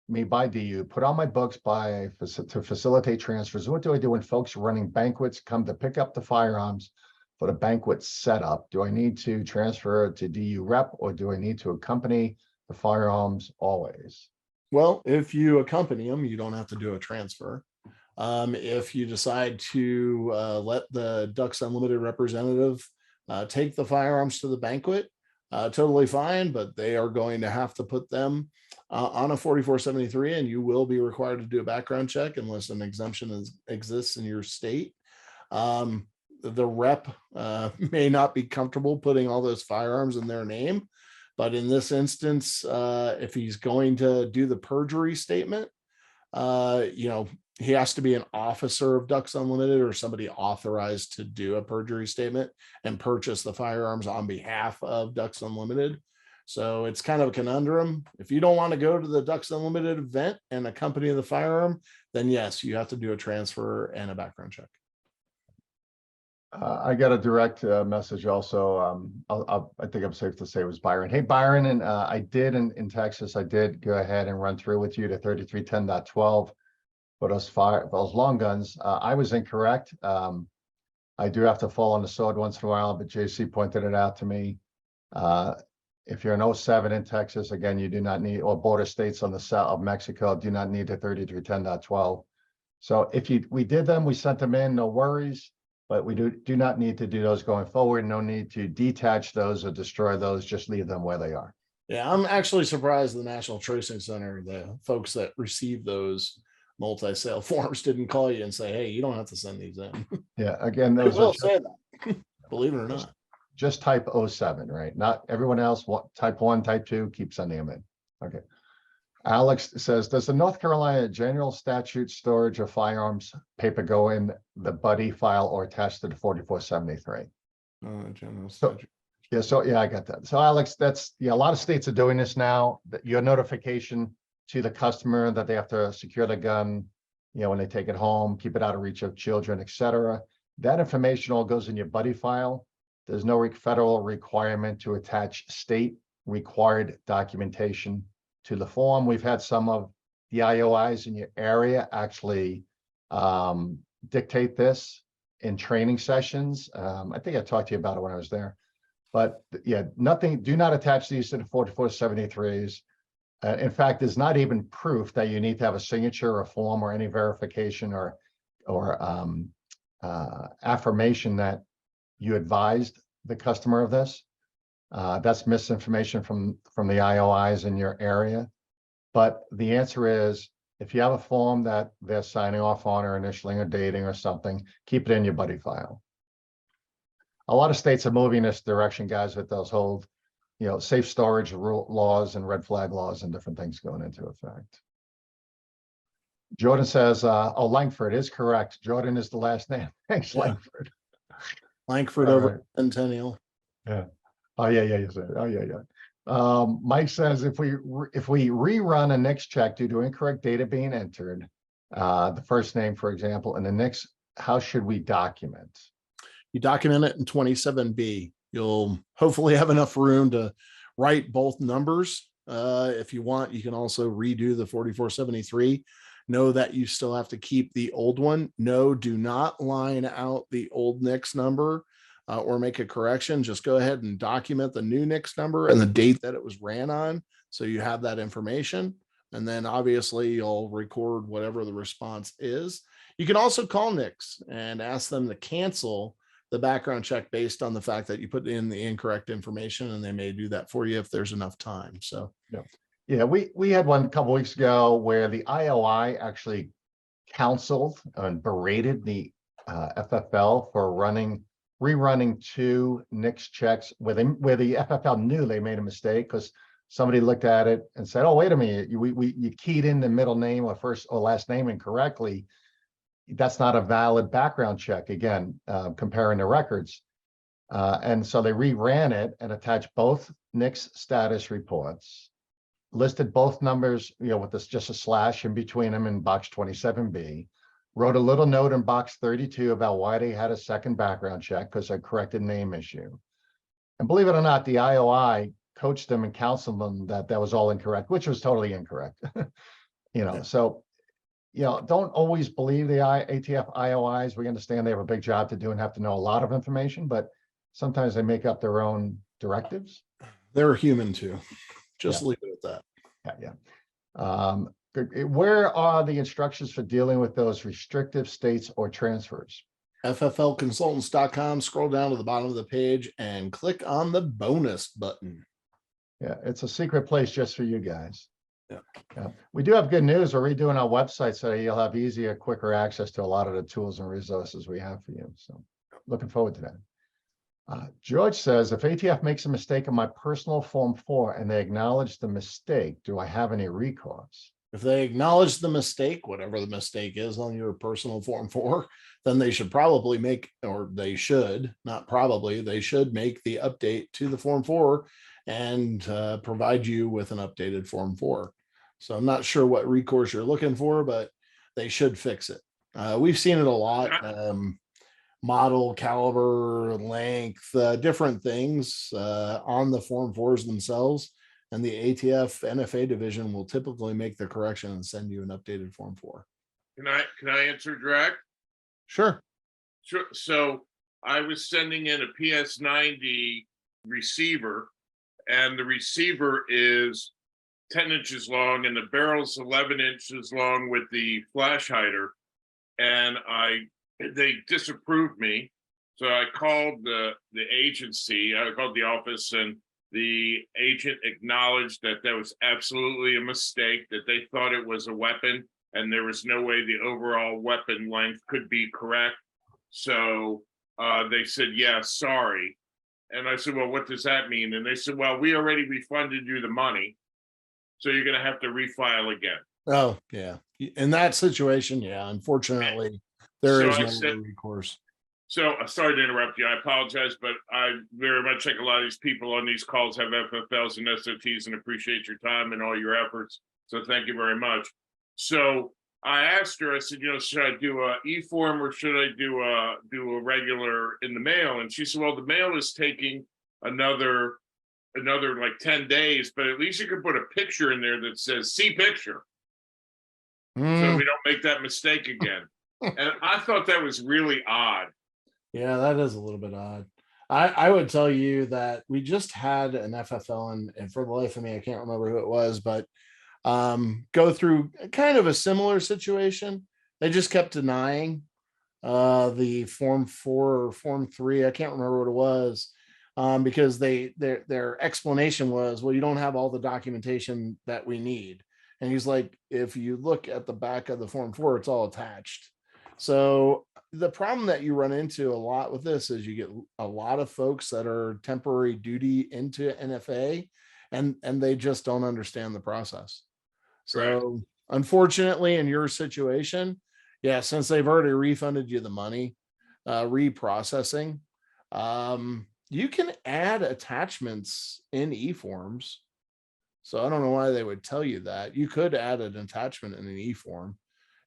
me by DU, put on my books to facilitate transfers. What do I do when folks running banquets come to pick up the firearms for the banquet setup? Do I need to transfer to DU rep, or do I need to accompany the firearms always? Well, if you accompany them, you don't have to do a transfer. If you decide to let the Ducks Unlimited representative take the firearms to the banquet, totally fine, but they are going to have to put them on a 4473, and you will be required to do a background check unless an exemption exists in your state. The rep may not be comfortable putting all those firearms in their name, but in this instance, if he's going to do the perjury statement, he has to be an officer of Ducks Unlimited or somebody authorized to do a perjury statement and purchase the firearms on behalf of Ducks Unlimited. So it's kind of a conundrum. If you don't want to go to the Ducks Unlimited event and accompany the firearm, then yes, you have to do a transfer and a background check. I got a direct message also. I think I'm safe to say it was Byron. Hey, Byron, and I did in Texas, I did go ahead and run through with you to 3310.12 for those long guns. I was incorrect. I do have to fall on the sword once in a while, but JC pointed it out to me. If you're an 07 in Texas, again, you do not need, or border states on the south of Mexico do not need the 3310.12. So if we did them, we sent them in, no worries. But we do not need to do those going forward. No need to detach those or destroy those. Just leave them where they are. Yeah, I'm actually surprised the National Tracing Center, the folks that receive those multi-sale forms, didn't call you and say, hey, you don't have to send these in. Yeah, again, They those will are say that, believe it or not. just type 07, right? Not everyone else. Type 1, type 2, keep sending them in. Okay. Alex says, does the North Carolina general statute storage of firearms paper go in the buddy file or attached to the 4473? General So, yeah, I got that. So Alex, a lot of states are doing this now, that your notification to the customer that they have to secure the gun, when they take it home, keep it out of reach of children, etc. That information all goes in your buddy file. There's no federal requirement to attach state required documentation to the form. We've had some of the IOIs in your area actually dictate this in training sessions. I think I talked to you about it when I was there. But yeah, do not attach these to the 4473s. In fact, there's not even proof that you need to have a signature or a form or any verification or affirmation that you advised the customer of this. That's misinformation from the IOIs in your area. But the answer is, if you have a form that they're signing off on or initialing or dating or something, keep it in your buddy file. A lot of states are moving this direction, guys, with those whole, safe storage laws and red flag laws and different things going into effect. Jordan says, Langford is correct. Jordan is the last name. Thanks, Yeah. Langford. Langford All over right. Centennial. Yeah. Oh yeah. Oh yeah. Mike says if we rerun a NICS check due to incorrect data being entered, the first name, for example, and the NICS, how should we document? You document it in 27B. You'll hopefully have enough room to write both numbers. If you want, you can also redo the 4473. Know that you still have to keep the old one. No, do not line out the old NICS number or make a correction. Just go ahead and document the new NICS number and the date that it was ran on, so you have that information. And then obviously you'll record whatever the response is. You can also call NICS and ask them to cancel the background check based on the fact that you put in the incorrect information, and they may do that for you if there's enough time. So yeah, we had one a couple weeks ago where the IOI actually counseled and berated the FFL for rerunning 2 NICS checks where the FFL knew they made a mistake, because somebody looked at it and said, oh, wait a minute, you keyed in the middle name or first or last name incorrectly. That's not a valid background check, again, comparing the records. And so they reran it and attached both NICS status reports, listed both numbers, with this just a slash in between them in box 27B, wrote a little note in box 32 about why they had a second background check because I corrected name issue. And believe it or not, the IOI coached them and counseled them that that was all incorrect, which was totally incorrect. So, don't always believe the ATF IOIs. We understand they have a big job to do and have to know a lot of information, but sometimes they make up their own directives. They're human too. Just leave it at that. Where are the instructions for dealing with those restrictive states or transfers? FFLconsultants.com, scroll down to the bottom of the page and click on the bonus button. Yeah, it's a secret place just for you guys. Yeah. We do have good news. We're redoing our website so you'll have easier, quicker access to a lot of the tools and resources we have for you. So looking forward to that. George says, if ATF makes a mistake on my personal Form 4 and they acknowledge the mistake, do I have any recourse? If they acknowledge the mistake, whatever the mistake is on your personal Form 4, then they should probably make, or they should, not probably, they should make the update to the Form 4 and provide you with an updated Form 4. So I'm not sure what recourse you're looking for, but they should fix it. We've seen it a lot. Model, caliber, length, different things on the Form 4s themselves. And the ATF NFA division will typically make the correction and send you an updated Form 4. Can I answer direct? Sure. Sure. So I was sending in a PS90 receiver, and the receiver is 10 inches long and the barrel's 11 inches long with the flash hider. And they disapproved me. So I called the agency, I called the office, and the agent acknowledged that that was absolutely a mistake, that they thought it was a weapon and there was no way the overall weapon length could be correct. So they said, yeah, sorry. And I said, well, what does that mean? And they said, well, we already refunded you the money, so you're going to have to refile again. Oh, yeah. In that situation, yeah, unfortunately, there is no recourse. So sorry to interrupt you. I apologize, but I very much think a lot of these people on these calls have FFLs and SOTs and appreciate your time and all your efforts. So thank you very much. So I asked her, I said, should I do a e-form or should I do a regular in the mail? And she said, well, the mail is taking another like 10 days, but at least you could put a picture in there that says see picture. So we don't make that mistake again. And I thought that was really odd. Yeah, that is a little bit odd. I would tell you that we just had an FFL, and for the life of me, I can't remember who it was, but go through kind of a similar situation. They just kept denying the Form 4 or Form 3. I can't remember what it was, because their explanation was, well, you don't have all the documentation that we need. And he's like, if you look at the back of the Form 4, it's all attached. So the problem that you run into a lot with this is you get a lot of folks that are temporary duty into NFA, and they just don't understand the process. So unfortunately, in your situation, yeah, since they've already refunded you the money, reprocessing, you can add attachments in e-forms. So I don't know why they would tell you that. You could add an attachment in an e-form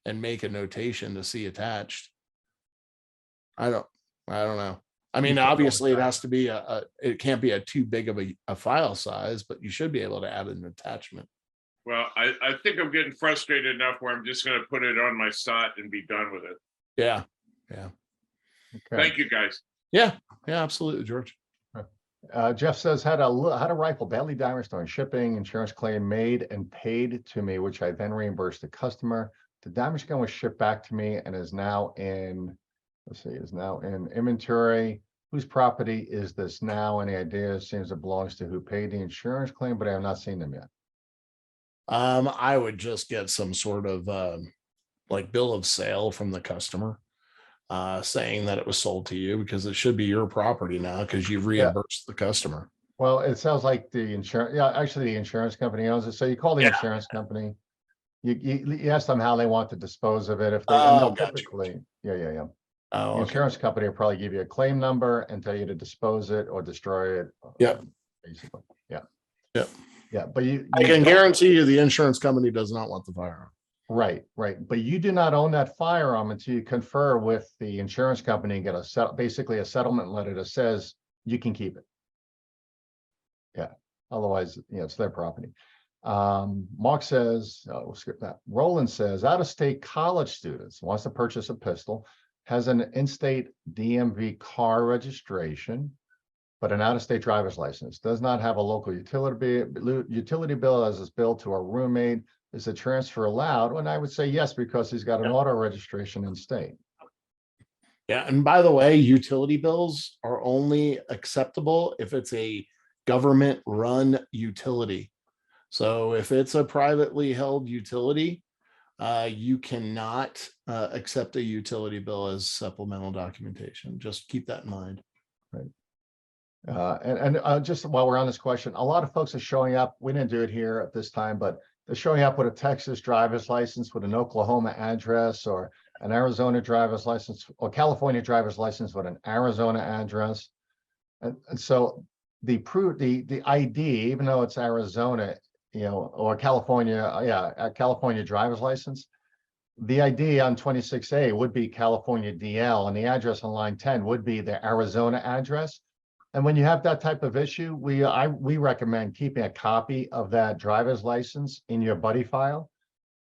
and make a notation to see attached. I don't know. I mean, obviously it has to be it can't be a too big of a file size, but you should be able to add an attachment. Well, I think I'm getting frustrated enough where I'm just going to put it on my SOT and be done with it. Yeah. Okay. Thank you, guys. Yeah, absolutely, George. Jeff says, had a rifle badly damaged during shipping, insurance claim made and paid to me, which I then reimbursed the customer. The damage gun was shipped back to me and is now in, inventory. Whose property is this now? Any idea? Seems it belongs to who paid the insurance claim, but I have not seen them yet. I would just get some sort of like bill of sale from the customer saying that it was sold to you, because it should be your property now because you've reimbursed the customer. Well, it sounds like the insurance, yeah, actually the insurance company owns it. So you call the Yeah. insurance company. You ask them how they want to dispose of it. If they, and Oh, they'll gotcha. typically, yeah. Oh, The okay. insurance company will probably give you a claim number and tell you to dispose it or destroy it. Yep. Basically, yeah. Yep. Yeah, but you I can don't- guarantee you the insurance company does not want the firearm. Right. But you do not own that firearm until you confer with the insurance company and get basically a settlement letter that says you can keep it. Yeah. Otherwise, it's their property. Mark says, we'll skip that. Roland says, out-of-state college students wants to purchase a pistol, has an in-state DMV car registration, but an out-of-state driver's license, does not have a local utility bill as is billed to a roommate. Is a transfer allowed? And I would say yes, because he's got an auto registration in state. Yeah. And by the way, utility bills are only acceptable if it's a government run utility. So if it's a privately held utility, you cannot accept a utility bill as supplemental documentation. Just keep that in mind. Right. And just while we're on this question, a lot of folks are showing up. We didn't do it here at this time, but they're showing up with a Texas driver's license with an Oklahoma address, or an Arizona driver's license, or California driver's license with an Arizona address. And so the ID, even though it's Arizona, or California, a California driver's license, the ID on 26A would be California DL, and the address on line 10 would be the Arizona address. And when you have that type of issue, we recommend keeping a copy of that driver's license in your buddy file,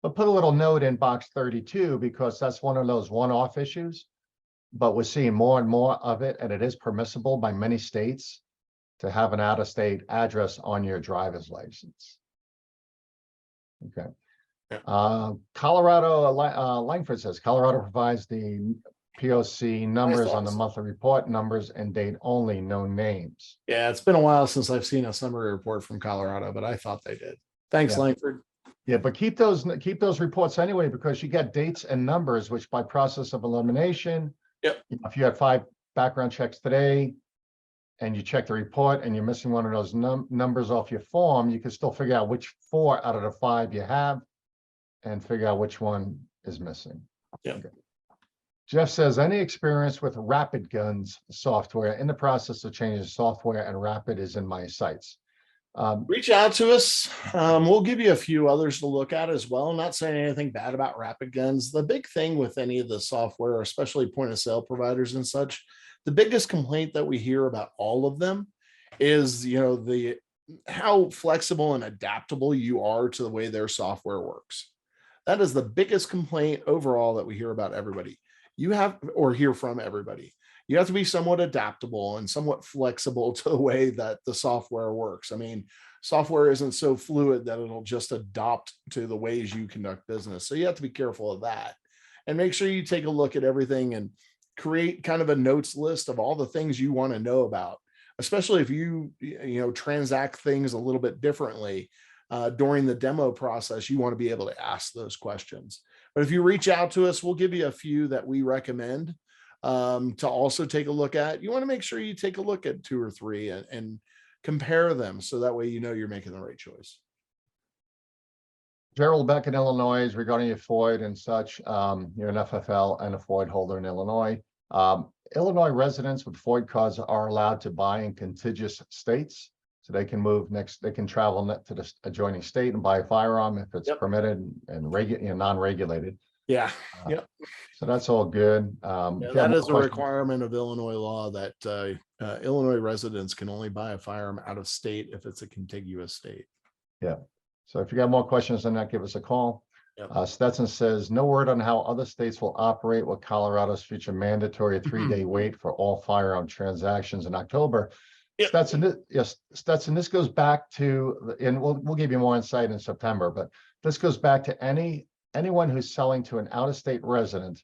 but put a little note in box 32, because that's one of those one-off issues. But we're seeing more and more of it, and it is permissible by many states to have an out-of-state address on your driver's license. Okay. Colorado, Langford says, Colorado provides the POC numbers on the monthly report, numbers and date only, no names. Yeah, it's been a while since I've seen a summary report from Colorado, but I thought they did. Thanks, Yeah. Langford. Yeah, but keep those reports anyway, because you get dates and numbers, which by process of elimination, Yep. If you had 5 background checks today and you check the report and you're missing one of those numbers off your form, you can still figure out which 4 out of the 5 you have and figure out which one is missing. Yeah. Okay. Jeff says, any experience with Rapid Guns software? In the process of changing software, and Rapid is in my sites. Reach out to us. We'll give you a few others to look at as well. I'm not saying anything bad about Rapid Guns. The big thing with any of the software, especially point of sale providers and such, the biggest complaint that we hear about all of them is, how flexible and adaptable you are to the way their software works. That is the biggest complaint overall that we hear about everybody. You have, or hear from everybody. You have to be somewhat adaptable and somewhat flexible to the way that the software works. I mean, software isn't so fluid that it'll just adopt to the ways you conduct business. So you have to be careful of that, and make sure you take a look at everything and create kind of a notes list of all the things you want to know about, especially if you transact things a little bit differently. During the demo process, you want to be able to ask those questions. But if you reach out to us, we'll give you a few that we recommend to also take a look at. You want to make sure you take a look at 2 or 3 and compare them, so that way you're making the right choice. Gerald Beck in Illinois is regarding your FOID and such. You're an FFL and a FOID holder in Illinois. Illinois residents with FOID cards are allowed to buy in contiguous states. So they can they can travel to the adjoining state and buy a firearm if it's permitted and non-regulated. Yeah. So that's all good. That is a requirement of Illinois law that Illinois residents can only buy a firearm out of state if it's a contiguous state. Yeah. So if you got more questions on that, give us a call. Yep. Stetson says, no word on how other states will operate with Colorado's future mandatory 3-day wait for all firearm transactions in October. Yep. Stetson, this goes back to, and we'll give you more insight in September, but this goes back to anyone who's selling to an out-of-state resident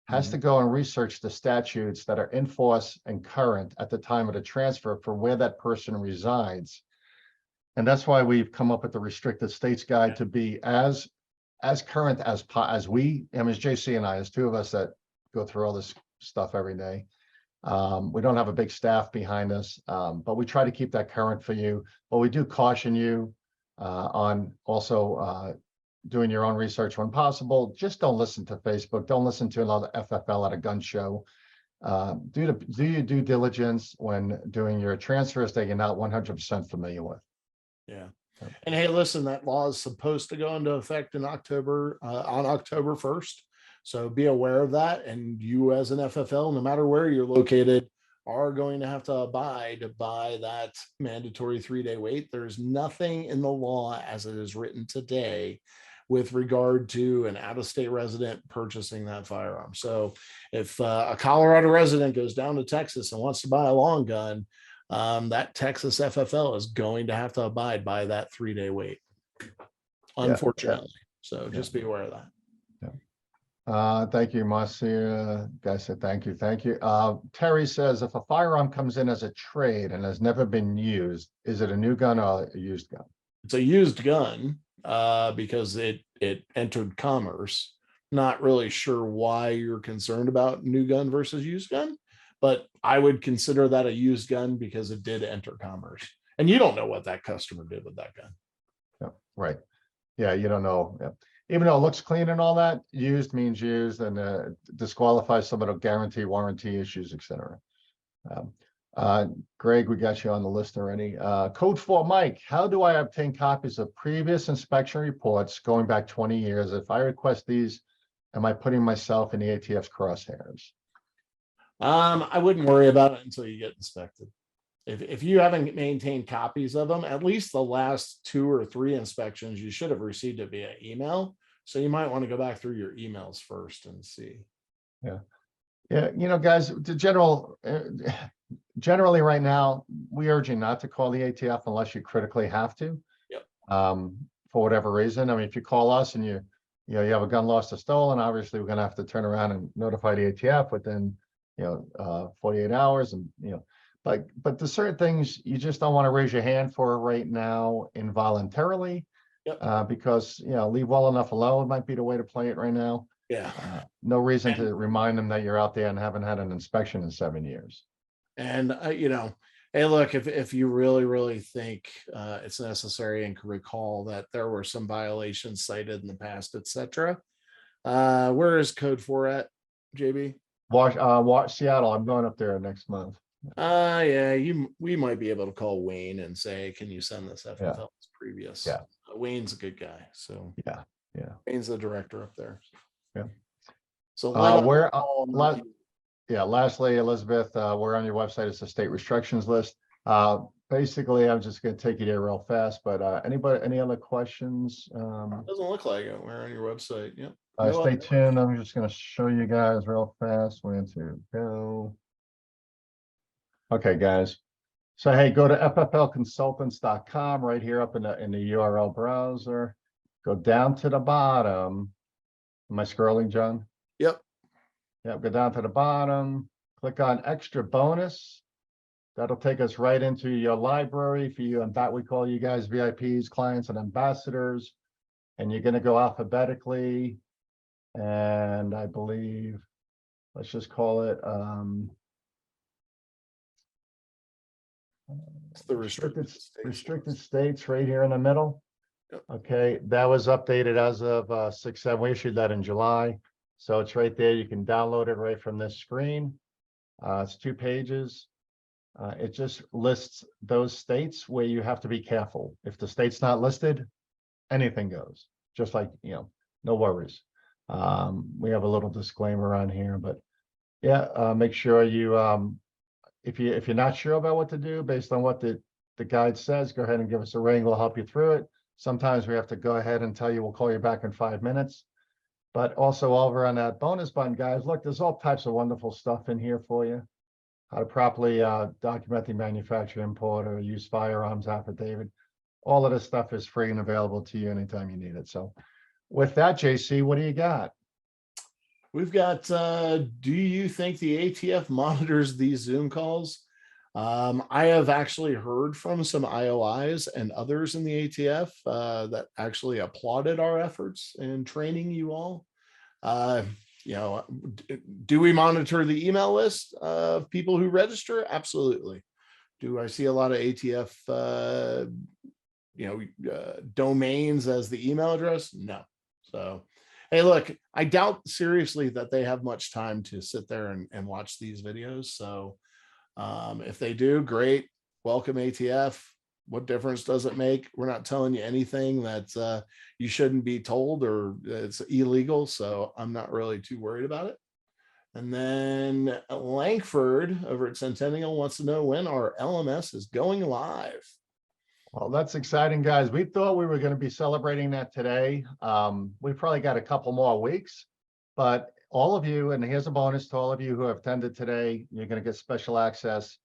has to go and research the statutes that are in force and current at the time of the transfer for where that person resides. And that's why we've come up with the restricted states guide to be as current as we, as JC and I, as 2 of us that go through all this stuff every day. We don't have a big staff behind us, but we try to keep that current for you. But we do caution you on also doing your own research when possible. Just don't listen to Facebook. Don't listen to another FFL at a gun show. Do your due diligence when doing your transfers that you're not 100% familiar with. Yeah. And hey, listen, that law is supposed to go into effect in October, on October 1st. So be aware of that. And you as an FFL, no matter where you're located, are going to have to abide by that mandatory 3-day wait. There's nothing in the law as it is written today with regard to an out-of-state resident purchasing that firearm. So if a Colorado resident goes down to Texas and wants to buy a long gun, that Texas FFL is going to have to abide by that 3-day wait, unfortunately. So just be aware of that. Thank you, Marcia. Guys said thank you. Terry says, if a firearm comes in as a trade and has never been used, is it a new gun or a used gun? It's a used gun because it entered commerce. Not really sure why you're concerned about new gun versus used gun, but I would consider that a used gun because it did enter commerce. And you don't know what that customer did with that gun. Yeah, right. Yeah, you don't know. Yeah. Even though it looks clean and all that, used means used, and disqualifies some of the guarantee, warranty issues, etc. Greg, we got you on the list already. Code 4 Mike, how do I obtain copies of previous inspection reports going back 20 years? If I request these, am I putting myself in the ATF's crosshairs? I wouldn't worry about it until you get inspected. If you haven't maintained copies of them, at least the last 2 or 3 inspections, you should have received it via email. So you might want to go back through your emails first and see. Yeah. You know, guys, generally right now, we urge you not to call the ATF unless you critically have to. Yep. For whatever reason. I mean, if you call us and you have a gun lost or stolen, obviously we're going to have to turn around and notify the ATF within 48 hours, and but there's certain things you just don't want to raise your hand for right now involuntarily. Yep. Because leave well enough alone might be the way to play it right now. Yeah. No reason to remind them that you're out there and haven't had an inspection in 7 years. And hey, look, if you really think it's necessary and can recall that there were some violations cited in the past, etc. Where is Code 4 at, JB? Seattle. I'm going up there next month. Yeah, we might be able to call Wayne and say, can you send this FFL's previous? Yeah. Wayne's a good guy. So yeah. Wayne's the director up there. Yeah. So lastly, Elizabeth, we're on your website. It's the state restrictions list. Basically, I'm just going to take you there real fast, but any other questions? Doesn't look like it. We're on your website. Yep. Stay tuned. I'm just going to show you guys real fast where to go. Okay, guys. So, hey, go to fflconsultants.com right here up in the URL browser. Go down to the bottom. Am I scrolling, John? Yep. Yep, go down to the bottom. Click on extra bonus. That'll take us right into your library for you. And that we call you guys VIPs, clients, and ambassadors. And you're going to go alphabetically. And I believe, let's just call it it's the restricted states right here in the middle. Yep. Okay, that was updated as of 6/7. We issued that in July, so it's right there. You can download it right from this screen. It's 2 pages. It just lists those states where you have to be careful. If the state's not listed, anything goes. Just like no worries. We have a little disclaimer on here, but yeah, make sure you if you're not sure about what to do based on what the guide says, go ahead and give us a ring. We'll help you through it. Sometimes we have to go ahead and tell you we'll call you back in 5 minutes. But also over on that bonus button, guys, look, there's all types of wonderful stuff in here for you. How to properly document the manufacturer, importer, use firearms affidavit. All of this stuff is free and available to you anytime you need it. So with that, JC, what do you got? We've got, do you think the ATF monitors these Zoom calls? I have actually heard from some IOIs and others in the ATF that actually applauded our efforts in training you all. You know, do we monitor the email list of people who register? Absolutely. Do I see a lot of ATF, domains as the email address? No. So, hey, look, I doubt seriously that they have much time to sit there and watch these videos. So if they do, great. Welcome ATF. What difference does it make? We're not telling you anything that you shouldn't be told or it's illegal. So I'm not really too worried about it. And then Langford over at Centennial wants to know when our LMS is going live. Well, that's exciting, guys. We thought we were going to be celebrating that today. We probably got a couple more weeks, but all of you, and here's a bonus to all of you who have attended today, you're going to get special access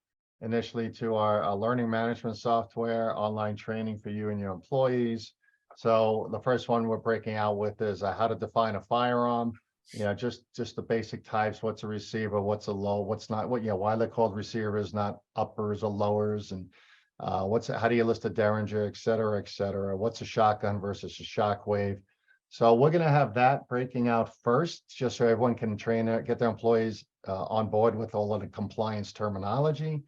initially to our learning management software, online training for you and your employees. So the first one we're breaking out with is how to define a firearm. Just the basic types. What's a receiver? What's a low? What's not? Why they're called receivers, not uppers or lowers, and how do you list a Derringer, et cetera, et cetera. What's a shotgun versus a shockwave? So we're going to have that breaking out first, just so everyone can train it, get their employees on board with all of the compliance terminology.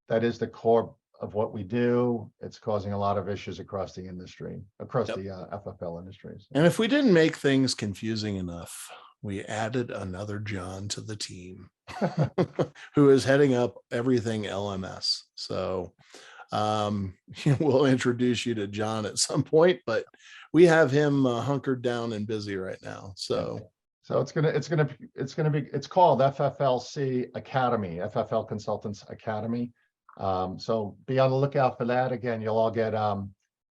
That is the core of what we do. It's causing a lot of issues across the industry, across the FFL industries. And if we didn't make things confusing enough, we added another John to the team who is heading up everything LMS. So we'll introduce you to John at some point, but we have him hunkered down and busy right now. So it's called FFLC Academy, FFL Consultants Academy. So be on the lookout for that. Again, you'll all get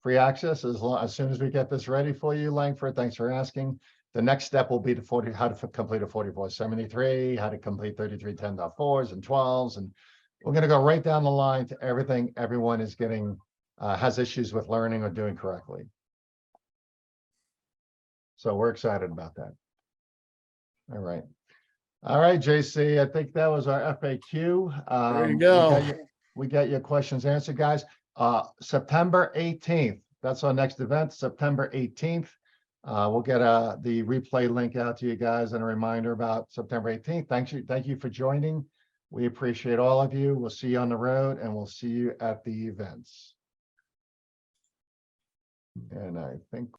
free access as soon as we get this ready for you, Langford. Thanks for asking. The next step will be how to complete a 4473, how to complete 3310.4s and 12s. And we're going to go right down the line to everything everyone is getting, has issues with learning or doing correctly. So we're excited about that. All right. All right, JC, I think that was our FAQ. There you go. We got your questions answered, guys. September 18th, that's our next event, September 18th. We'll get the replay link out to you guys and a reminder about September 18th. Thank you for joining. We appreciate all of you. We'll see you on the road and we'll see you at the events. And I think